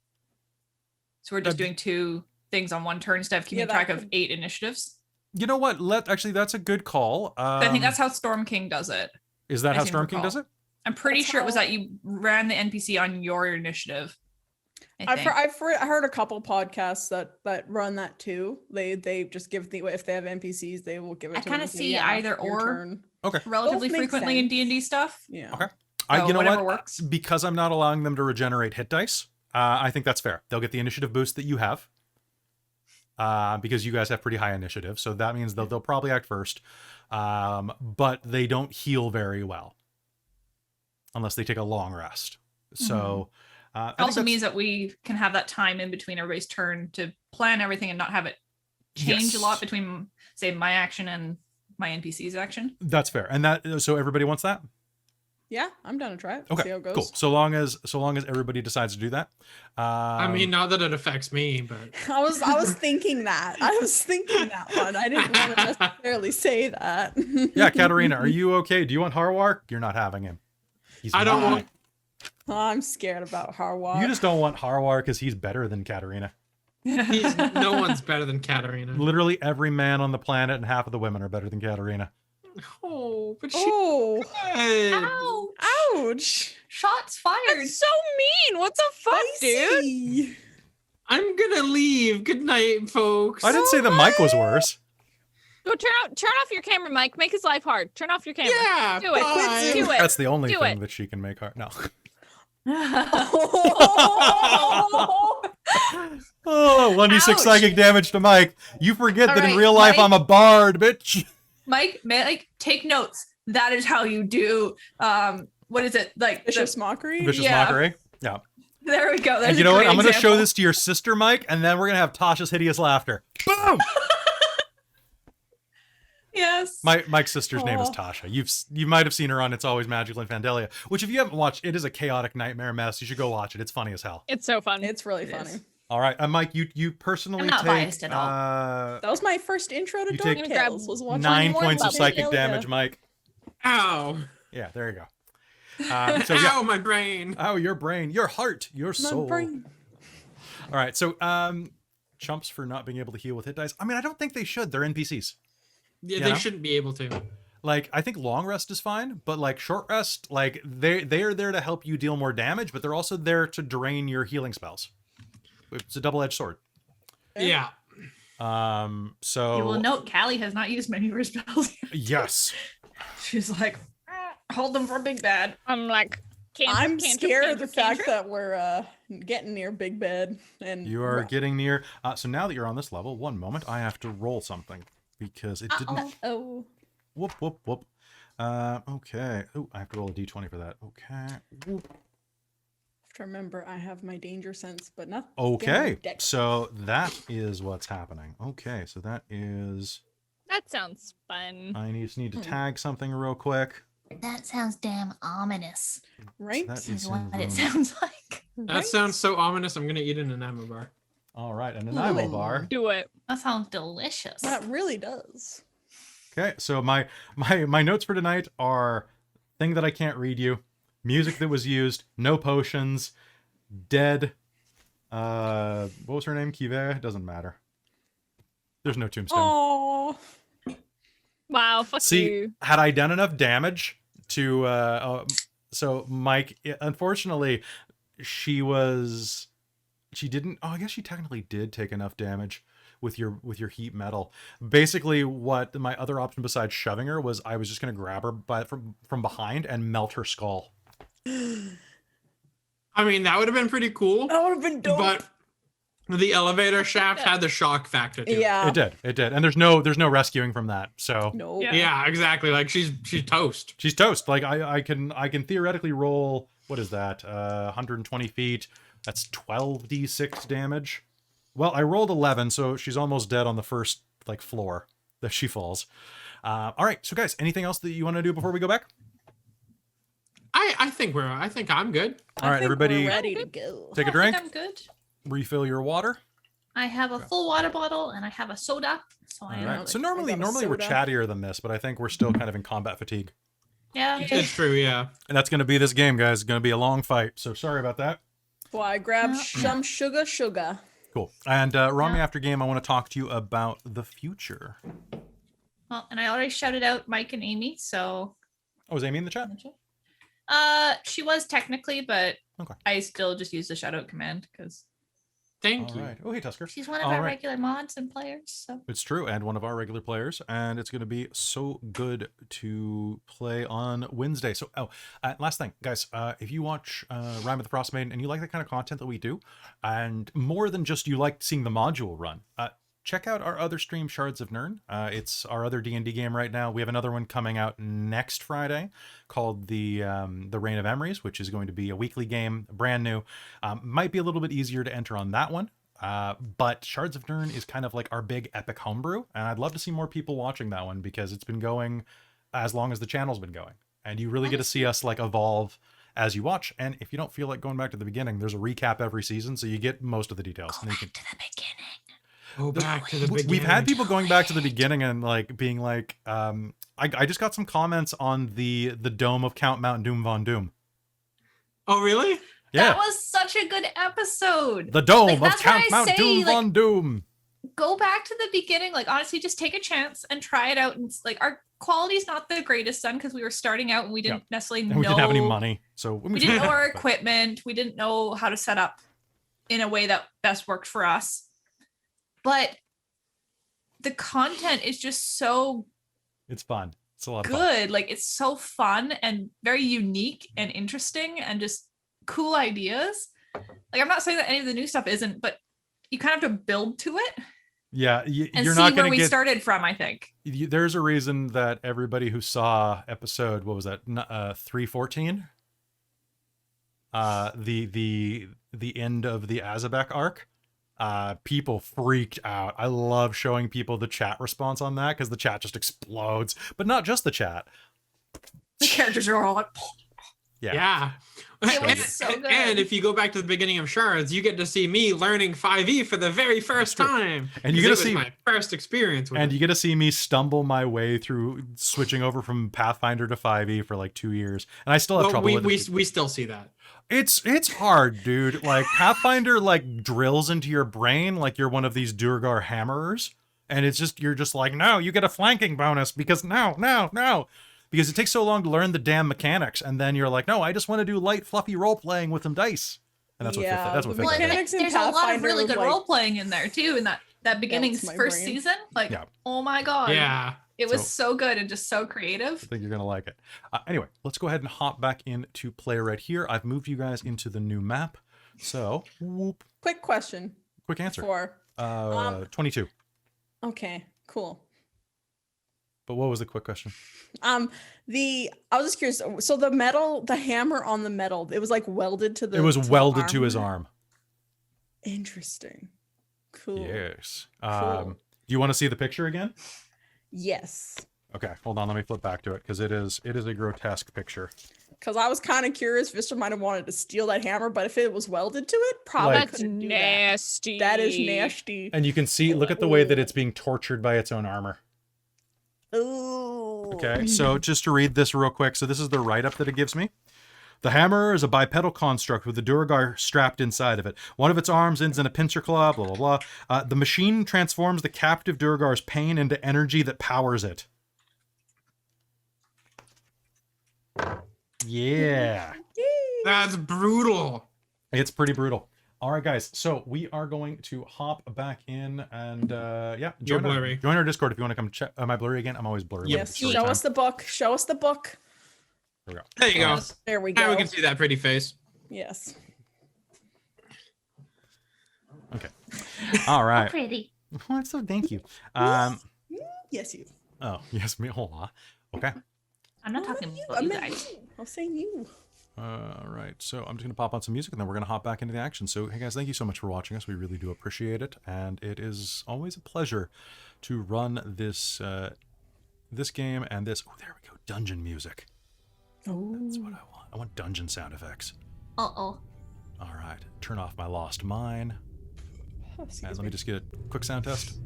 So we're just doing 2 things on 1 turn instead of keeping track of 8 initiatives. You know what? Actually, that's a good call. I think that's how Storm King does it. Is that how Storm King does it? I'm pretty sure it was that you ran the NPC on your initiative. I've heard a couple podcasts that run that too. They just give if they have NPCs, they will give it. I kind of see either or. Turn. Okay. Relatively frequently in D&D stuff. Yeah. Okay. You know what? Works. Because I'm not allowing them to regenerate hit dice, I think that's fair. They'll get the initiative boost that you have. Because you guys have pretty high initiative, so that means they'll probably act first, but they don't heal very well unless they take a long rest. So it also means that we can have that time in between everybody's turn to plan everything and not have it change a lot between, say, my action and my NPC's action. That's fair, and so everybody wants that. Yeah, I'm down to try it. Okay, see how it goes. Cool. So long as everybody decides to do that. I mean, not that it affects me, but I was thinking that. I was thinking that one. I didn't want to necessarily say that. Yeah, Katerina, are you okay? Do you want Harwark? You're not having him. I don't want. Oh, I'm scared about Harwark. You just don't want Harwark because he's better than Katerina. No one's better than Katerina. Literally every man on the planet and half of the women are better than Katerina. Oh, but Ouch! Shots fired. That's so mean. What the fuck, dude? I'm gonna leave. Good night, folks. I didn't say the mic was worse. Go turn off your camera, Mike. Make his life hard. Turn off your camera. Yeah, do it. bye. Do it. That's the only thing that she can make hard. No. Oh, 1d6 psychic damage to Mike. You forget that in real life, Mike, I'm a bard, bitch. Mike, take notes. That is how you do, what is it? Like Vicious mockery? Vicious mockery. Yeah. There we go. And you know what? I'm going to show this to your sister, Mike, and then we're going to have Tasha's hideous laughter. Boom! Yes. Mike's sister's name is Tasha. You might have seen her on It's Always Magical in Fandalia, which if you haven't watched, it is a chaotic nightmare mess. You should go watch it. It's funny as hell. It's so fun. It's really funny. All right, Mike, you personally I'm not take biased at all. That was my first intro to You Dork take Tales. Was watching 9 more points of about psychic Fandalia. damage, Mike. Ow. Yeah, there you go. Ow, my brain. Oh, your brain, your heart, your soul. brain. All right, so chumps for not being able to heal with hit dice. I mean, I don't think they should. They're NPCs. Yeah, You they know? shouldn't be able to. Like, I think long rest is fine, but like short rest, like they are there to help you deal more damage, but they're also there to drain your healing spells. It's a double-edged sword. Yeah. So You will note Callie has not used many of her spells. yes. She's like, hold them for Big Bad. I'm like, I'm scared of the fact that we're getting near Big Bed. And You are getting near. So now that you're on this level, one moment, I have to roll something because it didn't. Oh. Whoop, whoop, whoop. Okay. Oh, I have to roll a d20 for that. Okay. Whoop. I have to remember I have my danger sense, but not. Okay. So that is what's happening. Okay. So that is. That sounds fun. I just need to tag something real quick. That sounds damn ominous. Right? That Is what it sounds like. That sounds so ominous. I'm going to eat an enema bar. All right. An enamel bar. Do it. That sounds delicious. That really does. Okay, so my notes for tonight are thing that I can't read you, music that was used, no potions, dead. What was her name? Kive? Doesn't matter. There's no tombstone. Oh. Wow, fuck See, you. had I done enough damage to so Mike, unfortunately, she didn't. Oh, I guess she technically did take enough damage with your heat metal. Basically, what my other option besides shoving her was, I was just gonna grab her from behind and melt her skull. I mean, that would have been pretty cool. That would have been dope. But the elevator shaft had the shock factor to it. Yeah. It did, and there's no rescuing from that. So No. Yeah, exactly. Like she's toast. she's toast. Like I can theoretically roll, what is that? 120 feet. That's 12d6 damage. Well, I rolled 11, so she's almost dead on the first like floor that she falls. All right, so guys, anything else that you want to do before we go back? I think I'm good. All right, everybody, We're ready to go. take a drink, I'm good. refill your water. I have a full water bottle and I have a soda. So All I right. So I normally got a we're soda. chattier than this, but I think we're still kind of in combat fatigue. yeah. It's true, yeah. And that's going to be this game, guys. It's going to be a long fight. So sorry about that. Well, I grabbed some sugar. Cool. And Rami, Yeah. after game, I want to talk to you about the future. Well, and I already shouted out Mike and Amy, so Oh, is Amy in the chat? she was technically, but Okay. I still just use the shout out command because Thank All you. right. Oh, hey, Tusker. she's one of All our right. regular mods and players. So It's true, and one of our regular players, and it's going to be so good to play on Wednesday. So, last thing, guys, if you watch Rime of the Frostmaiden and you like the kind of content that we do, and more than just you like seeing the module run, check out our other stream, Shards of Nirn. It's our other D&D game right now. We have another one coming out next Friday called the Reign of Emeries, which is going to be a weekly game, brand new. Might be a little bit easier to enter on that one. But Shards of Nirn is kind of like our big epic homebrew, and I'd love to see more people watching that one because it's been going as long as the channel's been going, and you really get to see us like evolve as you watch. And if you don't feel like going back to the beginning, there's a recap every season, so you get most of the details. go And you back can- to the beginning. Go back to the beginning. We've had people going back to the beginning and like being like, I just got some comments on the Dome of Count Mount Doom Von Doom. Oh, really? Yeah, That was such a good episode. the Dome Like, of that's why Count I Mount say, Doom like, Von Doom. Go back to the beginning. Like honestly, just take a chance and try it out. And like our quality's not the greatest, son, because we were starting out and we didn't necessarily And know we didn't have any money, so we didn't know our equipment. We didn't know how to set up in a way that best worked for us. But the content is just so It's fun. It's a lot of fun. good. Like it's so fun and very unique and interesting and just cool ideas. Like I'm not saying that any of the new stuff isn't, but you kind of have to build to it Yeah, and you're see not where going to we get. started from, I think. There's a reason that everybody who saw episode, what was that, 314, the end of the Azabek arc, people freaked out. I love showing people the chat response on that because the chat just explodes. But not just the chat. The characters are all like, Yeah. It was so good. And if you go back to the beginning of Shards, you get to see me learning 5e for the very first time. And you get to see my first experience with and you get to see me stumble my way through switching over from Pathfinder to 5e for like 2 years. And I still have trouble with it. We still see that. It's hard, dude. Like Pathfinder like drills into your brain like you're one of these Durgar hammerers. And it's just you're just like, no, you get a flanking bonus because no. Because it takes so long to learn the damn mechanics, and then you're like, no, I just want to do light, fluffy role-playing with some dice. And that's what there's a lot of really good role-playing in there, too, in that beginning's first season. Like, oh my god. Yeah. It was so good and just so creative. I think you're going to like it. Anyway, let's go ahead and hop back into play right here. I've moved you guys into the new map. So, whoop. Quick question. Quick answer. 22. Okay, cool. But what was the quick question? I was just curious. So the hammer on the metal, it was like welded to the. It was welded to his arm. Interesting. Cool. Yes. Cool. Do you want to see the picture again? Yes. Okay, hold on. Let me flip back to it because it is a grotesque picture. Because I was kind of curious. Vistra might have wanted to steal that hammer, but if it was welded to it, probably that's nasty. That is nasty. And you can see. Look at the way that it's being tortured by its own armor. Ooh. Okay, so just to read this real quick. So this is the write-up that it gives me. The hammer is a bipedal construct with the Duergar strapped inside of it. One of its arms ends in a pincer claw, blah, blah, blah. The machine transforms the captive Duergar's pain into energy that powers it. Yeah. That's brutal. It's pretty brutal. All right, guys. So we are going to hop back in and join our Discord if you want to come check. Am I blurry again? I'm always blurry. Yes. Show us the book. Show us the book. There we go. There you go. There we go. Now we can see that pretty face. Yes. Okay. All right. Pretty. Oh, so thank you. Yes, you. Oh, yes, me. Hola. Okay. I'm not talking about you guys. I'll say you. All right, so I'm just going to pop on some music, and then we're going to hop back into the action. So, hey, guys, thank you so much for watching us. We really do appreciate it, and it is always a pleasure to run this this game and this... Oh, there we go. Dungeon music. Oh. That's what I want. I want dungeon sound effects. Uh-oh. All right, turn off my lost mine. And let me just get a quick sound test.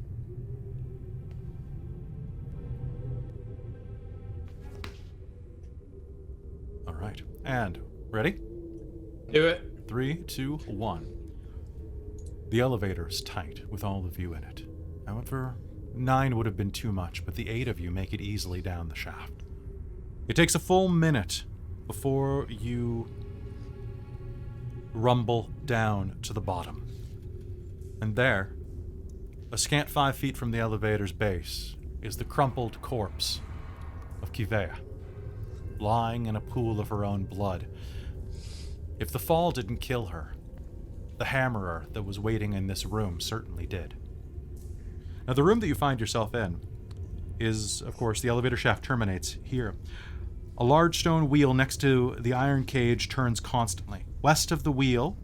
All right, and ready? Do it. 3, 2, 1. The elevator's tight with all of you in it. However, 9 would have been too much, but the 8 of you make it easily down the shaft. It takes a full minute before you rumble down to the bottom. And there, a scant 5 feet from the elevator's base, is the crumpled corpse of Kivea, lying in a pool of her own blood. If the fall didn't kill her, the hammerer that was waiting in this room certainly did. Now, the room that you find yourself in is, of course, the elevator shaft terminates here. A large stone wheel next to the iron cage turns constantly. West of the wheel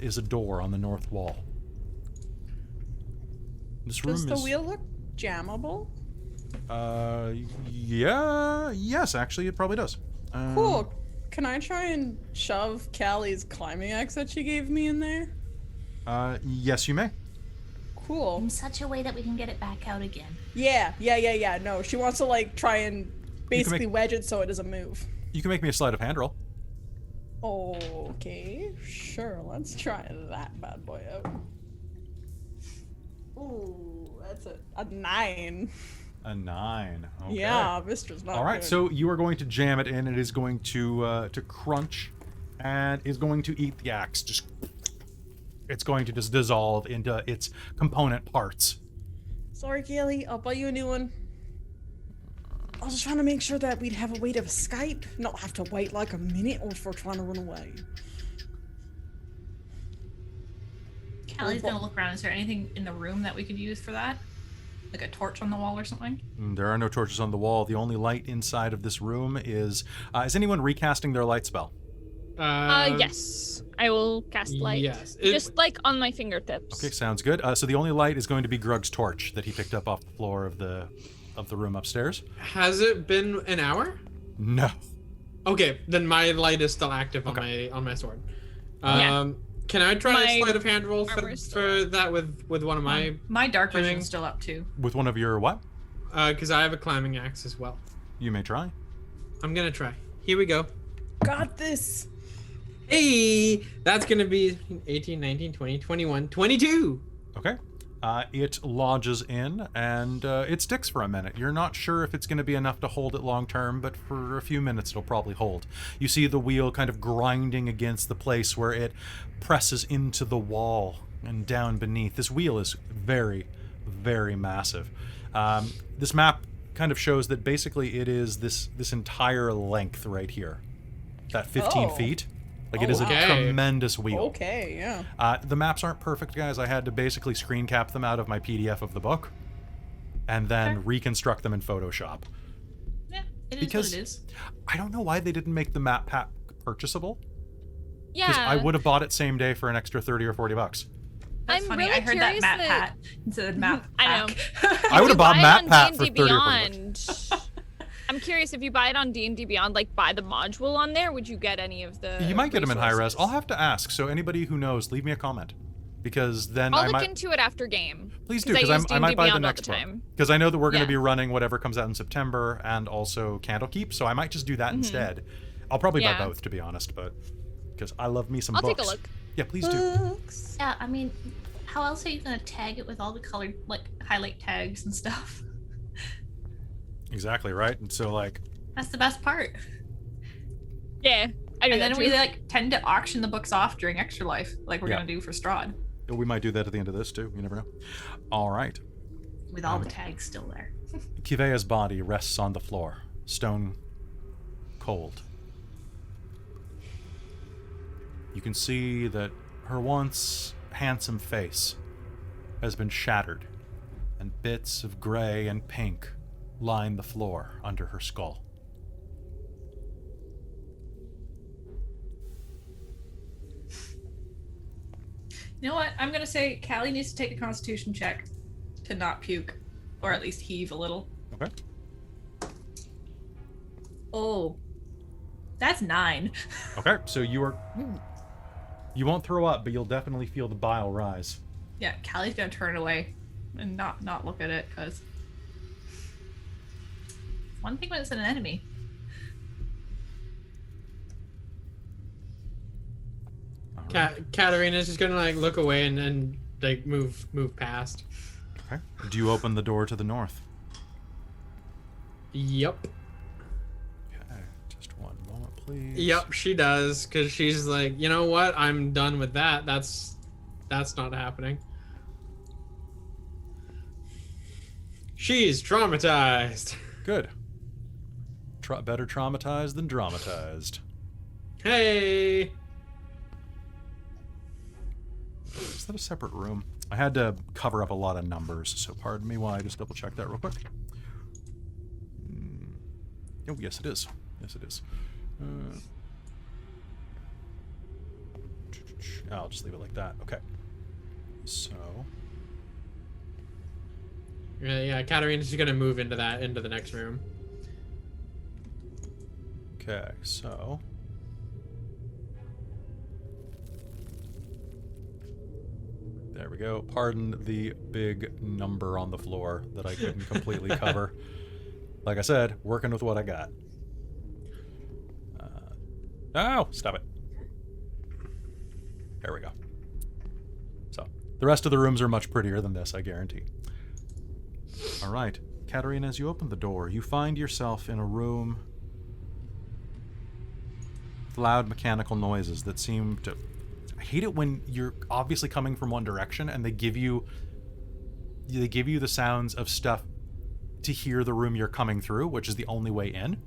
is a door on the north wall. This room Does the wheel look jammable? Yes, actually, it probably does. Cool. Can I try and shove Callie's climbing axe that she gave me in there? Yes, you may. Cool. In such a way that we can get it back out again. Yeah. No, she wants to, like, try and basically wedge it so it doesn't move. You can make me a sleight of hand roll. Okay, sure. Let's try that bad boy out. Ooh, that's a 9. A 9. Okay. Yeah, Vistra's not all right, good. so you are going to jam it in. It is going to crunch, and is going to eat the axe. It's going to just dissolve into its component parts. Sorry, Callie. I'll buy you a new one. I was just trying to make sure that we'd have a way to escape, not have to wait like a minute or if we're trying to run away. Callie's gonna look around. Is there anything in the room that we could use for that? Like a torch on the wall or something? There are no torches on the wall. The only light inside of this room is anyone recasting their light spell? Yes. I will cast light. Yes. Just like on my fingertips. Okay, sounds good. So the only light is going to be Grug's torch that he picked up off the floor of the room upstairs. Has it been an hour? No. Okay, then my light is still active on my sword. Can I try a sleight of hand roll for that with one of my dark vision's still up too. With one of your what? Because I have a climbing axe as well. You may try. I'm gonna try. Here we go. Got this. Hey, that's gonna be 18, 19, 20, 21, 22. Okay. It lodges in, and it sticks for a minute. You're not sure if it's going to be enough to hold it long term, but for a few minutes it'll probably hold. You see the wheel kind of grinding against the place where it presses into the wall and down beneath. This wheel is very, very massive. This map kind of shows that basically it is this entire length right here. That 15 feet. Like, it is a tremendous wheel. Okay, yeah. The maps aren't perfect, guys. I had to basically screen cap them out of my PDF of the book and then reconstruct them in Photoshop. Yeah, it is because what it is. I don't know why they didn't make the map pack purchasable. Yeah. Because I would have bought it same day for an extra $30 or $40. That's funny. Really I heard that map that... pat instead of map I pack. know. I would have bought map pat for D&D 30 or Beyond, $40. I'm curious, if you buy it on D&D Beyond, like buy the module on there, would you get any of the You might get them in high res. resources? I'll have to ask. So anybody who knows, leave me a comment. Because then I'll I look might... into it after game. Please do, because I might buy the next one. one. Because I know that we're going to be running whatever comes out in September and also Candlekeep, so I might just do that instead. I'll probably buy both, to be honest, but because I love me some I'll books. take a look. Yeah, please do. Yeah, I mean, how else are you gonna tag it with all the colored like highlight tags and stuff? Exactly, right? And so, like... That's the best part. Yeah, I do. And then that we too. like tend to auction the books off during Extra Life, like we're gonna do for Strahd. We might do that at the end of this, too. You never know. All right. With all the tags still there. Kivea's body rests on the floor, stone cold. You can see that her once handsome face has been shattered, and bits of gray and pink line the floor under her skull. You know what? I'm gonna say Callie needs to take a Constitution check to not puke, or at least heave a little. Okay. Oh, that's 9. Okay, so you won't throw up, but you'll definitely feel the bile rise. Yeah, Callie's gonna turn away and not look at it, because one thing when it's an enemy. Katerina's just gonna like look away and like move past. Okay. Do you open the door to the north? Yep. Okay, just one moment, please. Yep, she does, because she's like, you know what? I'm done with that. That's not happening. She's traumatized. Good. Better traumatized than dramatized. Hey. Is that a separate room? I had to cover up a lot of numbers, so pardon me while I just double check that real quick. Oh, yes it is. Yes it is. I'll just leave it like that. Okay. So... Yeah, Katerina's just gonna move into the next room. Okay, so... There we go. Pardon the big number on the floor that I couldn't completely cover. Like I said, working with what I got. Oh, stop it. There we go. So, the rest of the rooms are much prettier than this, I guarantee. All right. Katerina, as you open the door, you find yourself in a room with loud mechanical noises that seem to... I hate it when you're obviously coming from one direction and they give you the sounds of stuff to hear the room you're coming through, which is the only way in.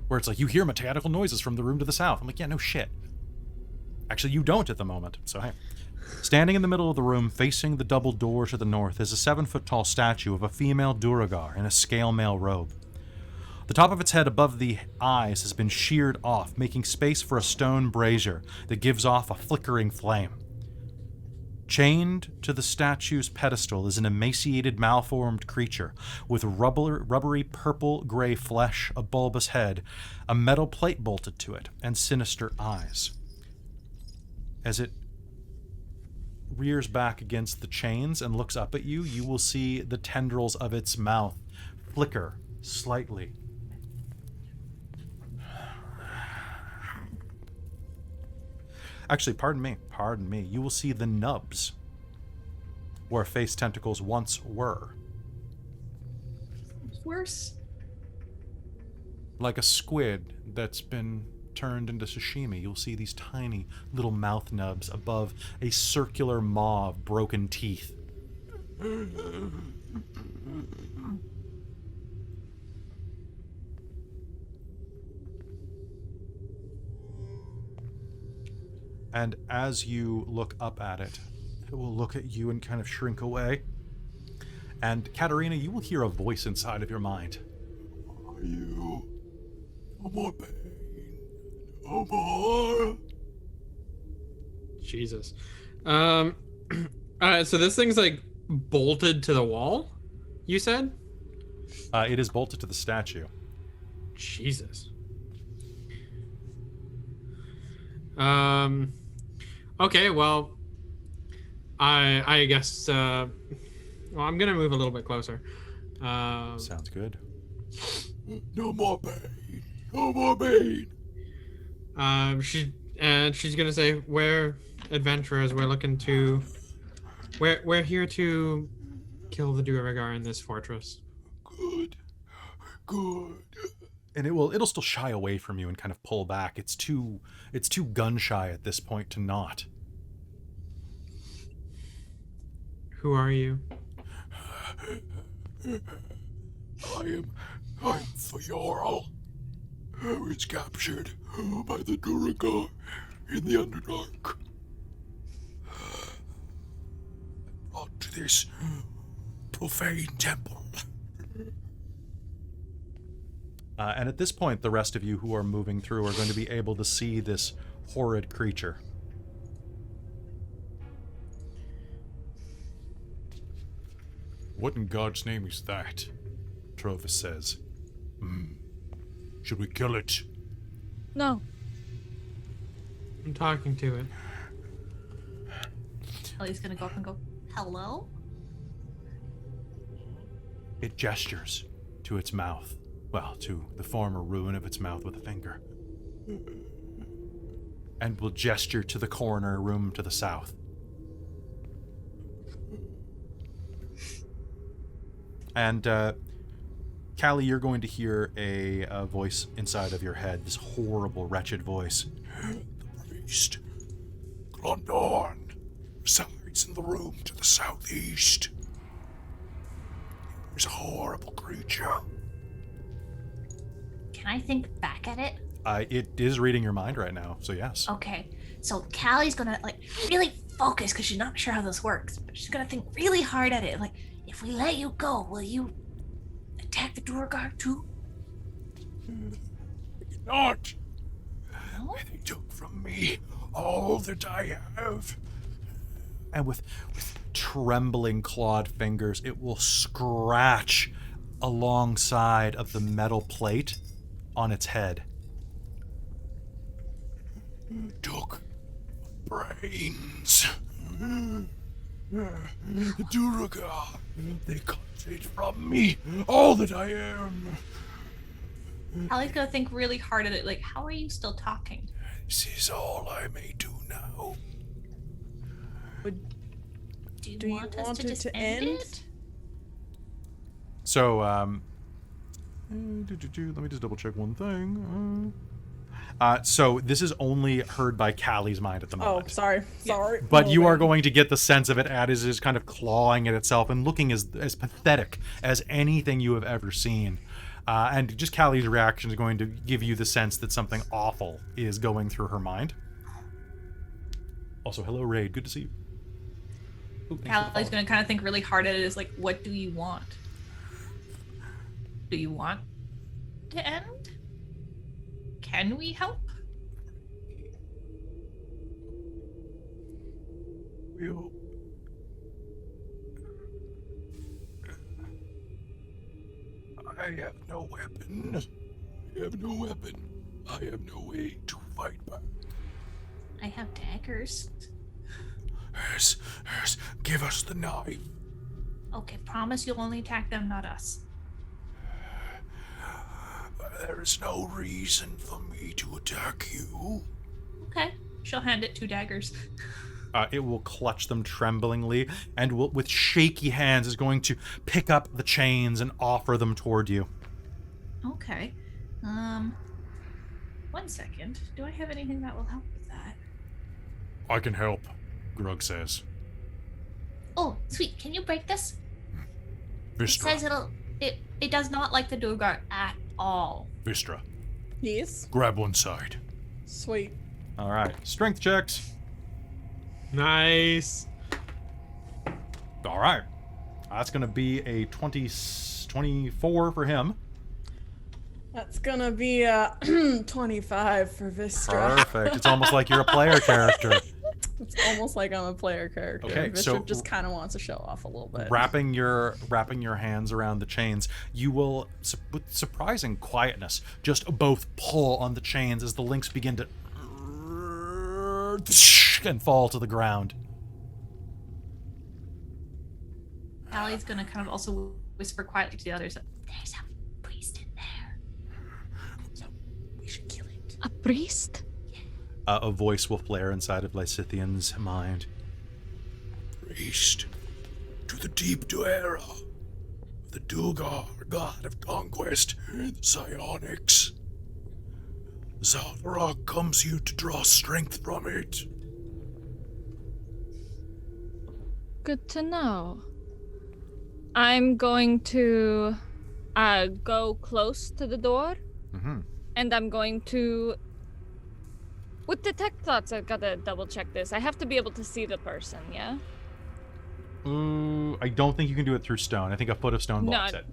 Where it's like, you hear mechanical noises from the room to the south. I'm like, yeah, no shit. Actually, you don't at the moment, so hey. Standing in the middle of the room, facing the double door to the north, is a 7-foot-tall statue of a female Duragar in a scale mail robe. The top of its head above the eyes has been sheared off, making space for a stone brazier that gives off a flickering flame. Chained to the statue's pedestal is an emaciated, malformed creature with rubbery purple-gray flesh, a bulbous head, a metal plate bolted to it, and sinister eyes. As it rears back against the chains and looks up at you, you will see the tendrils of its mouth flicker slightly. Actually, pardon me. You will see the nubs where face tentacles once were. Worse. Like a squid that's been turned into sashimi, you'll see these tiny little mouth nubs above a circular maw of broken teeth. And as you look up at it, it will look at you and kind of shrink away. And Katerina, you will hear a voice inside of your mind. Are you? No more pain. No more. Jesus. Alright, so this thing's like bolted to the wall, you said? It is bolted to the statue. Jesus. Okay, well, I guess, well, I'm gonna move a little bit closer. Sounds good. No more pain. No more pain. She's gonna say, we're adventurers, we're looking to, we're here to kill the Duergar in this fortress. Good. And it'll still shy away from you and kind of pull back. It's too gun shy at this point to not. Who are you? I'm Thornhill. I was captured by the Duergar in the Underdark. Brought to this profane temple. And at this point, the rest of you who are moving through are going to be able to see this horrid creature. What in God's name is that? Trovis says. Should we kill it? No. I'm talking to it. Ellie's gonna go up and go, hello? It gestures to its mouth. Well, to the former ruin of its mouth with a finger. And will gesture to the corner room to the south. And, Callie, you're going to hear a voice inside of your head, this horrible, wretched voice. The priest, Glondorn, resides in the room to the southeast. There's a horrible creature. Can I think back at it? It is reading your mind right now, so yes. Okay, so Callie's gonna like really focus because she's not sure how this works, but she's gonna think really hard at it. Like, if we let you go, will you attack the Duergar too? Not. No? They took from me all that I have. And with trembling clawed fingers, it will scratch alongside of the metal plate on its head. Took brains. The Duergar, they cut it from me, all that I am. Callie's gonna think really hard at it. Like, how are you still talking? This is all I may do now. Do you want us to just end it? So, let me just double check one thing. So this is only heard by Callie's mind at the moment. Oh, sorry. But you are going to get the sense of it as it is kind of clawing at itself and looking as pathetic as anything you have ever seen. And just Callie's reaction is going to give you the sense that something awful is going through her mind. Also, hello, Raid. Good to see you. Ooh, Callie's gonna kind of think really hard at it. Is like, what do you want? Do you want to end? Can we help? We'll... I have no weapon. I have no weapon. I have no way to fight back. I have daggers. Yes, give us the knife. Okay, promise you'll only attack them, not us. There is no reason for me to attack you. Okay, she'll hand it 2 daggers. It will clutch them tremblingly, and will, with shaky hands, is going to pick up the chains and offer them toward you. Okay. 1 second. Do I have anything that will help with that? I can help, Grug says. Oh, sweet. Can you break this? Vistra. It says it does not like the Durgar at all. Vistra, Yes. grab one side. Sweet. All right, strength checks. Nice. All right, that's going to be a 24 for him. That's gonna be a 25 for Vistra. Perfect. It's almost like you're a player character. It's almost like I'm a player character. Okay, Vistra so just kind of wants to show off a little bit. Wrapping your hands around the chains, you will, with surprising quietness, just both pull on the chains as the links begin to and fall to the ground. Allie's gonna kind of also whisper quietly to the others. There's a priest in there. So we should kill it. A priest? A voice will flare inside of Lysithian's mind. Priest, to the deep Duera, the Dugar, god of conquest, the psionics. Xardorok comes you to draw strength from it. Good to know. I'm going to go close to the door, and I'm going to... With detect thoughts, I've got to double check this. I have to be able to see the person, yeah? I don't think you can do it through stone. I think a foot of stone blocks it.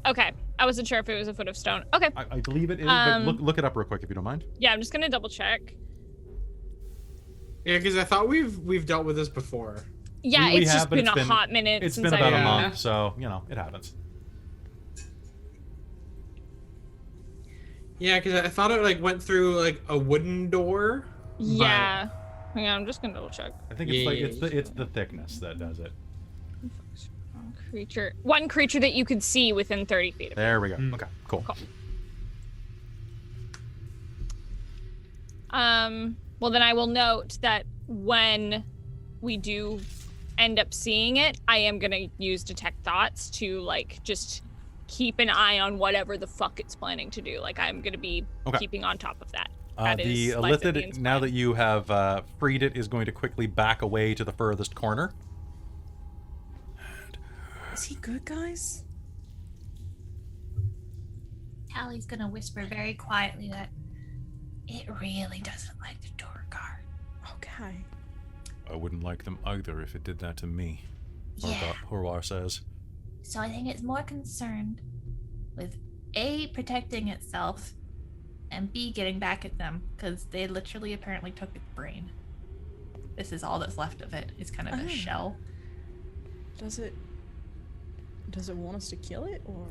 Okay, I wasn't sure if it was a foot of stone. Okay. I believe it is, but look it up real quick if you don't mind. Yeah, I'm just gonna double check. Yeah, because I thought we've dealt with this before. Yeah, We it's have, just but been a hot minute It's since been about I... a month, so, you know, it happens. Yeah, because I thought it like went through like a wooden door. Yeah. Hang on, I'm just gonna double check. I think it's the thickness that does it. One creature that you could see within 30 feet of you. There we go. Okay, cool. Well, then I will note that when we do end up seeing it, I am gonna use detect thoughts to like just keep an eye on whatever the fuck it's planning to do. Like I'm gonna be keeping on top of that. The Lithid, now that you have freed it, is going to quickly back away to the furthest corner. Is he good, guys? Callie's gonna whisper very quietly that it really doesn't like the Dorgar. Okay. I wouldn't like them either if it did that to me. Yeah. Horwar says. So I think it's more concerned with A, protecting itself, and B, getting back at them, because they literally apparently took its brain. This is all that's left of it. It's kind of a shell. Does it want us to kill it, or?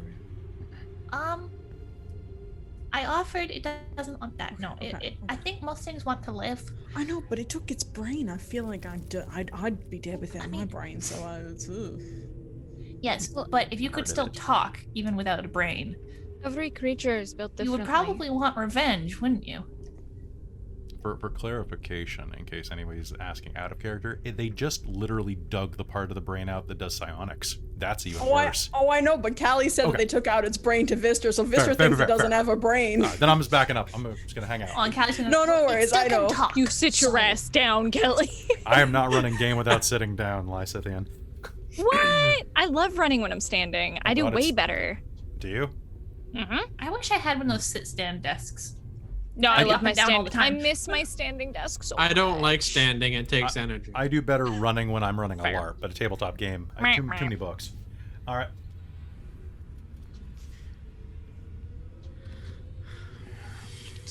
I offered. It doesn't want that. No, I think most things want to live. I know, but it took its brain. I feel like I'd be dead without my brain, so Yes, but if you could still talk, even without a brain... Every creature is built differently. You would probably want revenge, wouldn't you? For clarification, in case anybody's asking out of character, they just literally dug the part of the brain out that does psionics. That's even worse. I know, but Callie said that they took out its brain to Vistra, so Vistra thinks it doesn't have a brain. Then I'm just backing up. I'm just going to hang out. Oh, and Callie's gonna, no worries, I know. You sit your ass down, Kelly. I am not running game without sitting down, Lysithian. What? I love running when I'm standing. I do way better. Do you? I wish I had one of those sit-stand desks. No, I love my stand. I miss my standing desk so much. I don't like standing. It takes energy. I do better running when I'm running a LARP, but a tabletop game, I have too many books. All right.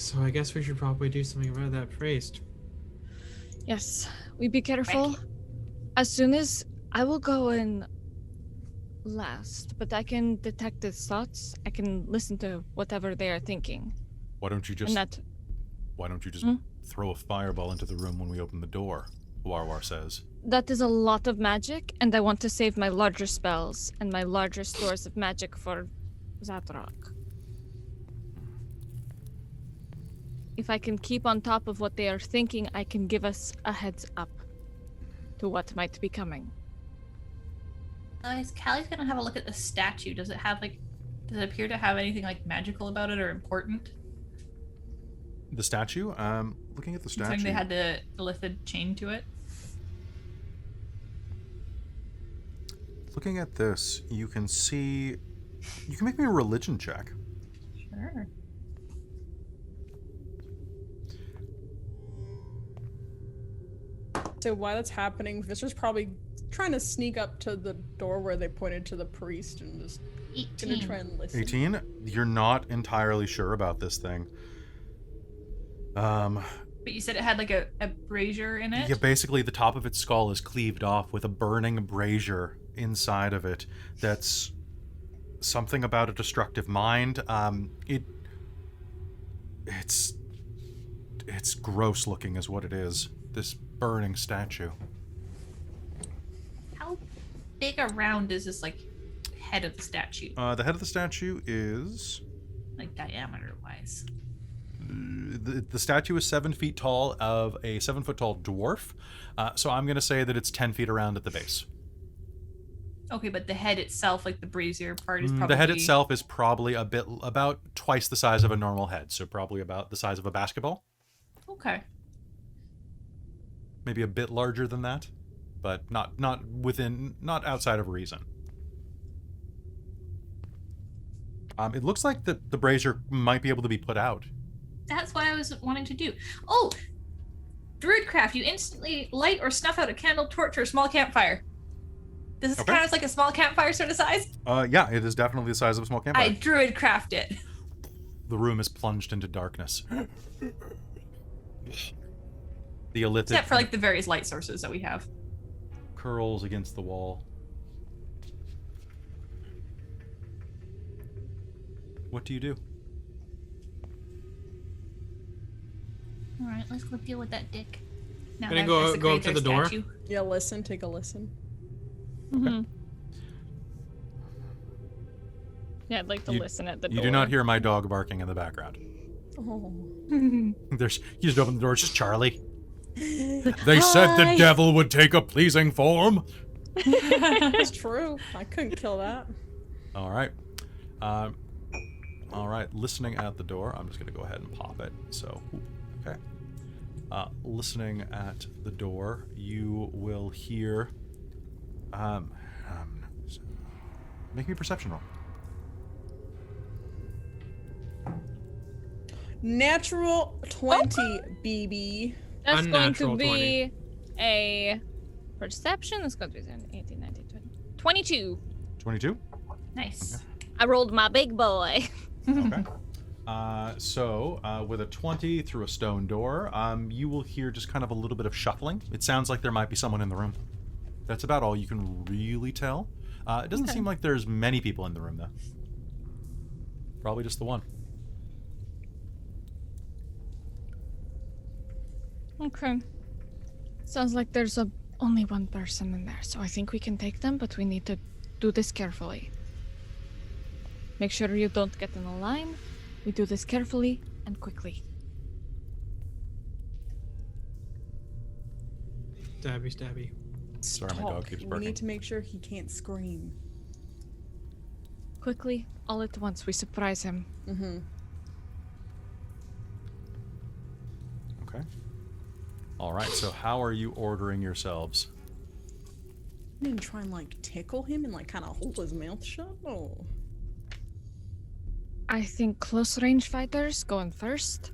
So I guess we should probably do something about that priest. Yes, we be careful. As soon as I will go in last, but I can detect his thoughts. I can listen to whatever they are thinking. Why don't you just throw a fireball into the room when we open the door? Warwar says. That is a lot of magic, and I want to save my larger spells and my larger stores of magic for Xardorok. If I can keep on top of what they are thinking, I can give us a heads up to what might be coming. Nice. Callie's gonna have a look at the statue. Does it appear to have anything like magical about it or important? The statue? Looking at the statue. Something they had the lithid chain to it. Looking at this, you can see. You can make me a religion check. Sure. So while that's happening, Vistra's probably trying to sneak up to the door where they pointed to the priest and just 18. gonna try and listen. 18? You're not entirely sure about this thing. But you said it had like a brazier in it? Yeah, basically the top of its skull is cleaved off with a burning brazier inside of it. That's something about a destructive mind. It's gross looking is what it is. This burning statue. How big around is this like head of the statue? The head of the statue is Like diameter wise. The statue is 7 feet tall of a 7 foot tall dwarf. So I'm going to say that it's 10 feet around at the base. Okay, but the head itself, like the brazier part, is probably... The head itself is probably about twice the size of a normal head. So probably about the size of a basketball. Okay. Maybe a bit larger than that, but not outside of reason. It looks like the brazier might be able to be put out. That's what I was wanting to do. Oh! Druidcraft, you instantly light or snuff out a candle, torch, or small campfire. Does this count as like a small campfire sort of size? Yeah, it is definitely the size of a small campfire. I druidcraft it. The room is plunged into darkness. The ellithid... Except for like the various light sources that we have. Curls against the wall. What do you do? Alright, let's go deal with that dick. Now Gonna go up to the door. Yeah, listen, take a listen. Mm-hmm. Yeah, I'd like to listen at the door. You do not hear my dog barking in the background. Oh. You just open the door, it's just Charlie. They said the devil would take a pleasing form. It's true. I couldn't kill that. All right. All right, listening at the door. I'm just going to go ahead and pop it. So, okay. Listening at the door, you will hear... make me a perception roll. Natural 20, BB. That's going to Unnatural be a perception. That's going to be 18, 19, 20. 22. 22? Nice. Okay. I rolled my big boy. Okay. So, with a 20 through a stone door, you will hear just kind of a little bit of shuffling. It sounds like there might be someone in the room. That's about all you can really tell. It doesn't seem like there's many people in the room, though. Probably just the one. Okay. Sounds like there's only one person in there, so I think we can take them, but we need to do this carefully. Make sure you don't get in a line. We do this carefully and quickly. Stabby, stabby. Sorry, my dog keeps We barking. need to make sure he can't scream. Quickly, all at once, we surprise him. Mm-hmm. Okay. All right, so how are you ordering yourselves? I didn't try and like tickle him and like kind of hold his mouth shut. Oh. I think close range fighters go in first,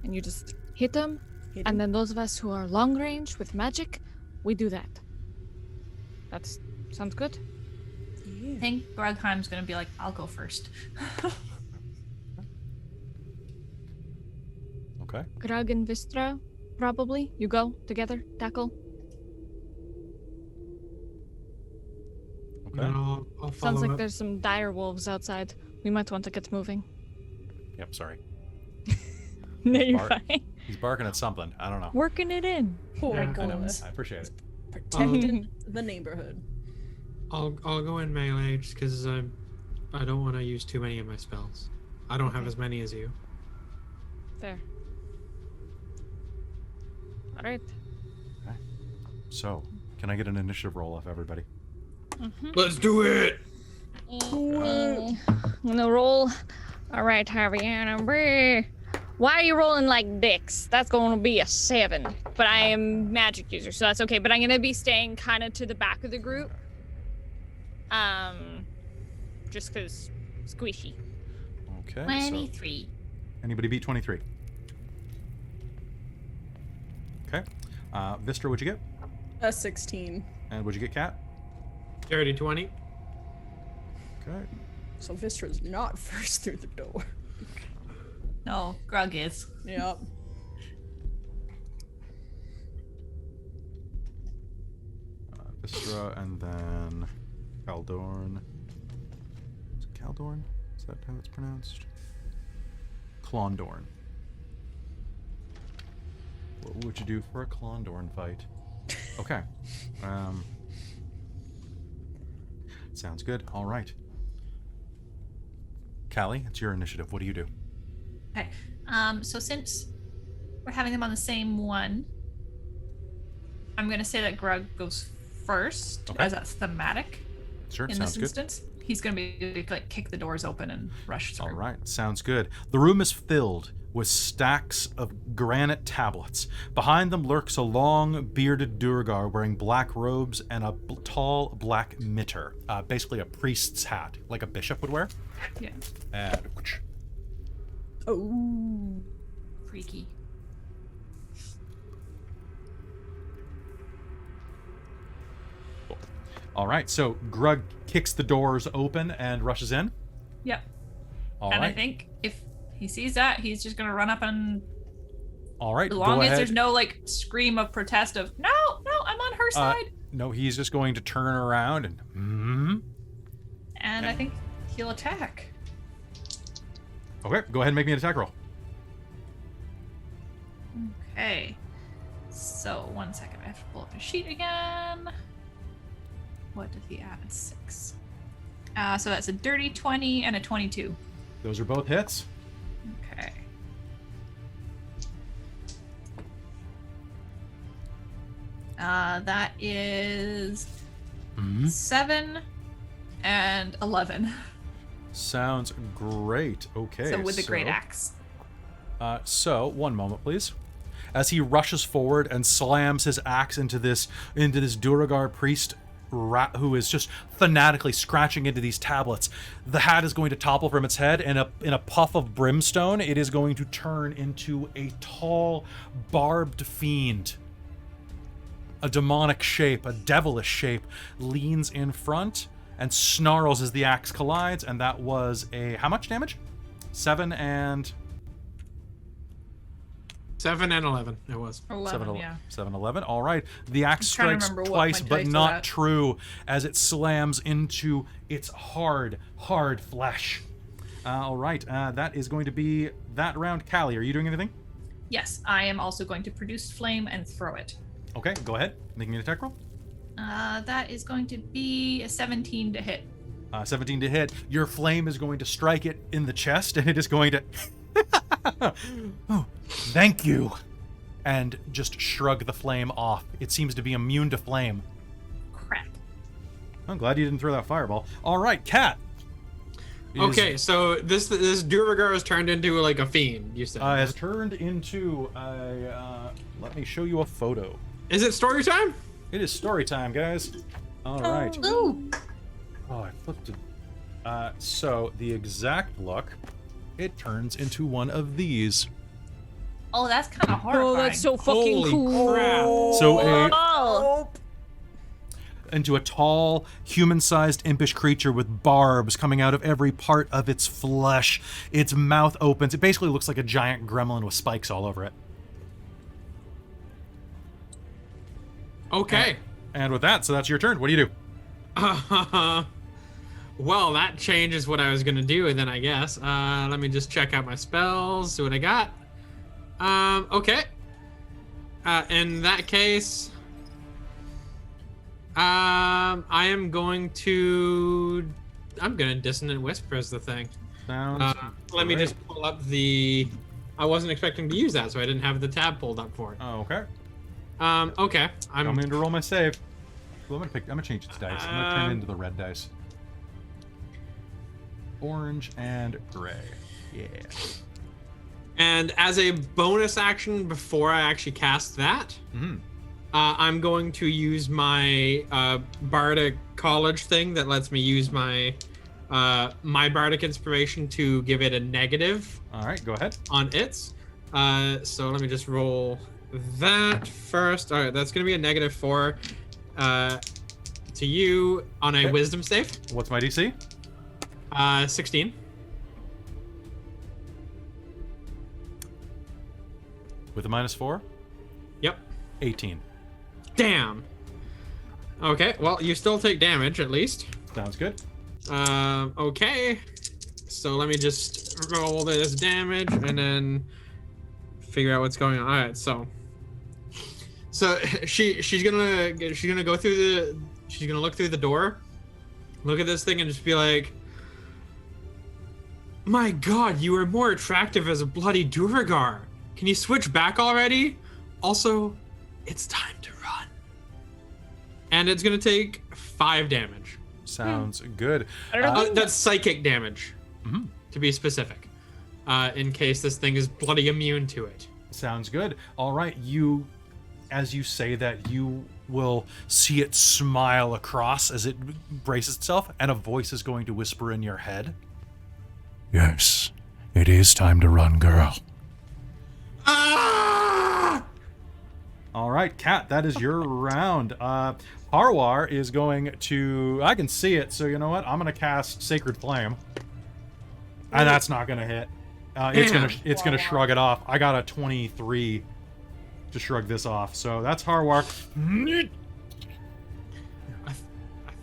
and you just hit them, and then those of us who are long range with magic, we do that. That sounds good? Yeah. I think Brugheim's gonna be like, I'll go first. Okay. Grug and Vistra, probably. You go together, tackle. Okay. I'll Sounds like up. there's some dire wolves outside. We might want to get moving. Yep, sorry. No, you're fine. He's barking at something. I don't know. Working it in. Poor Yeah, boy. I appreciate it. Protecting the neighborhood. I'll go in melee just because I don't want to use too many of my spells. I don't have as many as you. Fair. All right. Okay. So, can I get an initiative roll off everybody? Let's do it! I'm gonna roll. All right, Harvey. Why are you rolling like dicks? That's going to be a 7. But I am magic user, so that's okay. But I'm gonna be staying kind of to the back of the group. Just cause squishy. Okay. 23. So anybody beat 23? Okay. Vistra, what'd you get? A 16. And what'd you get, Kat? Dirty 20. Okay. So Vistra's not first through the door. No, Grug is. Yep. Vistra, and then Caldorn. Is it Caldorn? Is that how it's pronounced? Clondorn. What would you do for a Clondorn fight? Okay. Sounds good. All right. Callie, it's your initiative. What do you do? Okay. So since we're having them on the same one, I'm gonna say that Grug goes first, Okay. as that's thematic. Sure, In sounds this good. instance, he's gonna be like kick the doors open and rush through. All right, sounds good. The room is filled with stacks of granite tablets. Behind them lurks a long, bearded Durgar wearing black robes and a tall black mitre, basically a priest's hat, like a bishop would wear. Yeah. And Oh. Freaky. all right, so Grug kicks the doors open and rushes in. Yep. All and right. I think if he sees that, he's just gonna run up and All right, as long go as ahead. there's no like scream of protest of no, I'm on her side. No, he's just going to turn around and And I think he'll attack. Okay, go ahead and make me an attack roll. Okay. So 1 second, I have to pull up the sheet again. What did he add? 6. So that's a dirty 20 and a 22. Those are both hits. Okay. That is 7 and 11. Sounds great. Okay. So with the great axe. So, one moment, please. As he rushes forward and slams his axe into this Duragar priest who is just fanatically scratching into these tablets, the hat is going to topple from its head, and in a puff of brimstone, it is going to turn into a tall, barbed fiend. A demonic shape, a devilish shape, leans in front and snarls as the axe collides, and that was a how much damage? 7 and 11. It was 11, yeah. 7-11. All right. The axe trying to strikes remember what twice, my but dice were not at. true, as it slams into its hard flesh. All right. That is going to be that round. Callie, are you doing anything? Yes, I am also going to produce flame and throw it. Okay, go ahead. Make me an attack roll. That is going to be a 17 to hit. 17 to hit. Your flame is going to strike it in the chest, and it is going to... Oh, thank you. And just shrug the flame off. It seems to be immune to flame. Crap. I'm glad you didn't throw that fireball. All right, Cat. okay. So this Duragar has turned into like a fiend. You said Has turned into let me show you a photo. Is it story time? It is story time, guys. All right. Ooh. Oh, I flipped it. So the exact look, it turns into one of these. Oh, that's kind of horrifying. Oh, that's so fucking Holy cool. crap. So into a tall, human-sized, impish creature with barbs coming out of every part of its flesh. Its mouth opens. It basically looks like a giant gremlin with spikes all over it. Okay. And with that, so that's your turn. What do you do? Well, that changes what I was gonna do, then I guess. Let me just check out my spells, see what I got. Okay. In that case, I'm gonna Dissonant Whisper as the thing. Sounds let me just pull up the. I wasn't expecting to use that, so I didn't have the tab pulled up for it. Oh, okay. Okay. I'm going to roll my save. Well, I'm gonna change its dice. I'm gonna turn it into the red dice. Orange and gray. Yeah. And as a bonus action before I actually cast that, I'm going to use my Bardic College thing that lets me use my Bardic Inspiration to give it a negative. All right, go ahead. On its. So let me just roll that first. All right, that's going to be a -4 to you on a Wisdom save. What's my DC? 16. With a -4? Yep. 18. Damn. Okay, well, you still take damage, at least. Sounds good. Okay. So let me just roll this damage and then figure out what's going on. All right, so she's gonna go through she's gonna look through the door, look at this thing, and just be like, "My God, you are more attractive as a bloody Duergar. Can you switch back already? Also, it's time to run." And it's gonna take 5 damage. Sounds good. That's psychic damage, to be specific. In case this thing is bloody immune to it. Sounds good. All right, as you say that, you will see it smile across as it braces itself, and a voice is going to whisper in your head. Yes, it is time to run, girl. Ah! All right, Kat, that is your round. Harwar is going to... I can see it, so you know what? I'm going to cast Sacred Flame. And that's not going to hit. It's gonna shrug it off. I got a 23 to shrug this off, so that's Harwar. I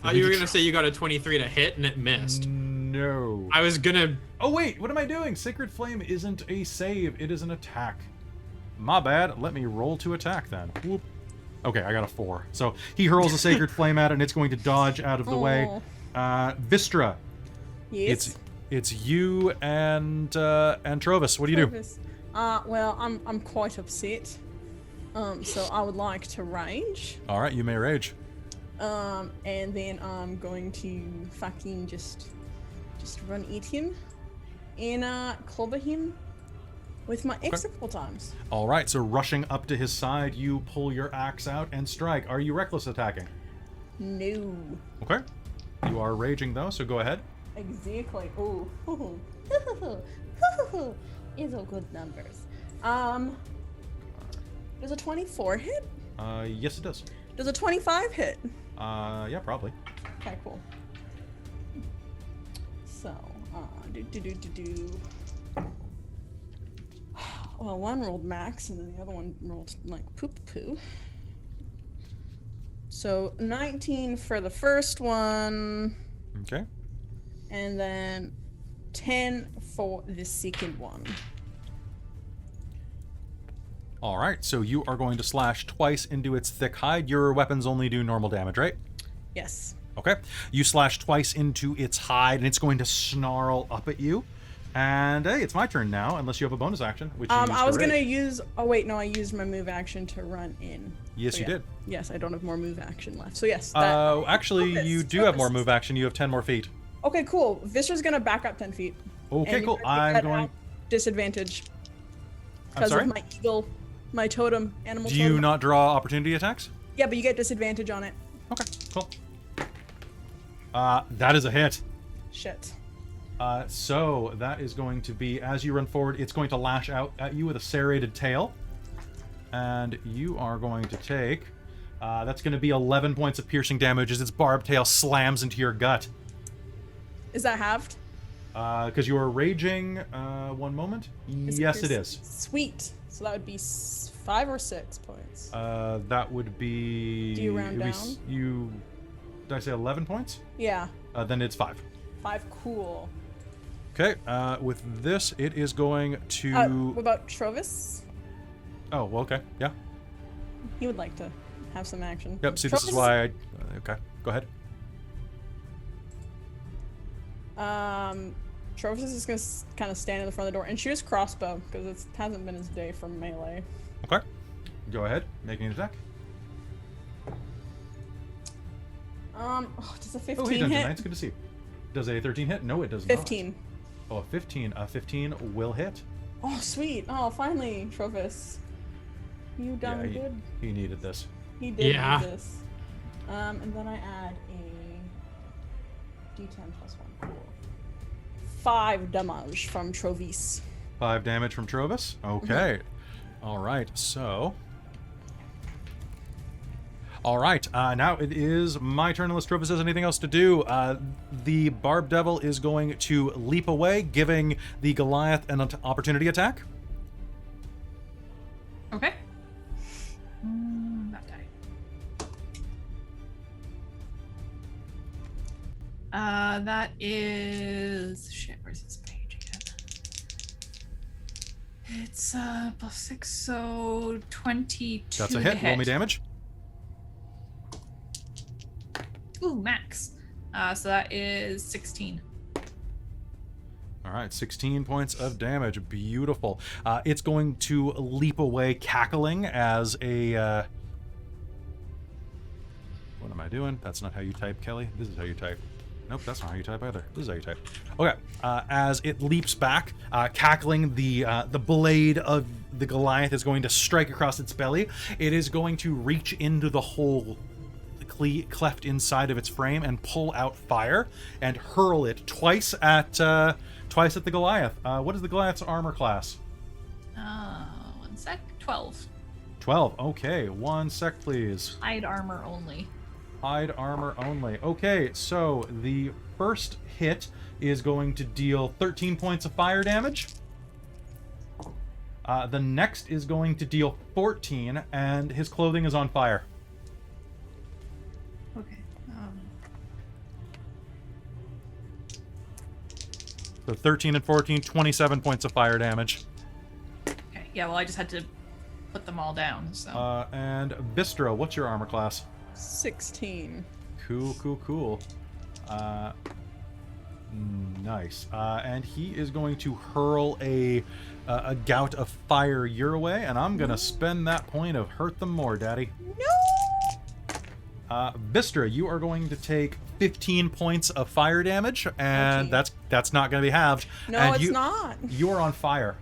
thought you were gonna say you got a 23 to hit and it missed. No. I was gonna. Oh wait, what am I doing? Sacred Flame isn't a save; it is an attack. My bad. Let me roll to attack then. Whoop. Okay, I got a 4. So he hurls a Sacred Flame at it, and it's going to dodge out of the way. Vistra. Yes. It's you and Trovis. What do you do? Well, I'm quite upset. So I would like to rage. All right, you may rage. And then I'm going to fucking just run at him and clobber him with my axe a couple times. All right, so rushing up to his side, you pull your axe out and strike. Are you reckless attacking? No. Okay. You are raging though, so go ahead. Exactly. Ooh. These are good numbers. Does a 24 hit? Yes it does. Does a 25 hit? Yeah, probably. Okay, cool. So, well, one rolled max and then the other one rolled like poo. So 19 for the first one. Okay. And then 10 for the second one. All right, so you are going to slash twice into its thick hide. Your weapons only do normal damage, right? Yes. Okay. You slash twice into its hide, and it's going to snarl up at you. And hey, it's my turn now, unless you have a bonus action, which you I was gonna use. Oh wait, no, I used my move action to run in. Yes, you did. Yes, I don't have more move action left. So yes. Actually, you do have more move action. You have 10 more feet. Okay, cool. Vistra's gonna back up 10 feet. Okay, cool. I'm going. Disadvantage. I'm sorry? Of my totem, animal totem. Do you not draw opportunity attacks? Yeah, but you get disadvantage on it. Okay, cool. That is a hit. Shit. So that is going to be, as you run forward, it's going to lash out at you with a serrated tail. And you are going to take That's going to be 11 points of piercing damage as its barbed tail slams into your gut. Is that halved? Because you are raging. One moment. Yes, it is. Sweet. So that would be 5 or 6 points. That would be... Do you round down? Did I say 11 points? Yeah. Then it's 5. 5, cool. Okay, with this, it is going to... What about Trovis? Oh, well, okay, yeah. He would like to have some action. Yep, see, this is why I... okay, go ahead. Trovis is going to kind of stand in the front of the door and shoot his crossbow, because it hasn't been his day for melee. Okay, go ahead, make an attack. Does a 15 oh, hey, Dungeon hit? Knights, good to see you. Does a 13 hit? No, it does 15. not. Oh, a 15. A 15 will hit. Oh, sweet. Oh, finally, Trovis. You done good. He needed this. He did need this. And then I add a D10 plus 1. Cool. 5 damage from Trovis. 5 damage from Trovis? Okay. All right, so... All right, now it is my turn unless Trovis has anything else to do. The Barb Devil is going to leap away, giving the Goliath an opportunity attack. Okay. That die. That is... Shit, where's this page again? It's plus 6, so 22 That's a hit. Roll me damage. Ooh, max. So that is 16. All right, 16 points of damage. Beautiful. It's going to leap away, cackling as a... What am I doing? That's not how you type, Kelly. This is how you type. Nope, that's not how you type either. This is how you type. Okay, as it leaps back, cackling, the blade of the Goliath is going to strike across its belly. It is going to reach into the hole cleft inside of its frame and pull out fire and hurl it twice at the Goliath. What is the Goliath's armor class? 1 sec. 12. 12. Okay, 1 sec, please. Hide armor only. Hide armor only. Okay, so the first hit is going to deal 13 points of fire damage. The next is going to deal 14, and his clothing is on fire. Okay. So 13 and 14, 27 points of fire damage. Okay. Yeah, well, I just had to put them all down, so... And Vistra, what's your armor class? 16. Cool. Nice. And he is going to hurl a gout of fire your way, and I'm gonna spend that point of hurt them more, Daddy. No! Vistra, you are going to take 15 points of fire damage, and that's not going to be halved. No, and it's not. You are on fire.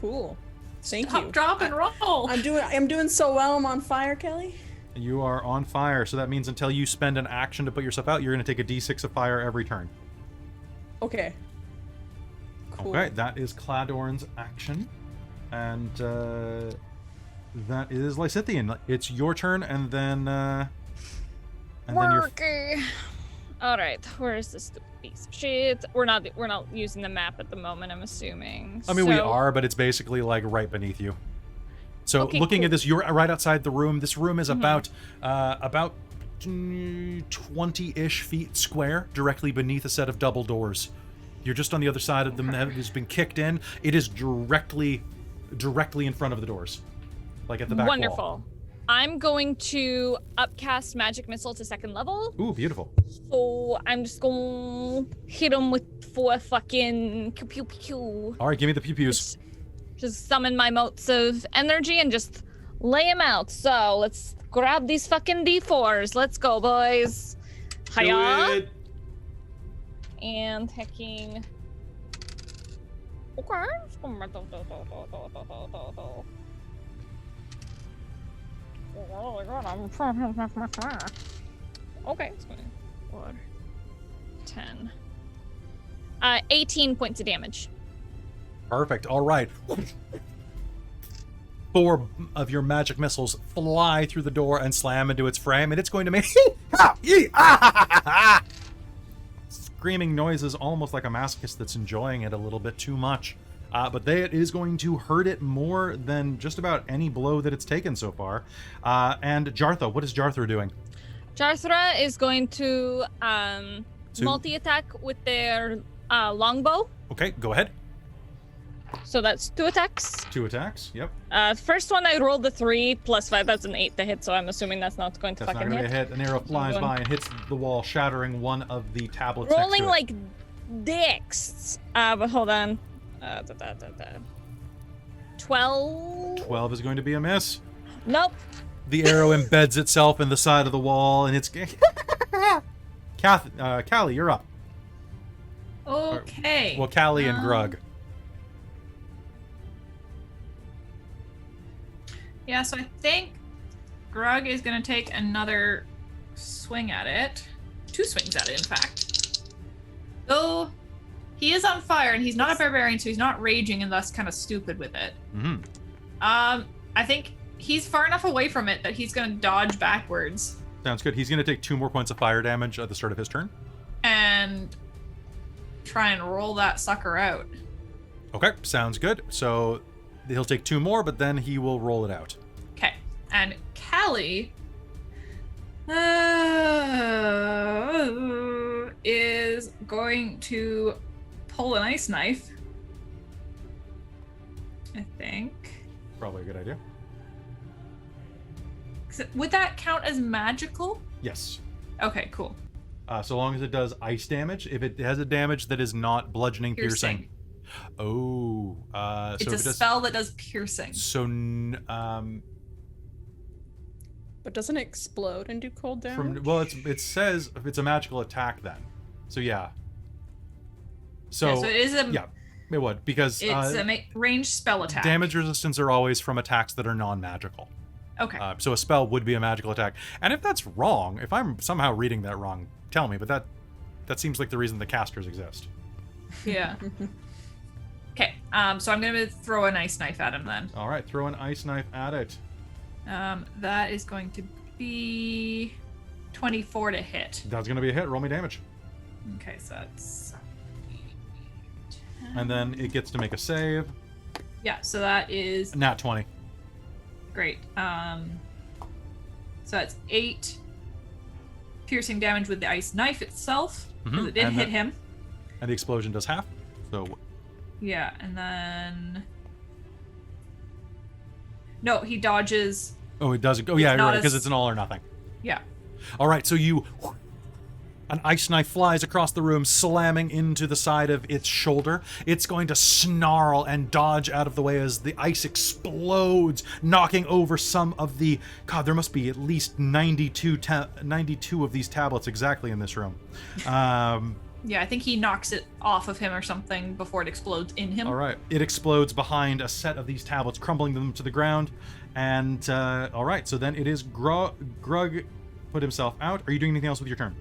Cool. Thank Stop, you. drop, and roll. I'm doing so well. I'm on fire, Kelly. You are on fire, so that means until you spend an action to put yourself out, you're going to take a d6 of fire every turn. Okay. Cool. Okay, that is Cladorn's action, and that is Lysithian. It's your turn, and then Okay. All right. Where is this stupid piece of shit? We're not using the map at the moment, I'm assuming. I mean, we are, but it's basically like right beneath you. So okay, looking cool. at this, you're right outside the room. This room is about 20-ish feet square, directly beneath a set of double doors. You're just on the other side of them that has been kicked in. It is directly in front of the doors, like at the back Wonderful. wall. I'm going to upcast magic missile to 2nd level. Ooh, beautiful. So I'm just gonna hit him with 4 fucking pew pew pew. All right, give me the pew pews. Just summon my motes of energy and just lay him out. So let's grab these fucking D4s. Let's go, boys. Hiya. And hacking. Okay. Oh my god, okay, it's going 4, 10. 18 points of damage. Perfect. All right. 4 of your magic missiles fly through the door and slam into its frame, and it's going to make screaming noises, almost like a masochist that's enjoying it a little bit too much. But it is going to hurt it more than just about any blow that it's taken so far. And Jartha, what is Jartha doing? Jarthra is going to multi-attack with their longbow. Okay, go ahead. So that's 2 attacks. 2 attacks, yep. First one I rolled a 3 plus 5. That's an 8 to hit, so I'm assuming that's not going to That's fucking not going to hit. hit. An arrow flies by and hits the wall, shattering one of the tablets. Rolling next to like dicks. But hold on. 12. 12 is going to be a miss. Nope. The arrow embeds itself in the side of the wall, and it's... Callie, you're up. Okay. Well, Callie and Grug. Yeah, so I think Grug is going to take another swing at it. 2 swings at it, in fact. Though he is on fire, and he's not a barbarian, so he's not raging and thus kind of stupid with it. Mm-hmm. I think he's far enough away from it that he's going to dodge backwards. Sounds good. He's going to take 2 more points of fire damage at the start of his turn. And try and roll that sucker out. Okay, sounds good. So he'll take 2 more, but then he will roll it out. Okay. And Callie is going to pull an ice knife. I think. Probably a good idea. Would that count as magical? Yes. Okay, cool. So long as it does ice damage. If it has a damage that is not bludgeoning, piercing. Oh. It's a spell that does piercing. So, But doesn't it explode and do cold damage? it says if it's a magical attack then. So yeah. So, yeah, so it is a... Yeah, it would, because... It's a ranged spell attack. Damage resistance are always from attacks that are non-magical. Okay. So a spell would be a magical attack. And if that's wrong, if I'm somehow reading that wrong, tell me, but that seems like the reason the casters exist. Yeah. Okay, so I'm going to throw an ice knife at him then. All right, throw an ice knife at it. That is going to be 24 to hit. That's going to be a hit. Roll me damage. Okay, so that's... 10. And then it gets to make a save. Yeah, so that is... Nat 20. Great. So that's 8 piercing damage with the ice knife itself, because it did hit him. And the explosion does half. So... Yeah, and then... No, he dodges. Oh, it does. Oh, yeah, you're right, because it's an all or nothing. Yeah. All right, so an ice knife flies across the room, slamming into the side of its shoulder. It's going to snarl and dodge out of the way as the ice explodes, knocking over some of the... God, there must be at least 92 of these tablets exactly in this room. Yeah, I think he knocks it off of him or something before it explodes in him. All right. It explodes behind a set of these tablets, crumbling them to the ground. And, all right, so then it is Grug put himself out. Are you doing anything else with your turn?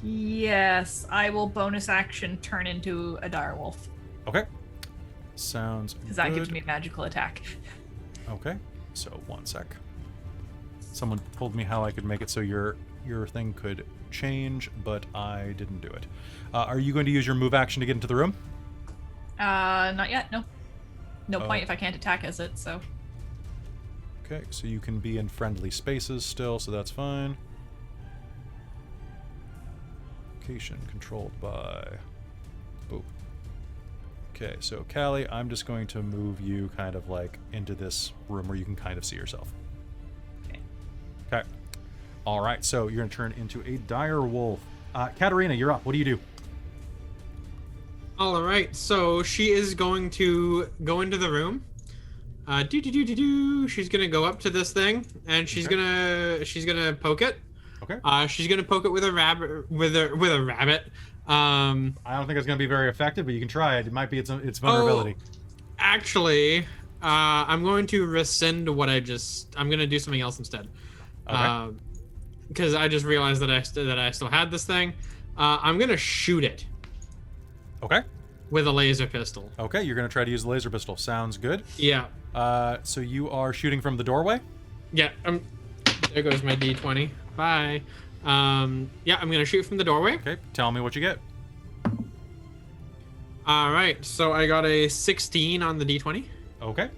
Yes, I will bonus action turn into a direwolf. Okay. Sounds good. Because that gives me a magical attack. Okay. So, 1 sec. Someone told me how I could make it so your thing could change, but I didn't do it. Are you going to use your move action to get into the room? Not yet, no. No point if I can't attack as it, so. Okay, so you can be in friendly spaces still, so that's fine. Location controlled by... Boop. Okay, so Callie, I'm just going to move you kind of like into this room where you can kind of see yourself. Okay. All right, so you're going to turn into a dire wolf. Katerina, you're up. What do you do? All right, so she is going to go into the room. She's gonna go up to this thing, and she's gonna poke it. Okay. She's gonna poke it with a rabbit. With a rabbit. I don't think it's gonna be very effective, but you can try it. It might be its vulnerability. Actually, I'm going to rescind what I'm gonna do something else instead. Okay. Because I just realized that I still had this thing. I'm gonna shoot it. Okay. with a laser pistol. Okay, you're going to try to use the laser pistol. Sounds good. Yeah. So you are shooting from the doorway? Yeah. There goes my D20. Bye. Yeah, I'm going to shoot from the doorway. Okay, tell me what you get. All right, so I got a 16 on the D20. Okay.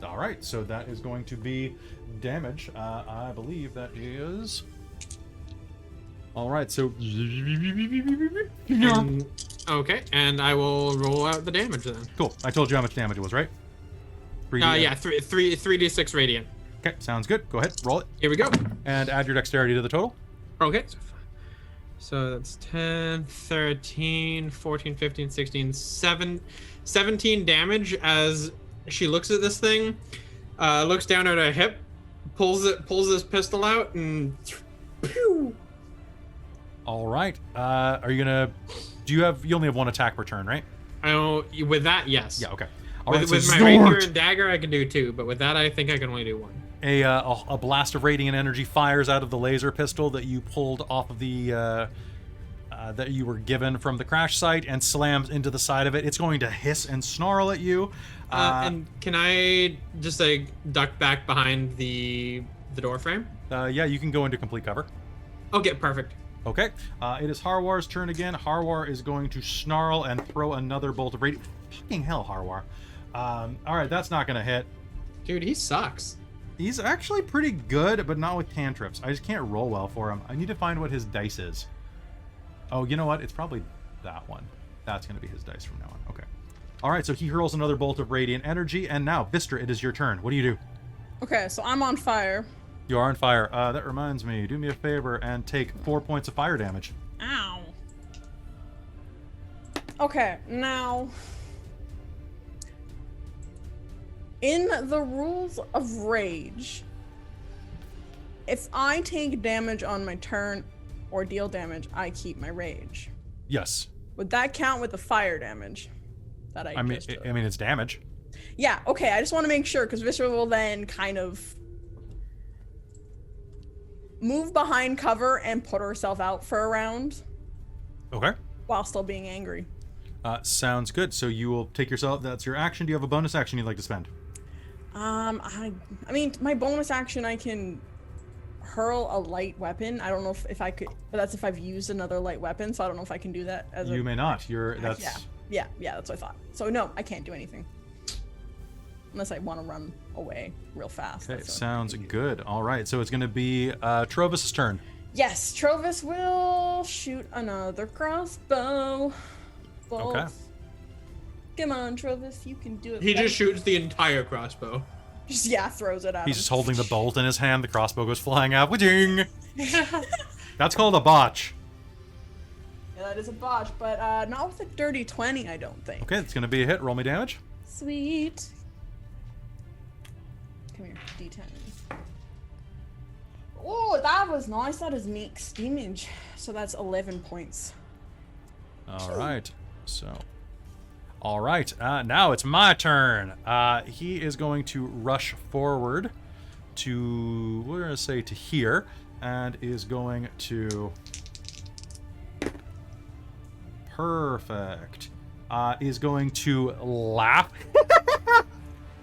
All right, so that is going to be damage. I believe that is... All right, so... Okay, and I will roll out the damage then. Cool. I told you how much damage it was, right? Yeah, 3d6 radiant. Okay, sounds good. Go ahead, roll it. Here we go. And add your dexterity to the total. Okay. So that's 10, 13, 14, 15, 16, 17 damage as she looks at this thing, looks down at her hip, pulls this pistol out, and pew! All right. Are you gonna? You only have one attack per turn, right? With that, yes. Yeah. Okay. All right, with my rapier and dagger, I can do 2, but with that, I think I can only do 1. A blast of radiant energy fires out of the laser pistol that you pulled off of the that you were given from the crash site and slams into the side of it. It's going to hiss and snarl at you. And can I just duck back behind the door frame? Yeah, you can go into complete cover. Okay, perfect. Okay, it is Harwar's turn again. Harwar is going to snarl and throw another bolt of radiant. Fucking hell, Harwar. All right, that's not gonna hit. Dude, he sucks. He's actually pretty good, but not with cantrips. I just can't roll well for him. I need to find what his dice is. Oh, you know what? It's probably that one. That's going to be his dice from now on. Okay. All right, so he hurls another bolt of radiant energy, and now, Vistra, it is your turn. What do you do? Okay, so I'm on fire. You are on fire. That reminds me. Do me a favor and take 4 points of fire damage. Ow. Okay, now... in the rules of rage, if I take damage on my turn or deal damage, I keep my rage. Yes. Would that count with the fire damage that I mean, it's damage. Yeah, okay, I just want to make sure, because Vistra will then kind of move behind cover and put herself out for a round. Okay. While still being angry. Sounds good. So you will take yourself, that's your action. Do you have a bonus action you'd like to spend? I mean, my bonus action, I can hurl a light weapon. I don't know if I could, but that's if I've used another light weapon, so I don't know if I can do that as You may not. That's... Yeah, that's what I thought. So no, I can't do anything. Unless I want to run away real fast. Okay, sounds good. All right, so it's going to be Trovis' turn. Yes, Trovis will shoot another crossbow. Bolt. Okay. Come on, Trovis, you can do it. He just shoots the entire crossbow. Just, throws it at He's him. just holding the bolt in his hand. The crossbow goes flying out. Ding! That's called a botch. Yeah, that is a botch, but not with a dirty 20, I don't think. Okay, it's going to be a hit. Roll me damage. Sweet. Come here, D10. Oh, that was nice. That is neat damage. So that's 11 points. All right. So... all right, now it's my turn. He is going to rush forward to, we're going to say to here, and is going to... perfect. Is going to laugh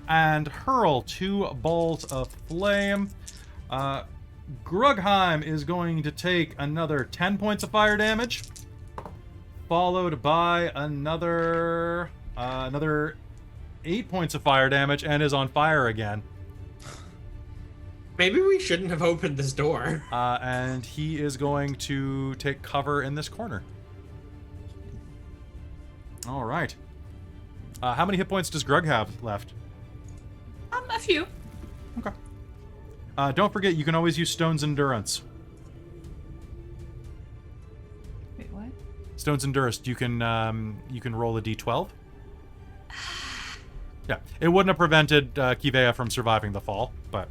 and hurl 2 bolts of flame. Grugheim is going to take another 10 points of fire damage, followed by another 8 points of fire damage, and is on fire again. Maybe we shouldn't have opened this door. And he is going to take cover in this corner. All right. How many hit points does Grug have left? A few. Okay. Don't forget, you can always use Stone's Endurance. Wait, what? Stone's Endurance. You can roll a d12. Yeah, it wouldn't have prevented Kivea from surviving the fall, but.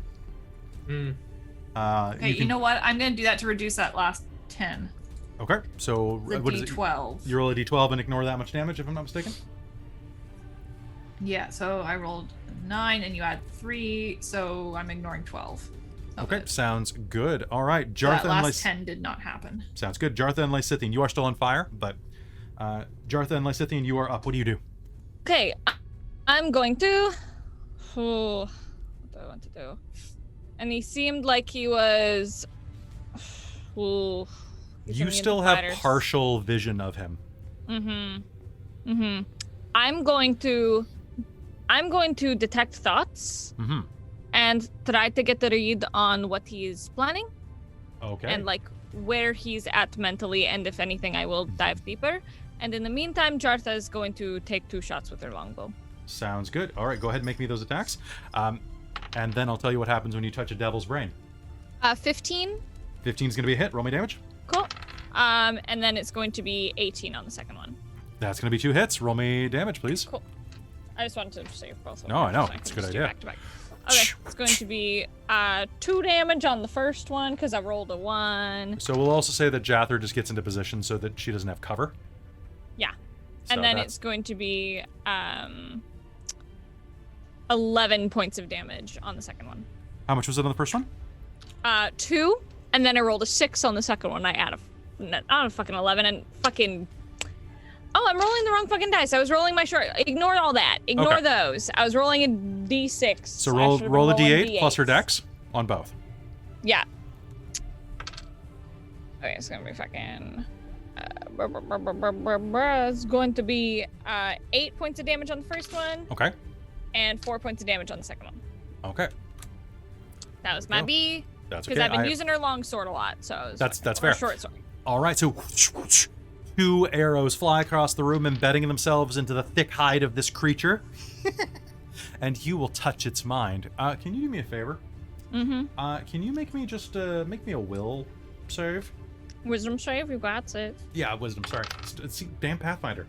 Okay, you know what? I'm gonna do that to reduce that last 10. Okay, so The what is it? D12. You roll a d12 and ignore that much damage, if I'm not mistaken. Yeah, so I rolled 9 and you add 3, so I'm ignoring 12. Okay, sounds good. All right, So Jartha that last and 10 did not happen. Sounds good. Jartha and Lysithian, you are still on fire, but Jartha and Lysithian, you are up. What do you do? Okay, I'm going to... what do I want to do? And he seemed like he was... You still have partial vision of him. I'm going to detect thoughts and try to get the read on what he's planning. Okay. And like where he's at mentally, and if anything, I will dive deeper. And in the meantime, Jartha is going to take 2 shots with her longbow. Sounds good. All right, go ahead and make me those attacks. And then I'll tell you what happens when you touch a devil's brain. 15. 15 is going to be a hit. Roll me damage. Cool. And then it's going to be 18 on the second one. That's going to be 2 hits. Roll me damage, please. Cool. I just wanted to save both of them. No, I know. So It's a good idea. Back to back. Okay, it's going to be 2 damage on the first one because I rolled a 1. So we'll also say that Jather just gets into position so that she doesn't have cover. Yeah. So And then it's going to be 11 points of damage on the second one. How much was it on the first one? 2, and then I rolled a 6 on the second one. I add a fucking 11 and fucking... Oh, I'm rolling the wrong fucking dice. I was rolling my short. Ignore all that. Ignore those. I was rolling a d6. So roll a d8 plus her dex on both. Yeah. Okay, it's gonna be fucking... it's going to be 8 points of damage on the first one. Okay. And 4 points of damage on the second one. Okay. That was my B. That's because okay. I've been using her long sword a lot, so that's fair. Short sword. All right, so 2 arrows fly across the room, embedding themselves into the thick hide of this creature, and you will touch its mind. Can you do me a favor? Can you make me just make me a will save? Wisdom save, you got it. Yeah, wisdom. Sorry, it's damn Pathfinder.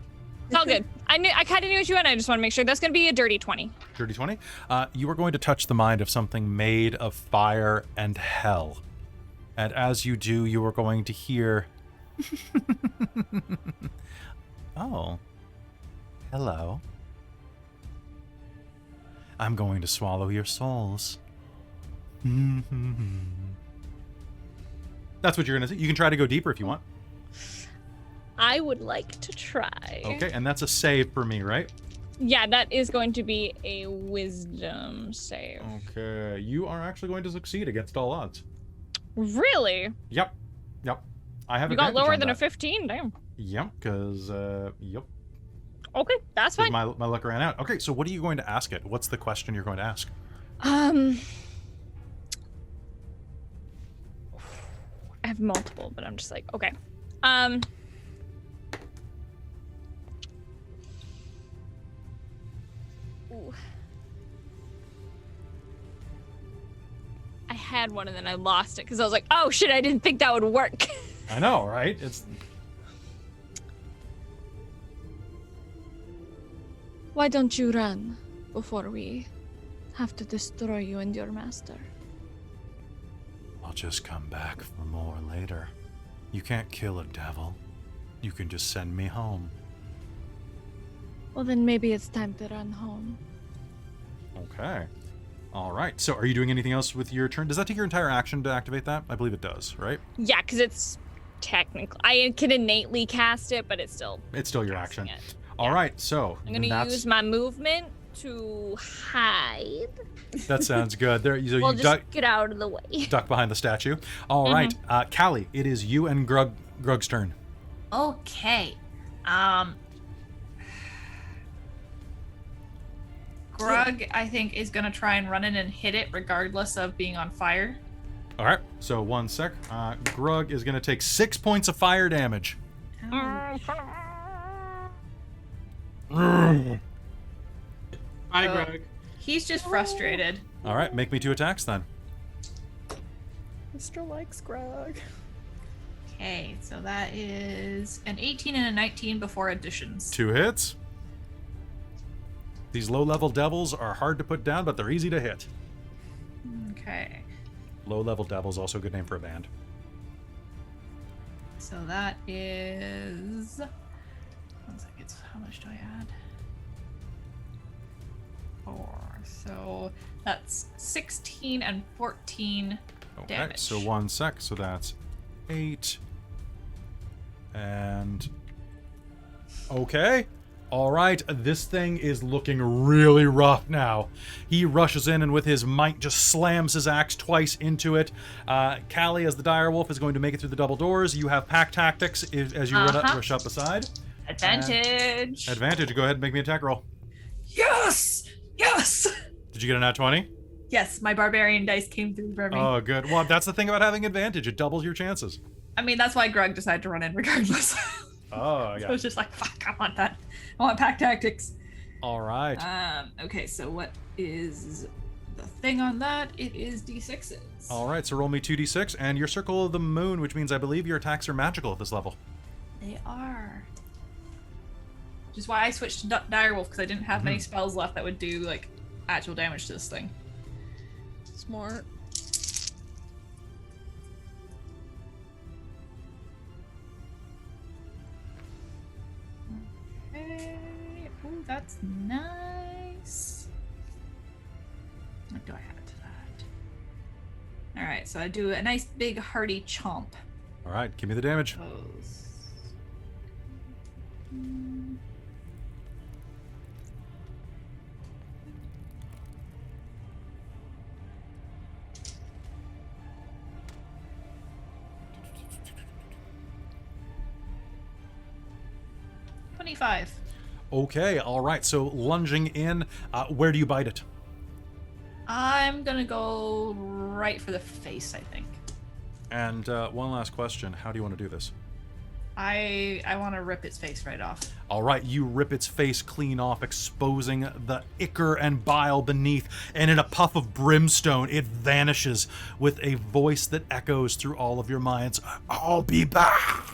It's all good. I kind of knew what you had. I just want to make sure that's going to be a dirty 20. Dirty 20. You are going to touch the mind of something made of fire and hell, and as you do, you are going to hear. Oh, hello. I'm going to swallow your souls. That's what you're gonna say. You can try to go deeper if you want. I would like to try. Okay, and that's a save for me, right? Yeah, that is going to be a wisdom save. Okay, you are actually going to succeed against all odds. Really? Yep. I have. You got lower than a 15, damn. Yep, because yep. Okay, that's fine. My luck ran out. Okay, so what are you going to ask it? What's the question you're going to ask? I have multiple, but I'm just like, okay. Ooh. I had one and then I lost it because I was like, oh shit, I didn't think that would work. I know, right? It's. Why don't you run before we have to destroy you and your master? I'll just come back for more later. You can't kill a devil. You can just send me home. Well, then maybe it's time to run home. Okay. All right. So are you doing anything else with your turn? Does that take your entire action to activate that? I believe it does, right? Yeah, because it's technically... I can innately cast it, but it's still your action. It. All right. So I'm going to use my movement to hide. That sounds good. There, so we'll you just get out of the way. Duck behind the statue. All right. Callie, it is you and Grug's turn. Okay. Grug, I think, is going to try and run in and hit it regardless of being on fire. All right. So 1 sec. Grug is going to take 6 points of fire damage. Hi, Grug. He's just frustrated. All right. Make me 2 attacks then. Mr. likes Grug. Okay, so that is an 18 and a 19 before additions. 2 hits. These low-level devils are hard to put down, but they're easy to hit. Okay. Low-level devils, also a good name for a band. So that is... 1 second, how much do I add? 4. So that's 16 and 14 damage. Okay, so 1 sec, so that's 8 and Okay. All right. This thing is looking really rough now. He rushes in and with his might just slams his axe twice into it. Callie, as the direwolf, is going to make it through the double doors. You have pack tactics as you rush up beside. Advantage. Advantage. Go ahead and make me an attack roll. Yes! Yes! Did you get a nat 20? Yes, my barbarian dice came through for me. Oh, good. Well, that's the thing about having advantage. It doubles your chances. I mean, that's why Greg decided to run in regardless. Oh, yeah. So it's just like, fuck, I want that. I want pack tactics. All right. Okay, so what is the thing on that? It is d6s. All right, so roll me 2d6 and your Circle of the Moon, which means I believe your attacks are magical at this level. They are. Which is why I switched to Direwolf, because I didn't have many spells left that would do, like, actual damage to this thing. Smart. Oh, that's nice. What do I add to that? Alright, so I do a nice big hearty chomp. All right, give me the damage. Okay, all right. So lunging in, where do you bite it? I'm gonna go right for the face, I think. And one last question: how do you want to do this? I want to rip its face right off. All right, you rip its face clean off, exposing the ichor and bile beneath, and in a puff of brimstone, it vanishes with a voice that echoes through all of your minds. I'll be back.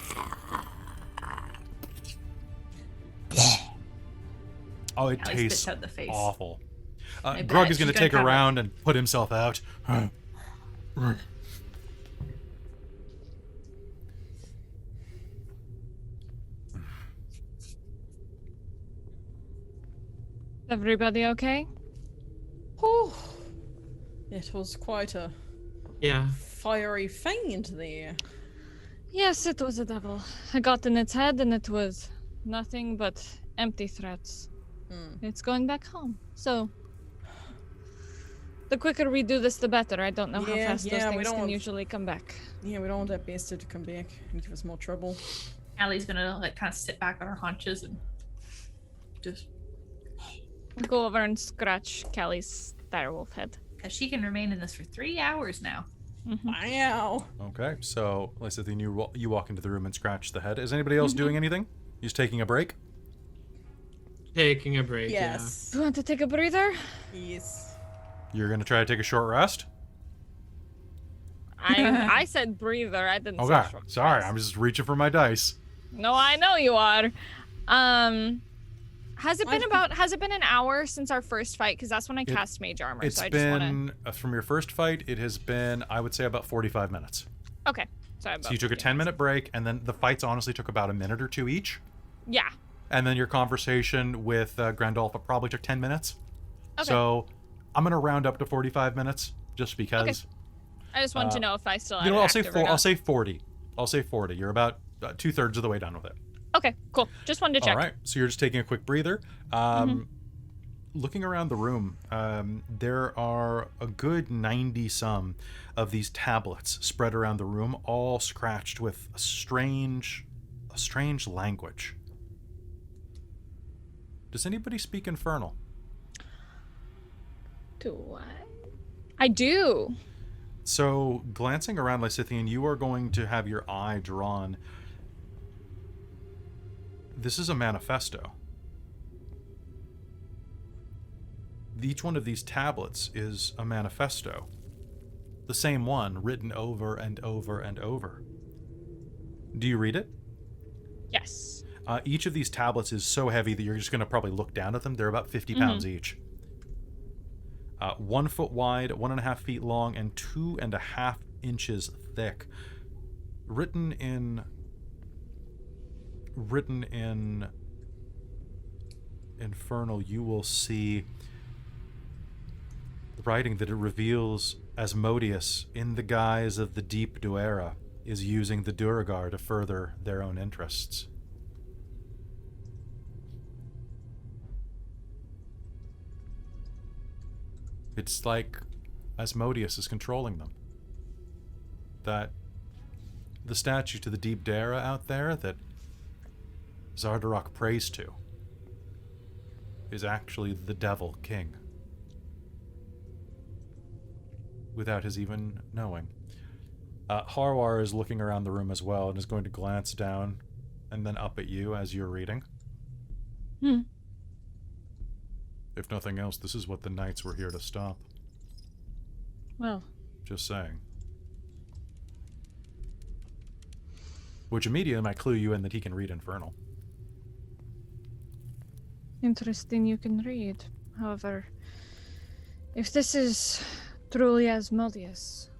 Oh, it tastes awful. Grug is going to take a round and put himself out. Everybody okay? Whew. It was quite a Yeah. fiery feint there. Yes, it was a devil. I got in its head and it was nothing but empty threats. It's going back home. So, the quicker we do this, the better. I don't know how fast those things can usually come back. Yeah, we don't want that bastard to come back and give us more trouble. Allie's gonna like kind of sit back on her haunches and just go over and scratch Callie's direwolf head. Because she can remain in this for 3 hours now. Wow. Okay, so Lysithian, you walk into the room and scratch the head. Is anybody else doing anything? You just taking a break? Taking a break, yes. Do you want to take a breather? Yes. You're going to try to take a short rest? I said breather. I didn't say short sorry. rest. I'm just reaching for my dice. No, I know you are. Has it been an hour since our first fight? Because that's when I cast mage armor. It's so I been just wanna... from your first fight. It has been, I would say, about 45 minutes. Okay. So you took a 10-minute break, and then the fights honestly took about a minute or two each. Yeah. And then your conversation with Grandolpha probably took 10 minutes. Okay. So I'm going to round up to 45 minutes just because. Okay. I just wanted to know if I still had I'll say 40. I'll say 40. You're about 2/3 of the way done with it. Okay, cool. Just wanted to check. All right. So you're just taking a quick breather. Looking around the room, there are a good 90-some of these tablets spread around the room, all scratched with a strange language. Does anybody speak Infernal? Do I do. So, glancing around, Lysithian, you are going to have your eye drawn. This is a manifesto. Each one of these tablets is a manifesto. The same one, written over and over and over. Do you read it? Yes. Each of these tablets is so heavy that you're just going to probably look down at them. They're about 50 pounds each. 1 foot wide, 1.5 feet long, and 2.5 inches thick. Written in Infernal, you will see writing that it reveals Asmodeus, in the guise of the Deep Duerra, is using the Duergar to further their own interests. It's like Asmodeus is controlling them. That the statue to the deep Dara out there that Xardorok prays to is actually the Devil King. Without his even knowing. Harwar is looking around the room as well and is going to glance down and then up at you as you're reading. If nothing else, this is what the knights were here to stop. Well. Just saying. Which immediately might clue you in that he can read Infernal. Interesting, you can read. However, if this is truly Asmodeus,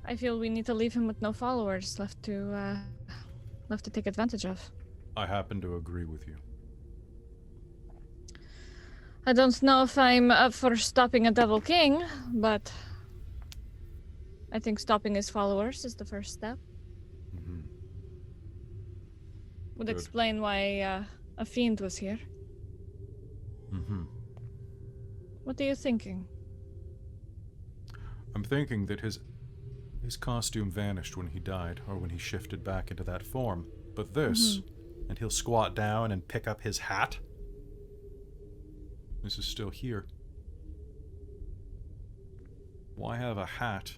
I feel we need to leave him with no followers left to take advantage of. I happen to agree with you. I don't know if I'm up for stopping a Devil King, but I think stopping his followers is the first step. Would Good. explain why a fiend was here. What are you thinking? I'm thinking that his costume vanished when he died, or when he shifted back into that form. But this, and he'll squat down and pick up his hat. This is still here. Why have a hat?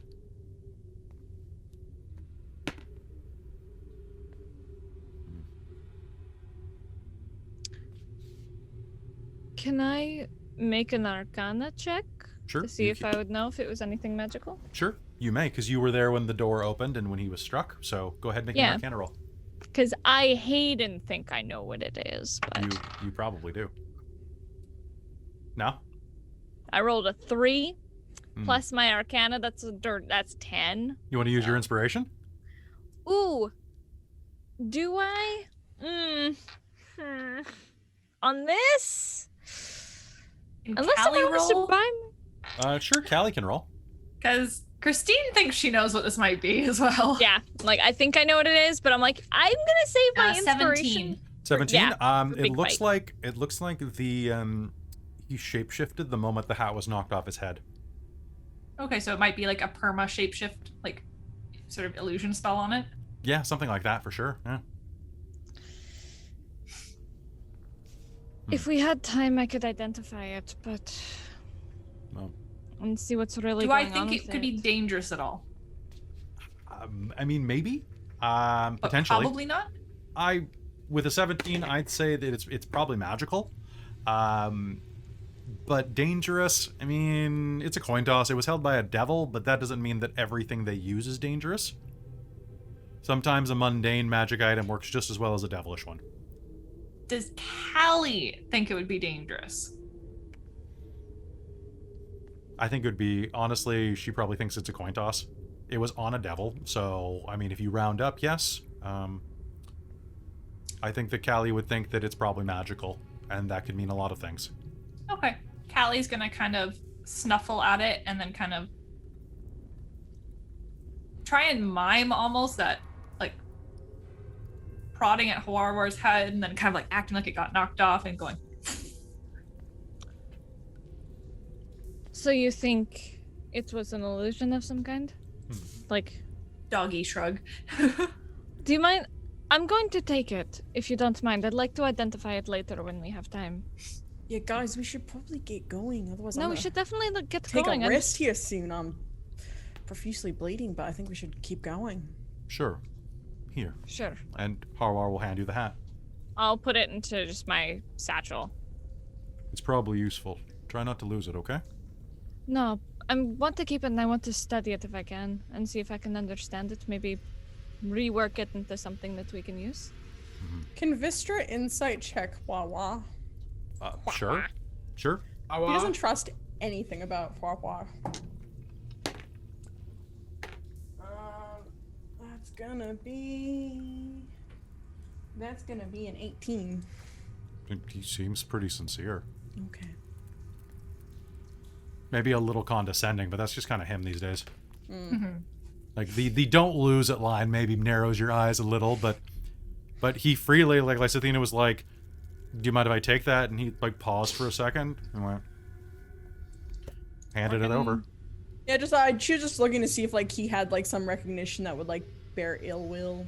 Can I make an Arcana check? Sure. To see if I would know if it was anything magical? Sure, you may, because you were there when the door opened and when he was struck. So go ahead and make an Arcana roll. Because I Hayden think I know what it is, but You probably do. No? I rolled a 3 plus my Arcana. That's 10. You want to use your inspiration? Ooh, do I? On this? Unless Callie someone wants to roll? buy me. Sure, Callie can roll. Because Christine thinks she knows what this might be as well. Yeah, like I think I know what it is, but I'm like, I'm gonna save my inspiration. 17. Yeah, it looks like the he shapeshifted the moment the hat was knocked off his head. Okay, so it might be like a perma shapeshift, like sort of illusion spell on it. Yeah, something like that for sure. Yeah. If we had time, I could identify it, but Well, and see what's really Do I going on think with it could be dangerous at all? I mean, maybe. But Potentially. probably not. With a 17, I'd say that it's probably magical. But dangerous, I mean, it's a coin toss. It was held by a devil, but that doesn't mean that everything they use is dangerous. Sometimes a mundane magic item works just as well as a devilish one. Does Callie think it would be dangerous? I think it would be, honestly, she probably thinks it's a coin toss. It was on a devil, so, I mean, if you round up, yes. I think that Callie would think that it's probably magical, and that could mean a lot of things. Okay. Callie's gonna kind of snuffle at it and then kind of try and mime almost that, like, prodding at Hawarwar's head and then kind of like acting like it got knocked off and going. So you think it was an illusion of some kind? Like, doggy shrug. do you mind? I'm going to take it, if you don't mind. I'd like to identify it later when we have time. Yeah, guys, we should probably get going. Otherwise, No, we should definitely get take going. a rest here soon. I'm profusely bleeding, but I think we should keep going. Sure. Here. Sure. And Harwar will hand you the hat. I'll put it into just my satchel. It's probably useful. Try not to lose it, okay? No, I want to keep it and I want to study it if I can and see if I can understand it. Maybe rework it into something that we can use. Can Vistra insight check Wawa? Sure. Sure. He doesn't trust anything about Wawa. That's gonna be an 18. He seems pretty sincere. Okay. Maybe a little condescending, but that's just kind of him these days. Mm-hmm. Like the don't lose it line maybe narrows your eyes a little, but he freely, like Lysithian was like, do you mind if I take that? And he like paused for a second and went, handed it over. Yeah, she was just looking to see if like he had like some recognition that would like bear ill will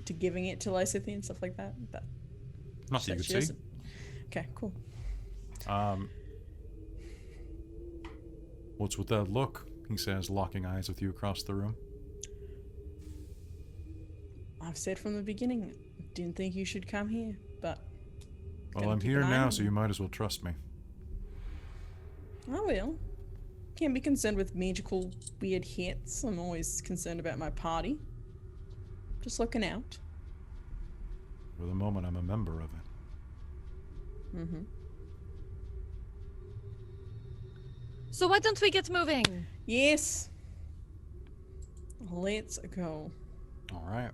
to giving it to Lysithian and stuff like that. But not that you could see. Okay, cool. What's with that look? He says, locking eyes with you across the room. I've said from the beginning, didn't think you should come here, but... Well, I'm here now, so you might as well trust me. I will. Can't be concerned with magical weird hits. I'm always concerned about my party. Just looking out. For the moment, I'm a member of it. Mm-hmm. So why don't we get moving? Yes. Let's go. All right.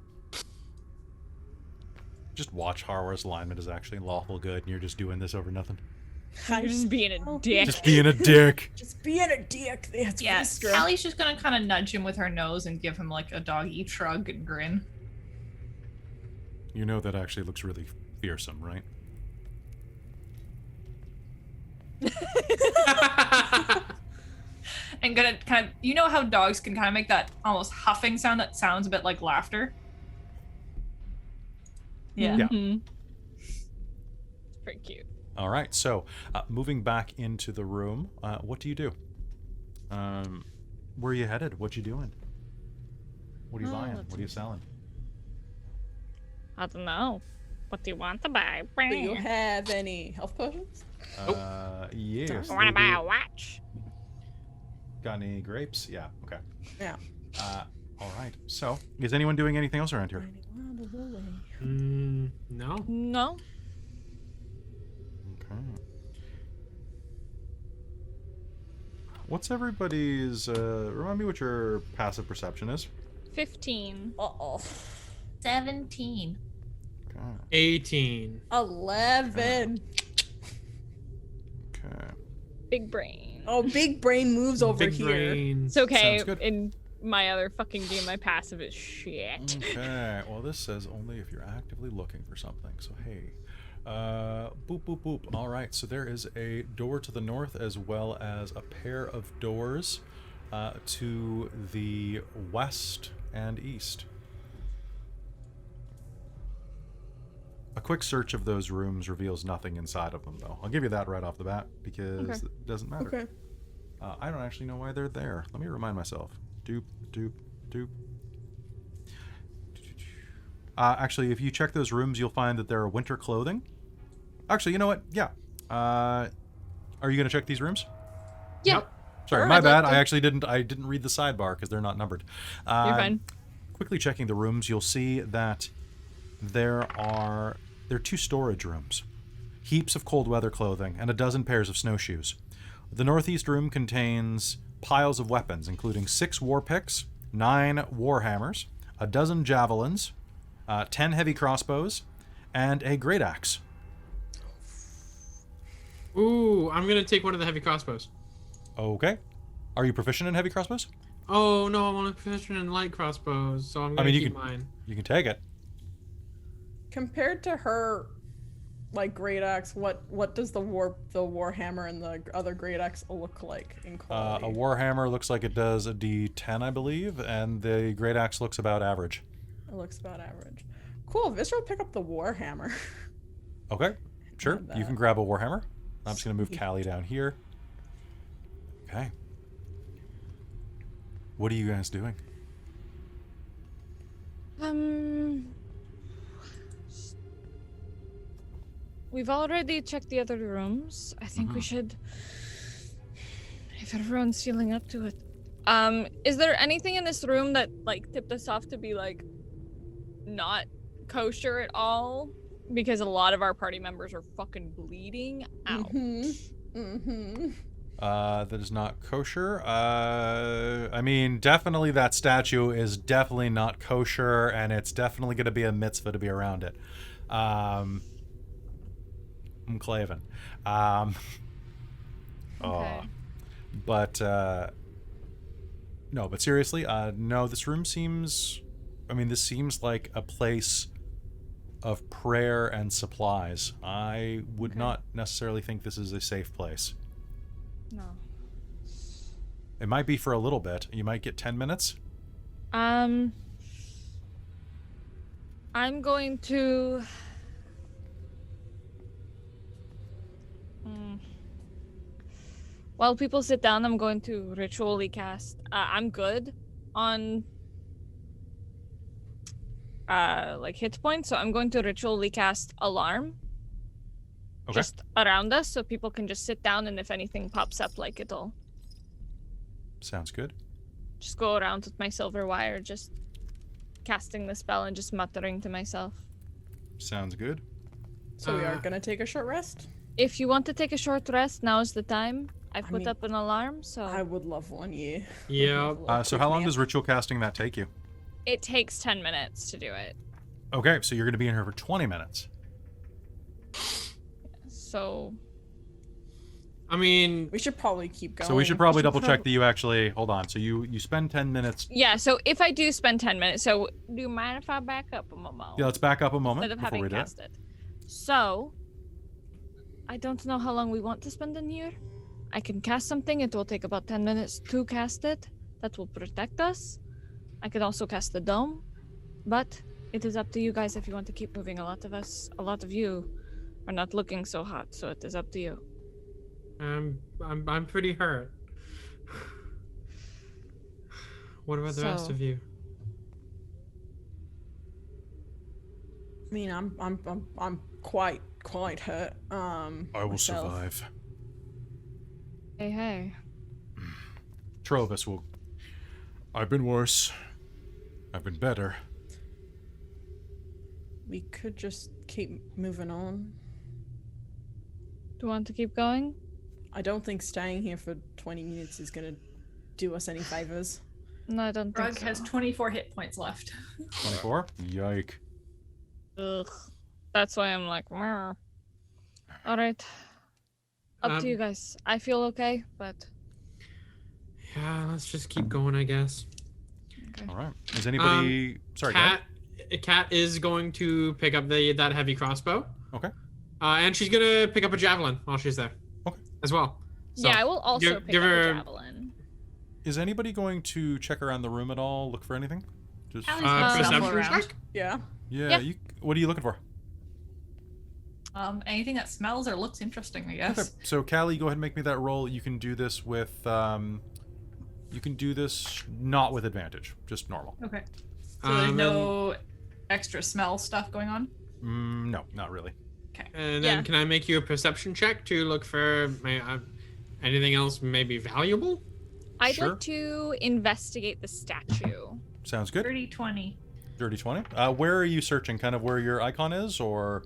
Just watch Harwar's alignment is actually lawful good, and you're just doing this over nothing. You're just being a dick. Just being a dick. Just being a dick. That's yeah, Vistra. Callie's just gonna kind of nudge him with her nose and give him like a doggy shrug and grin. You know that actually looks really fearsome, right? And gonna kind of, you know how dogs can kind of make that almost huffing sound that sounds a bit like laughter? Yeah. Mm-hmm. It's pretty cute. All right, so moving back into the room, what do you do? Where are you headed? What you doing? What are you buying? What are you selling? I don't know. What do you want to buy? Do you have any health potions? Yes. I want to buy a watch. Got any grapes? Yeah, okay. Yeah. All right, so is anyone doing anything else around here? No. No. Okay. What's everybody's, remind me what your passive perception is? 15. Uh-oh. 17. Okay. 18. 11. Okay. Big brain. Oh, big brain moves over Big here. brain. It's okay. Sounds good. In my other fucking game, my passive is shit. Okay, well this says only if you're actively looking for something, so hey. Boop, boop, boop. All right, so there is a door to the north as well as a pair of doors to the west and east. A quick search of those rooms reveals nothing inside of them, though. I'll give you that right off the bat because it doesn't matter. Okay. I don't actually know why they're there. Let me remind myself. Doop, doop, doop. Actually, if you check those rooms, you'll find that there are winter clothing. Actually, you know what? Yeah. Are you gonna check these rooms? Yeah. Yep. Sorry, Sure, my I'd bad. love to. I actually didn't. I didn't read the sidebar because they're not numbered. You're fine. Quickly checking the rooms, you'll see that there are 2 storage rooms, heaps of cold weather clothing, and a dozen pairs of snowshoes. The northeast room contains piles of weapons, including 6 war picks, 9 war hammers, a dozen javelins, 10 heavy crossbows, and a great axe. Ooh, I'm gonna take one of the heavy crossbows. Okay. Are you proficient in heavy crossbows? Oh no, I'm only proficient in light crossbows, so I'm gonna keep mine. You can take it. Compared to her, like great axe, what does the war hammer and the other great axe look like in quality? A war hammer looks like it does a D10, I believe, and the great axe looks about average. It looks about average. Cool. Vistra will pick up the war hammer. Okay, sure. Not You bad. can grab a war hammer. I'm just gonna move Callie down here. Okay. What are you guys doing? We've already checked the other rooms. I think we should, if everyone's feeling up to it. Is there anything in this room that like tipped us off to be like not kosher at all? Because a lot of our party members are fucking bleeding out. That is not kosher. I mean, definitely that statue is definitely not kosher, and it's definitely going to be a mitzvah to be around it. Claven. Okay. But, no, but seriously, no, this room seems, I mean, this seems like a place of prayer and supplies. I would not necessarily think this is a safe place. No. It might be for a little bit. You might get 10 minutes. I'm going to... While people sit down, I'm going to ritually cast. I'm good on like hit points, so I'm going to ritually cast alarm. Okay. Just around us, so people can just sit down, and if anything pops up, like it'll. Sounds good. Just go around with my silver wire, just casting the spell and just muttering to myself. Sounds good. So we are gonna take a short rest? If you want to take a short rest, now's the time. I put up an alarm, so... I would love one, yeah. Yeah. So how long does ritual casting that take you? It takes 10 minutes to do it. Okay, so you're going to be in here for 20 minutes. So... I mean... We should probably keep going. So we should probably double check that you actually... Hold on. So you spend 10 minutes... Yeah, so if I do spend 10 minutes... So do you mind if I back up a moment? Yeah, let's back up a moment instead of before having we do cast it. So... I don't know how long we want to spend in here. I can cast something. It will take about 10 minutes to cast it. That will protect us. I could also cast the dome. But it is up to you guys if you want to keep moving. A lot of you are not looking so hot, so it is up to you. I'm pretty hurt. What about the rest of you? I mean, I'm quite hurt. I will survive. Hey. Trovis will... I've been worse. I've been better. We could just keep moving on. Do you want to keep going? I don't think staying here for 20 minutes is gonna do us any favors. No, I don't think Rug so. has 24 hit points left. 24? Yike. Ugh. That's why I'm like, meh. All right. Up to you guys. I feel okay, but... Yeah, let's just keep going, I guess. Okay. All right. Is anybody... Sorry, Kat is going to pick up that heavy crossbow. Okay. And she's gonna pick up a javelin while she's there. Okay. As well. So, yeah, I will also pick up a javelin. Is anybody going to check around the room at all? Look for anything? Just perception check? Yeah. Yeah. What are you looking for? Anything that smells or looks interesting, I guess. Okay. So Callie, go ahead and make me that roll. You can do this with you can do this not with advantage, just normal. Okay. So there's no extra smell stuff going on? No, not really. Okay. And then can I make you a perception check to look for anything else maybe valuable? I'd like to investigate the statue. Sounds good. Dirty 20. Dirty 20. Where are you searching? Kind of where your icon is, or?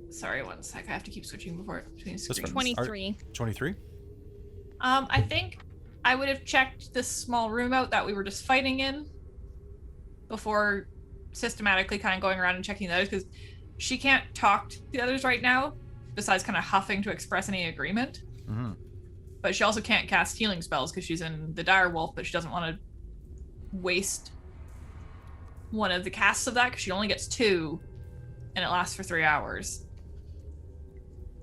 Sorry, 1 sec. I have to keep switching between screens. 23. 23? I think I would have checked this small room out that we were just fighting in before systematically kind of going around and checking those, because she can't talk to the others right now, besides kind of huffing to express any agreement. Mm-hmm. But she also can't cast healing spells because she's in the dire wolf, but she doesn't want to waste one of the casts of that because she only gets 2 and it lasts for 3 hours.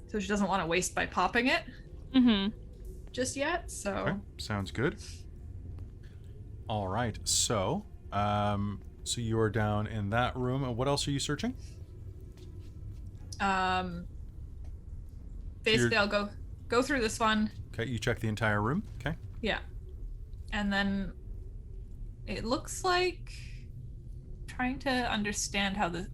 So she doesn't want to waste by popping it just yet. So okay. Sounds good. All right. So so you are down in that room. And what else are you searching? Basically, I'll go through this one. Okay, you check the entire room. Okay. Yeah. And then it looks like trying to understand how the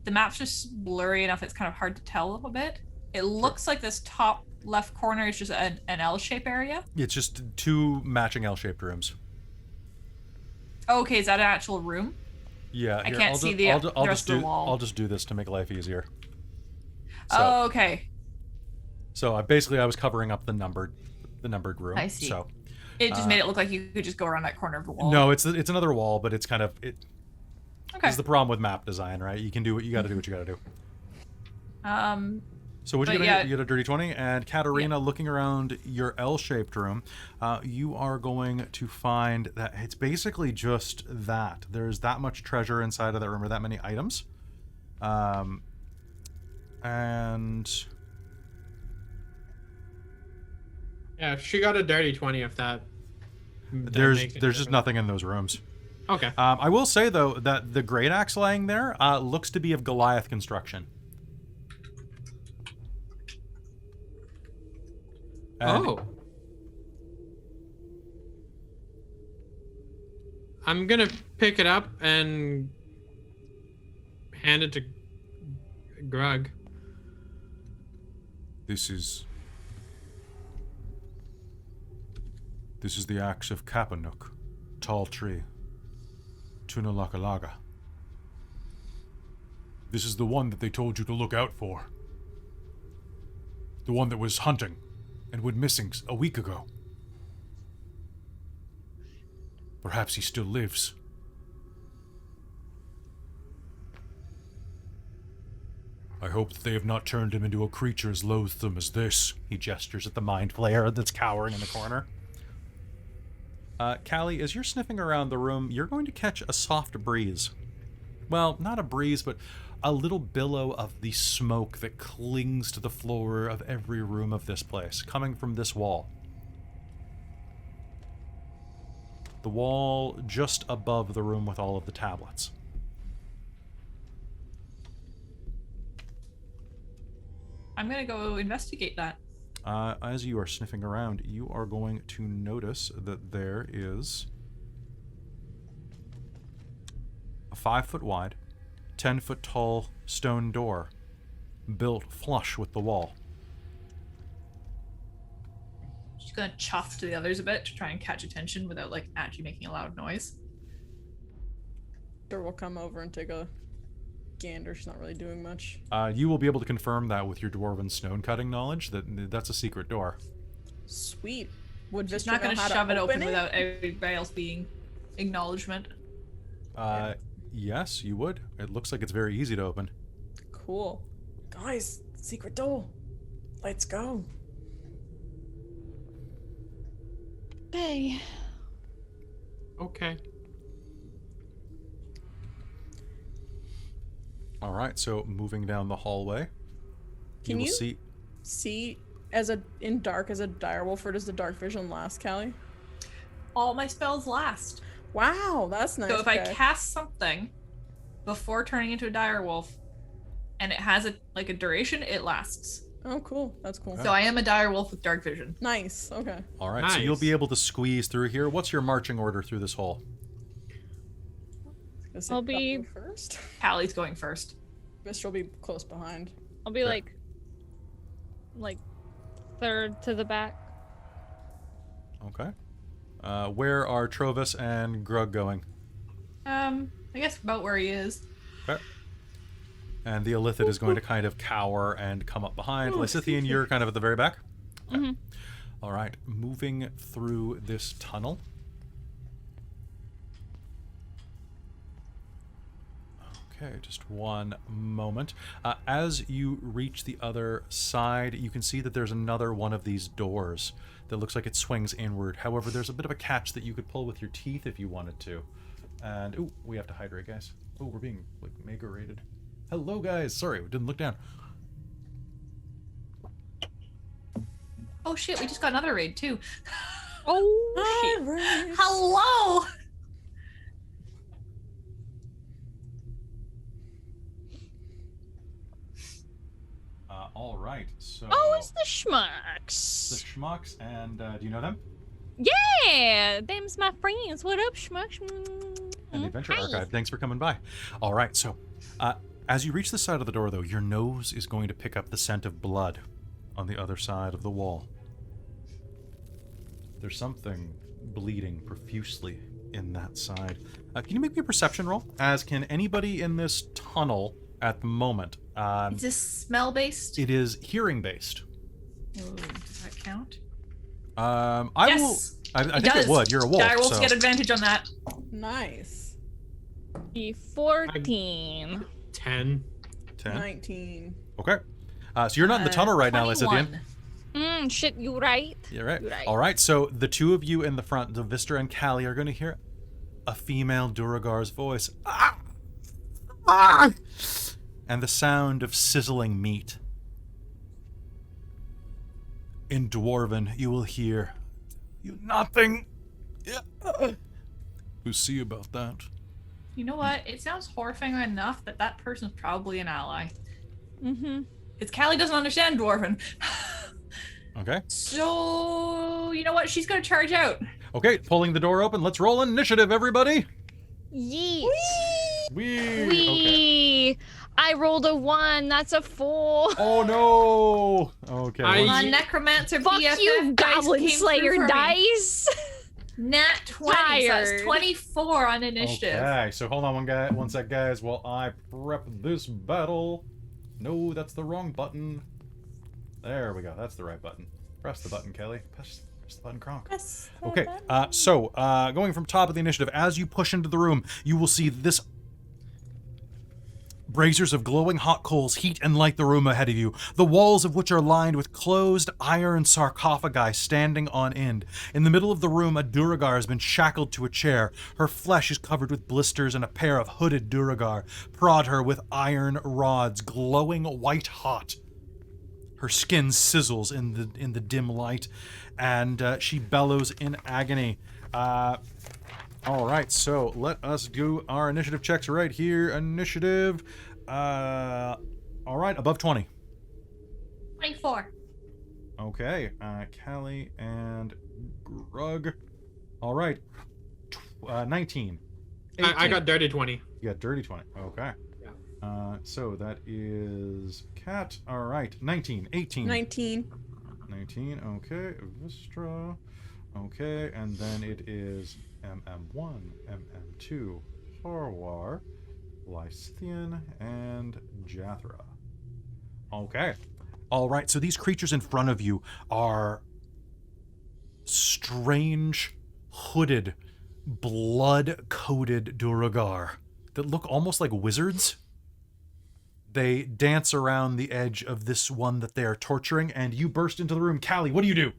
map's just blurry enough it's kind of hard to tell a little bit. It looks like this top left corner is just an L-shaped area. It's just 2 matching L-shaped rooms. Okay, is that an actual room? Yeah. I can't see the rest of the wall. I'll just do this to make life easier. So, okay. So I was covering up the numbered room. I see. So it just made it look like you could just go around that corner of the wall. No, it's another wall, but it's kind of it. Okay. It's the problem with map design, right? You can do what you got to do. What you got to do. So what you get a dirty 20, and Katerina, looking around your L-shaped room, you are going to find that it's basically just that. There's that much treasure inside of that room, or that many items, and Yeah, she got a dirty 20 if that. There's just nothing in those rooms. Okay. I will say, though, that the great axe laying there looks to be of Goliath construction. And I'm gonna pick it up and hand it to Grug. This is the axe of Kapanuk, tall tree, Tunalakalaga. This is the one that they told you to look out for. The one that was hunting and went missing a week ago. Perhaps he still lives. I hope that they have not turned him into a creature as loathsome as this. He gestures at the mind flayer that's cowering in the corner. Callie, as you're sniffing around the room, you're going to catch a soft breeze. Well, not a breeze, but a little billow of the smoke that clings to the floor of every room of this place, coming from this wall. The wall just above the room with all of the tablets. I'm gonna go investigate that. As you are sniffing around, you are going to notice that there is a 5-foot wide, 10-foot tall stone door built flush with the wall. Just gonna chuff to the others a bit to try and catch attention without like actually making a loud noise. Or we'll come over and take a gander. She's not really doing much. You will be able to confirm that with your dwarven stone cutting knowledge that that's a secret door. Sweet. Would Just Vistra not gonna know how to shove it open it? without everybody else being acknowledgement. Yes, you would. It looks like it's very easy to open. Cool. Guys, secret door. Let's go. Hey. Okay. All right, so moving down the hallway, Can will you see in dark as a direwolf, or does the dark vision last, Callie? All my spells last. Wow, that's nice. So if I cast something before turning into a direwolf, and it has a duration, it lasts. Oh, cool. That's cool. So I am a direwolf with dark vision. Nice. Okay. All right, so you'll be able to squeeze through here. What's your marching order through this hole? I'll be first. Callie's going first. Vistra will be close behind. I'll be like third to the back. Okay. Where are Trovis and Grug going? I guess about where he is. Okay. And the Illithid is going to kind of cower and come up behind. Lysithian, you're kind of at the very back? Okay. Mm-hmm. All right, moving through this tunnel. Okay, just one moment. As you reach the other side, you can see that there's another one of these doors that looks like it swings inward. However, there's a bit of a catch that you could pull with your teeth if you wanted to. And, ooh, we have to hydrate, guys. Oh, we're being, like, mega rated. Hello, guys. Sorry, we didn't look down. Oh, shit, we just got another raid, too. Oh, shit. Hello! All right, so... Oh, it's the Schmucks. The Schmucks, and do you know them? Yeah, them's my friends. What up, Schmucks? And the Adventure Hi. Archive. Thanks for coming by. All right, so as you reach the side of the door, though, your nose is going to pick up the scent of blood on the other side of the wall. There's something bleeding profusely in that side. Can you make me a perception roll? As can anybody in this tunnel at the moment. Is this smell-based? It is hearing-based. Ooh, does that count? Yes! I think it would. You're a wolf. Direwolves so. get advantage on that. Nice. 14. 10. 19. Okay. So you're not in the tunnel right now, Lysithian. Shit, you right. You're right. You're right. All right, so the two of you in the front, the Vistra and Callie, are going to hear a female Duragar's voice. Ah! Ah! And the sound of sizzling meat. In Dwarven, you will hear, "You nothing." Yeah. We'll see about that. You know what? It sounds horrifying enough that that person's probably an ally. Mm-hmm. It's Callie doesn't understand Dwarven. Okay. So, you know what? She's going to charge out. Okay, pulling the door open. Let's roll initiative, everybody. Yeet. Wee. Wee. Okay. I rolled a 1. That's a 4. Oh no. Okay. Necromancer Fuck BFF you, dice Goblin came Slayer through for me. dice. Nat 20, so that's 24 on initiative. Okay, so hold on one sec, guys, while I prep this battle. No, that's the wrong button. There we go. That's the right button. Press the button, Kelly. Press the button, Kronk. Okay, so going from top of the initiative, as you push into the room, you will see this braziers of glowing hot coals heat and light the room ahead of you, the walls of which are lined with closed iron sarcophagi standing on end. In the middle of the room, a Duergar has been shackled to a chair. Her flesh is covered with blisters, and a pair of hooded Duergar prod her with iron rods, glowing white hot. Her skin sizzles in the dim light, and she bellows in agony. All right, so let us do our initiative checks right here. Initiative. All right, above 20. 24. Okay, Callie and Grug. All right, 19. I got dirty 20. You got dirty 20. Okay. Yeah. So that is Cat. All right, 19, 18. 19. 19, okay. Vistra. Okay, and then it is MM1, MM2, Harwar, Lysithian, and Jathra. Okay. All right, so these creatures in front of you are strange, hooded, blood-coated Duergar that look almost like wizards. They dance around the edge of this one that they are torturing, and you burst into the room. Callie, what do you do?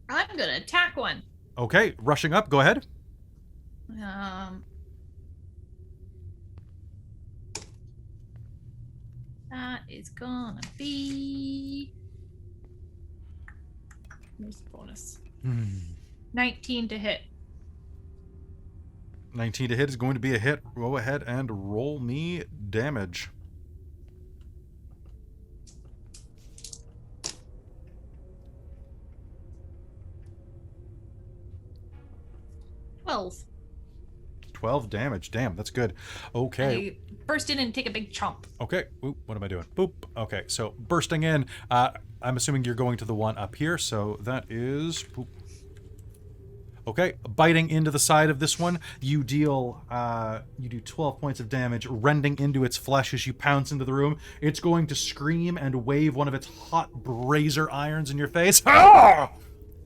I'm going to attack one. Okay, rushing up. Go ahead. That is gonna be. Where's the bonus? 19 to hit. 19 to hit is going to be a hit. Go ahead and roll me damage. Twelve. 12 damage. Damn, that's good. Okay. I burst in and take a big chomp. Okay. Oop, what am I doing? Boop. Okay, so bursting in. I'm assuming you're going to the one up here, so that is... Boop. Okay, biting into the side of this one, you deal, you do 12 points of damage, rending into its flesh as you pounce into the room. It's going to scream and wave one of its hot brazier irons in your face. Ah!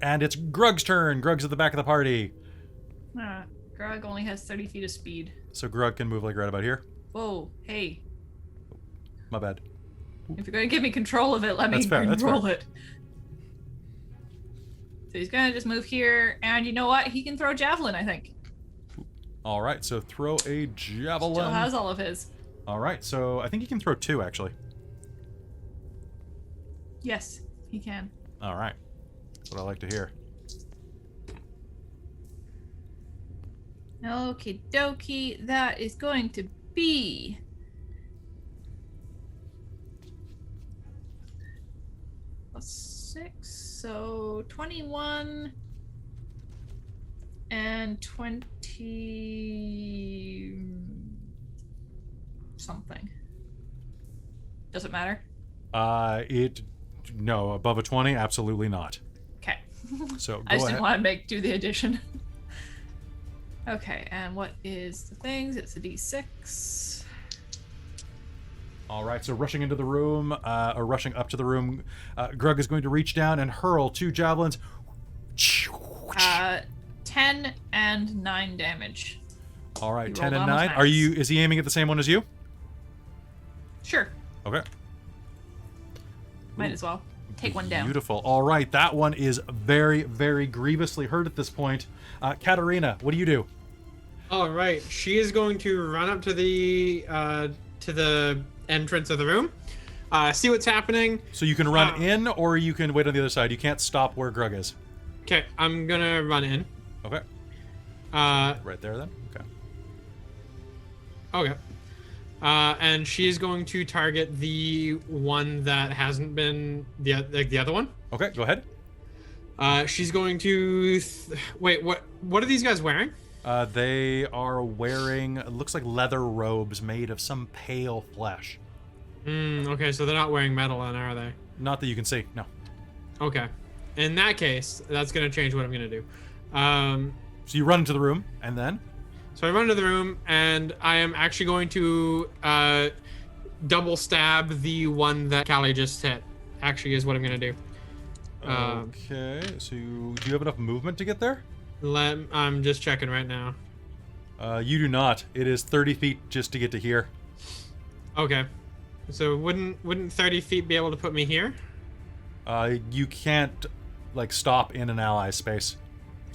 And it's Grug's turn. Grug's at the back of the party. Grug only has 30 feet of speed. So Grug can move like right about here. Whoa, hey. My bad. If you're going to give me control of it, let me control it. So he's going to just move here, and you know what? He can throw javelin, I think. All right, so throw a javelin. Still has all of his. All right, so I think he can throw 2, actually. Yes, he can. All right. That's what I like to hear. Okie dokie, that is going to be... +6, so 21 and 20 something. Does it matter? No, above a 20, absolutely not. Okay. So go I just ahead. didn't want to do the addition. Okay, and what is the things? It's a D6. All right, so rushing into the room, or rushing up to the room, Grug is going to reach down and hurl 2 javelins. 10 and 9 damage. All right, You 10 rolled and almost 9. nice. Is he aiming at the same one as you? Sure, Okay. might as well. Take one down. Beautiful. All right, that one is very, very grievously hurt at this point. Katerina, what do you do? All right, she is going to run up to the entrance of the room, see what's happening. So you can run in, or you can wait on the other side. You can't stop where Grug is. Okay, I'm gonna run in. Okay. Right there then. Okay. Okay. And she's going to target the one that hasn't been the other one. Okay, go ahead. She's going to wait. What are these guys wearing? They are wearing, it looks like leather robes made of some pale flesh. Okay, so they're not wearing metal then, are they? Not that you can see, no. Okay. In that case, that's going to change what I'm going to do. So you run into the room, and then? So I run into the room, and I am actually going to double stab the one that Callie just hit. Actually, is what I'm going to do. Okay, so do you have enough movement to get there? I'm just checking right now. You do not. It is 30 feet just to get to here. Okay. So wouldn't 30 feet be able to put me here? You can't, like, stop in an ally's space.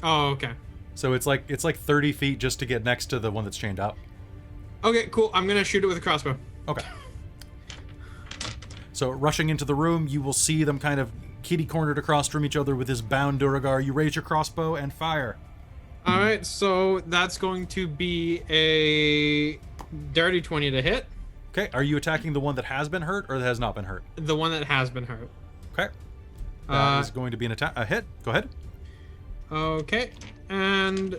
Oh, okay. So it's like 30 feet just to get next to the one that's chained up. Okay, cool. I'm gonna shoot it with a crossbow. Okay. So rushing into the room, you will see them kind of kitty-cornered across from each other with this bound Duragar. You raise your crossbow and fire. All right, so that's going to be a dirty 20 to hit. Okay, are you attacking the one that has been hurt or that has not been hurt? The one that has been hurt. Okay. That is going to be a hit. Go ahead. Okay, and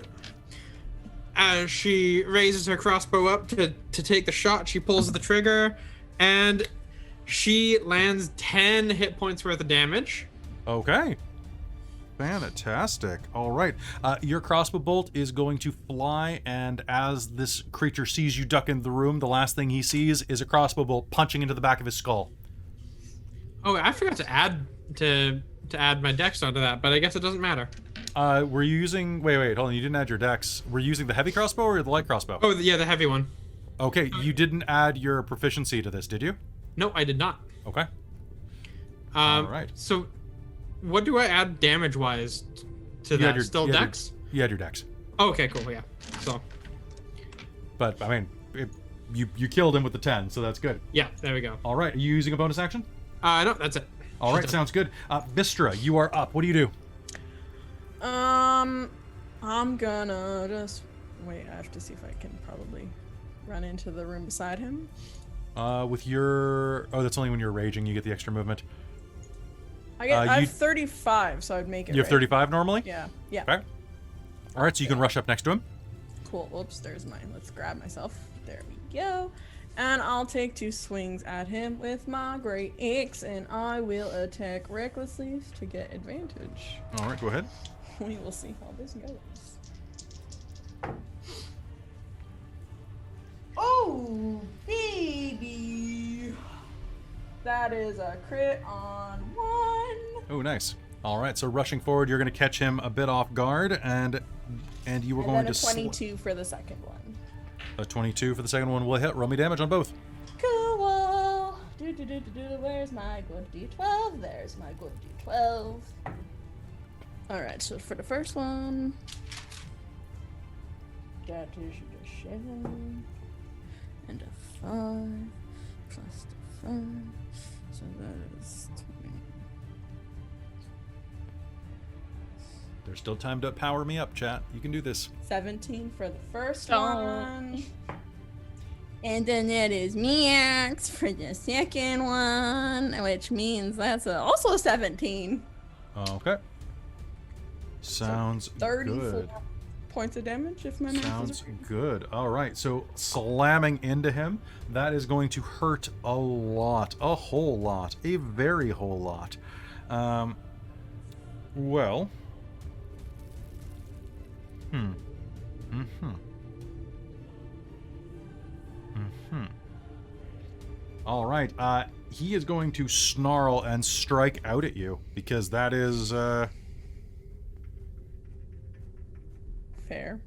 as she raises her crossbow up to take the shot, she pulls the trigger, and she lands 10 hit points worth of damage. Okay. Fantastic. All right. Your crossbow bolt is going to fly, and as this creature sees you duck into the room, the last thing he sees is a crossbow bolt punching into the back of his skull. Oh, I forgot to add my dex onto that, but I guess it doesn't matter. Were you using... Wait, hold on. You didn't add your dex. Were you using the heavy crossbow or the light crossbow? Oh, yeah, the heavy one. Okay, you didn't add your proficiency to this, did you? No, I did not. Okay. All right. So, what do I add damage-wise to that? Still dex? You had your dex. Oh, okay, cool, yeah. So. But, I mean, you killed him with the 10, so that's good. Yeah, there we go. All right, are you using a bonus action? No, that's it. All right, sounds good. Vistra, you are up. What do you do? I'm gonna just wait. I have to see if I can probably run into the room beside him. With your... Oh, that's only when you're raging you get the extra movement. I have 35, so I'd make it. You have 35 normally? Yeah. Okay. All right, so you can rush up next to him. Cool. Oops, there's mine. Let's grab myself. There we go. And I'll take 2 swings at him with my great axe, and I will attack recklessly to get advantage. All right, go ahead. We will see how this goes. Oh, baby! That is a crit on 1. Oh, nice. All right, so rushing forward, you're going to catch him a bit off guard, and you were going to... a 22 for the second one. A 22 for the second one will hit. Roll me damage on both. Cool. Where's my good D12? There's my good D12. Alright, so for the first one, that is a 7 and a 5 plus the 5. So that is 20. There's still time to power me up, chat. You can do this. 17 for the first one. And then that is max for the second one, which means that's also 17. Okay. Sounds 34 good. Points of damage, if my math Sounds is right. good. All right, so slamming into him, that is going to hurt a lot, a whole lot, a very whole lot. Well. All right, he is going to snarl and strike out at you because that is fair.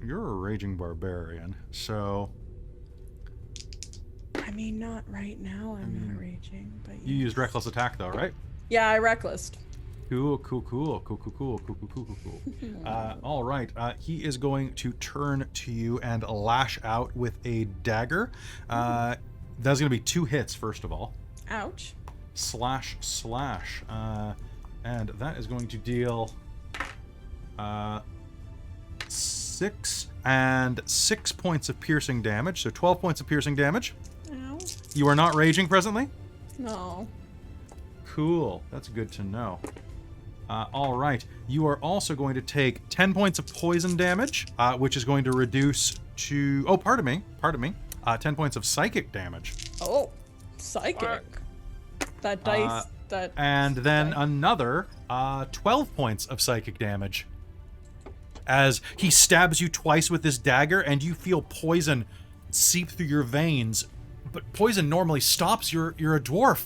You're a raging barbarian, so I mean, not right now. I'm not raging, but you used reckless attack though, right? Yeah, I recklessed. Cool. All right, he is going to turn to you and lash out with a dagger. That's going to be 2 hits, first of all. Ouch. Slash. And that is going to deal 6 points of piercing damage. So 12 points of piercing damage. Ow. You are not raging presently? No. Cool. That's good to know. All right. You are also going to take 10 points of poison damage, which is going to reduce to... Oh, pardon me. 10 points of psychic damage. Oh, psychic. That dice... and then another 12 points of psychic damage. As he stabs you twice with this dagger, and you feel poison seep through your veins. But poison normally stops. You're a dwarf.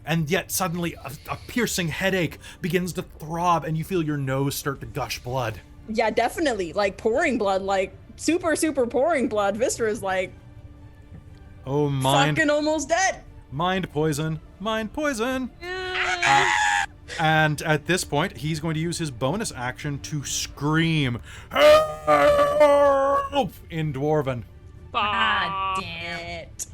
And yet suddenly a piercing headache begins to throb, and you feel your nose start to gush blood. Yeah, definitely. Like pouring blood, like super pouring blood. Vistra is like... Oh, mind. Fucking almost dead. Mind poison. And at this point, he's going to use his bonus action to scream "Help!" in Dwarven. Ah, damn it.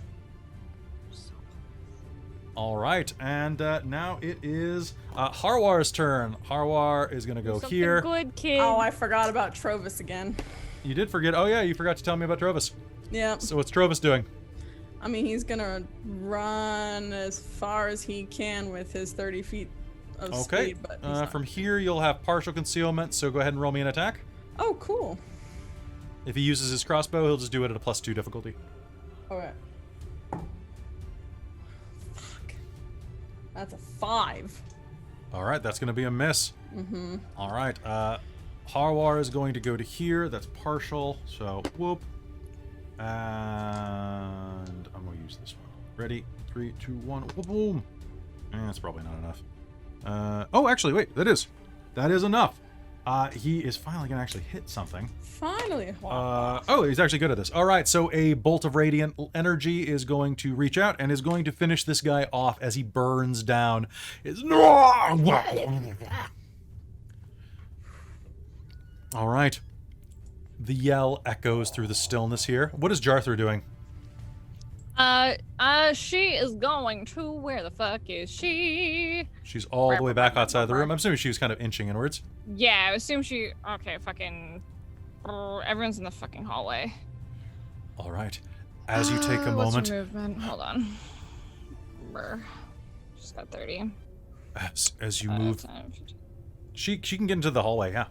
All right, and now it is Harwar's turn. Harwar is going to go here. Good kid. Oh, I forgot about Trovis again. You did forget. Oh, yeah, you forgot to tell me about Trovis. Yeah. So what's Trovis doing? I mean, he's gonna run as far as he can with his 30 feet of speed. But from here, you'll have partial concealment, so go ahead and roll me an attack. Oh, cool. If he uses his crossbow, he'll just do it at a +2 difficulty. Okay. Fuck. That's a 5. All right, that's going to be a miss. Mm-hmm. All right, Harwar is going to go to here. That's partial, so whoop. And I'm going to use this one. Ready? 3, 2, 1. Whoop, boom. That's probably not enough. Oh, actually, wait. That is enough. He is finally going to actually hit something. Finally. Oh, he's actually good at this. All right, so a bolt of radiant energy is going to reach out and is going to finish this guy off as he burns down. All right. The yell echoes through the stillness here. What is Jarthur doing? She is going to... Where the fuck is she? She's all the way back outside the room. I'm assuming she was kind of inching inwards. Yeah, I assume she... Okay, fucking... Everyone's in the fucking hallway. All right. As you take a moment... What's her movement? Hold on. She's got 30. As you move... She can get into the hallway, yeah.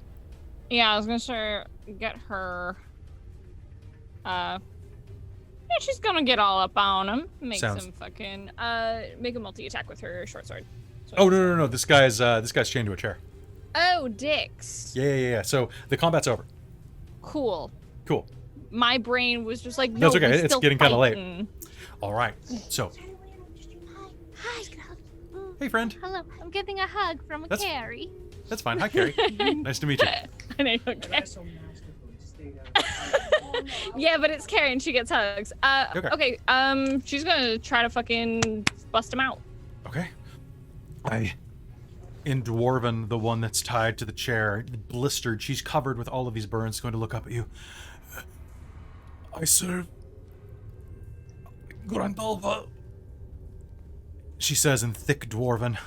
Yeah, I was gonna get her... Yeah, she's gonna get all up on him. Make some fucking... Make a multi-attack with her short sword. Oh, no. This guy's chained to a chair. Oh, dicks. Yeah. So the combat's over. Cool. My brain was just like, no, that's okay. It's getting kind of late. All right. So. Hi. Hey, friend. Hello. I'm getting a hug from Carrie. That's fine. Hi, Carrie. Nice to meet you. I know you don't care. Yeah, but it's Carrie and she gets hugs. Okay. She's gonna try to fucking bust him out. Okay. In Dwarven, the one that's tied to the chair, blistered, she's covered with all of these burns, going to look up at you. I serve Grandolpha, she says in thick Dwarven.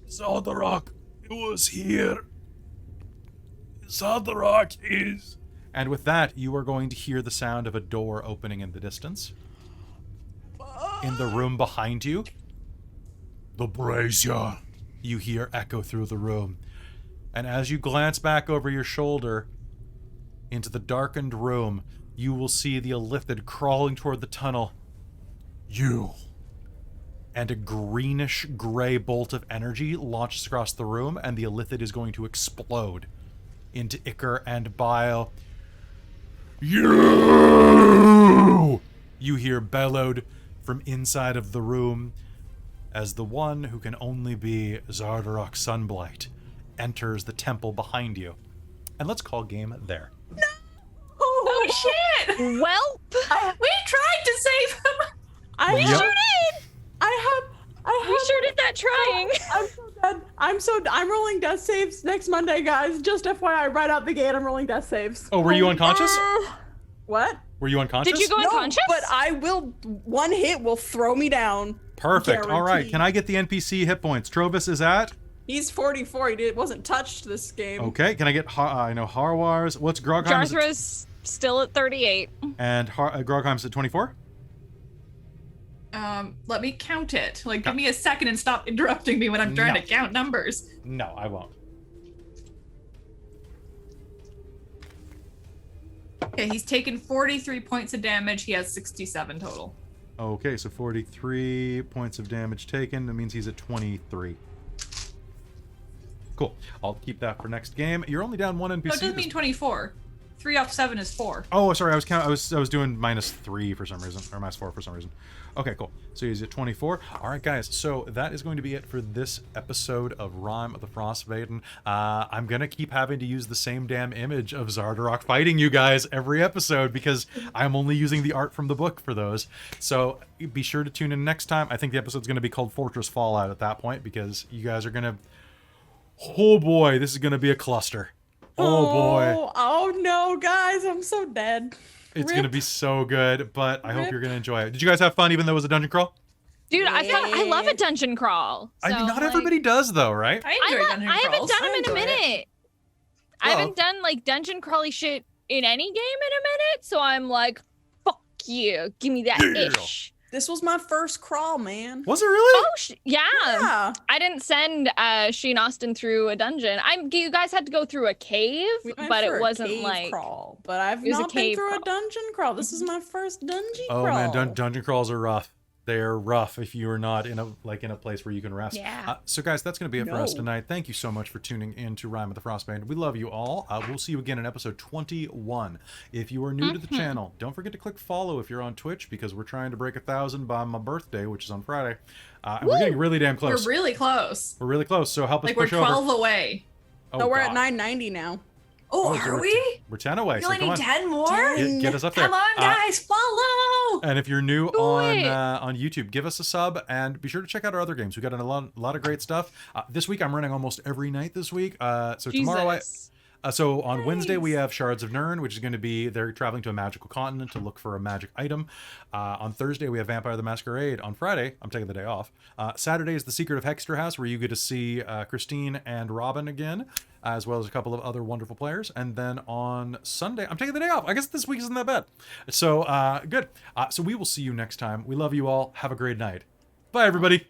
Xardorok was here. Xardorok is... And with that, you are going to hear the sound of a door opening in the distance. In the room behind you, the brazier, you hear echo through the room. And as you glance back over your shoulder into the darkened room, you will see the Illithid crawling toward the tunnel. You. And a greenish-gray bolt of energy launches across the room, and the Illithid is going to explode into ichor and bile. You hear bellowed from inside of the room as the one who can only be Xardorok Sunblight enters the temple behind you. And let's call game there. No! Oh shit! Well, we tried to save him. We sure did. We sure did that trying. I'm so dead. I'm rolling death saves next Monday, guys. Just FYI, right out the gate, I'm rolling death saves. Oh, were you unconscious? What? Were you unconscious? Did you go unconscious? No, but I will. One hit will throw me down. Perfect. All right. Guaranteed. Can I get the NPC hit points? Trovis is at? He's 44. Wasn't touched this game. Okay. Can I get, I know Harwar's. What's Grogheim's? Jarthra's still at 38. And Grogheim's at 24? Let me count it. Like, give me a second and stop interrupting me when I'm trying to count numbers. No, I won't. Okay, he's taken 43 points of damage. He has 67 total. Okay, so 43 points of damage taken. That means he's at 23. Cool. I'll keep that for next game. You're only down one NPC. No, it doesn't mean 24. 3 off 7 is 4. Oh, sorry. I was doing -3 for some reason, or -4 for some reason. Okay, cool. So he's at 24. All right, guys. So that is going to be it for this episode of Rime of the Frostmaiden. I'm gonna keep having to use the same damn image of Xardorok fighting you guys every episode because I'm only using the art from the book for those. So be sure to tune in next time. I think the episode's gonna be called Fortress Fallout at that point because you guys are gonna. Oh boy, this is gonna be a cluster. Oh boy. Oh no, guys, I'm so dead. It's going to be so good, but I hope you're going to enjoy it. Did you guys have fun even though it was a dungeon crawl? Dude, I love a dungeon crawl. So, I mean, not everybody does though, right? I enjoy dungeon I haven't crawls. done them in a minute. I Well. haven't done like dungeon crawly shit in any game in a minute, so I'm like, fuck you. Give me that ish. This was my first crawl, man. Was it really? Oh, yeah. I didn't send Sheen Austin through a dungeon. You guys had to go through a cave, but it wasn't cave like crawl. But I've it was a not been cave through crawl. a dungeon crawl. This is my first dungeon Oh crawl. man, dungeon crawls are rough. They are rough if you are not in a place where you can rest. Yeah. So guys, that's going to be it for us No. tonight. Thank you so much for tuning in to Rime of the Frostmaiden. We love you all. We'll see you again in episode 21. If you are new to the channel, don't forget to click follow if you're on Twitch because we're trying to break 1,000 by my birthday, which is on Friday. And we're getting really damn close. We're really close. We're really close. So help us Like, we're push 12 over. away. Oh, No, we're at God. 990 now. Oh, so are we? We're 10 away. You So only come need on. 10 more? Get us up there. Come on, guys, follow! And if you're new it. on YouTube, give us a sub and be sure to check out our other games. We got a lot of great stuff. This week I'm running almost every night this week. So tomorrow so on Wednesday we have Shards of Nirn, which is going to be they're traveling to a magical continent to look for a magic item. On Thursday we have Vampire the Masquerade. On Friday I'm taking the day off. Saturday is the Secret of Hexter House, where you get to see Christine and Robin again, as well as a couple of other wonderful players. And then on Sunday I'm taking the day off. I guess this week isn't that bad. So good. So we will see you next time. We love you all. Have a great night. Bye everybody.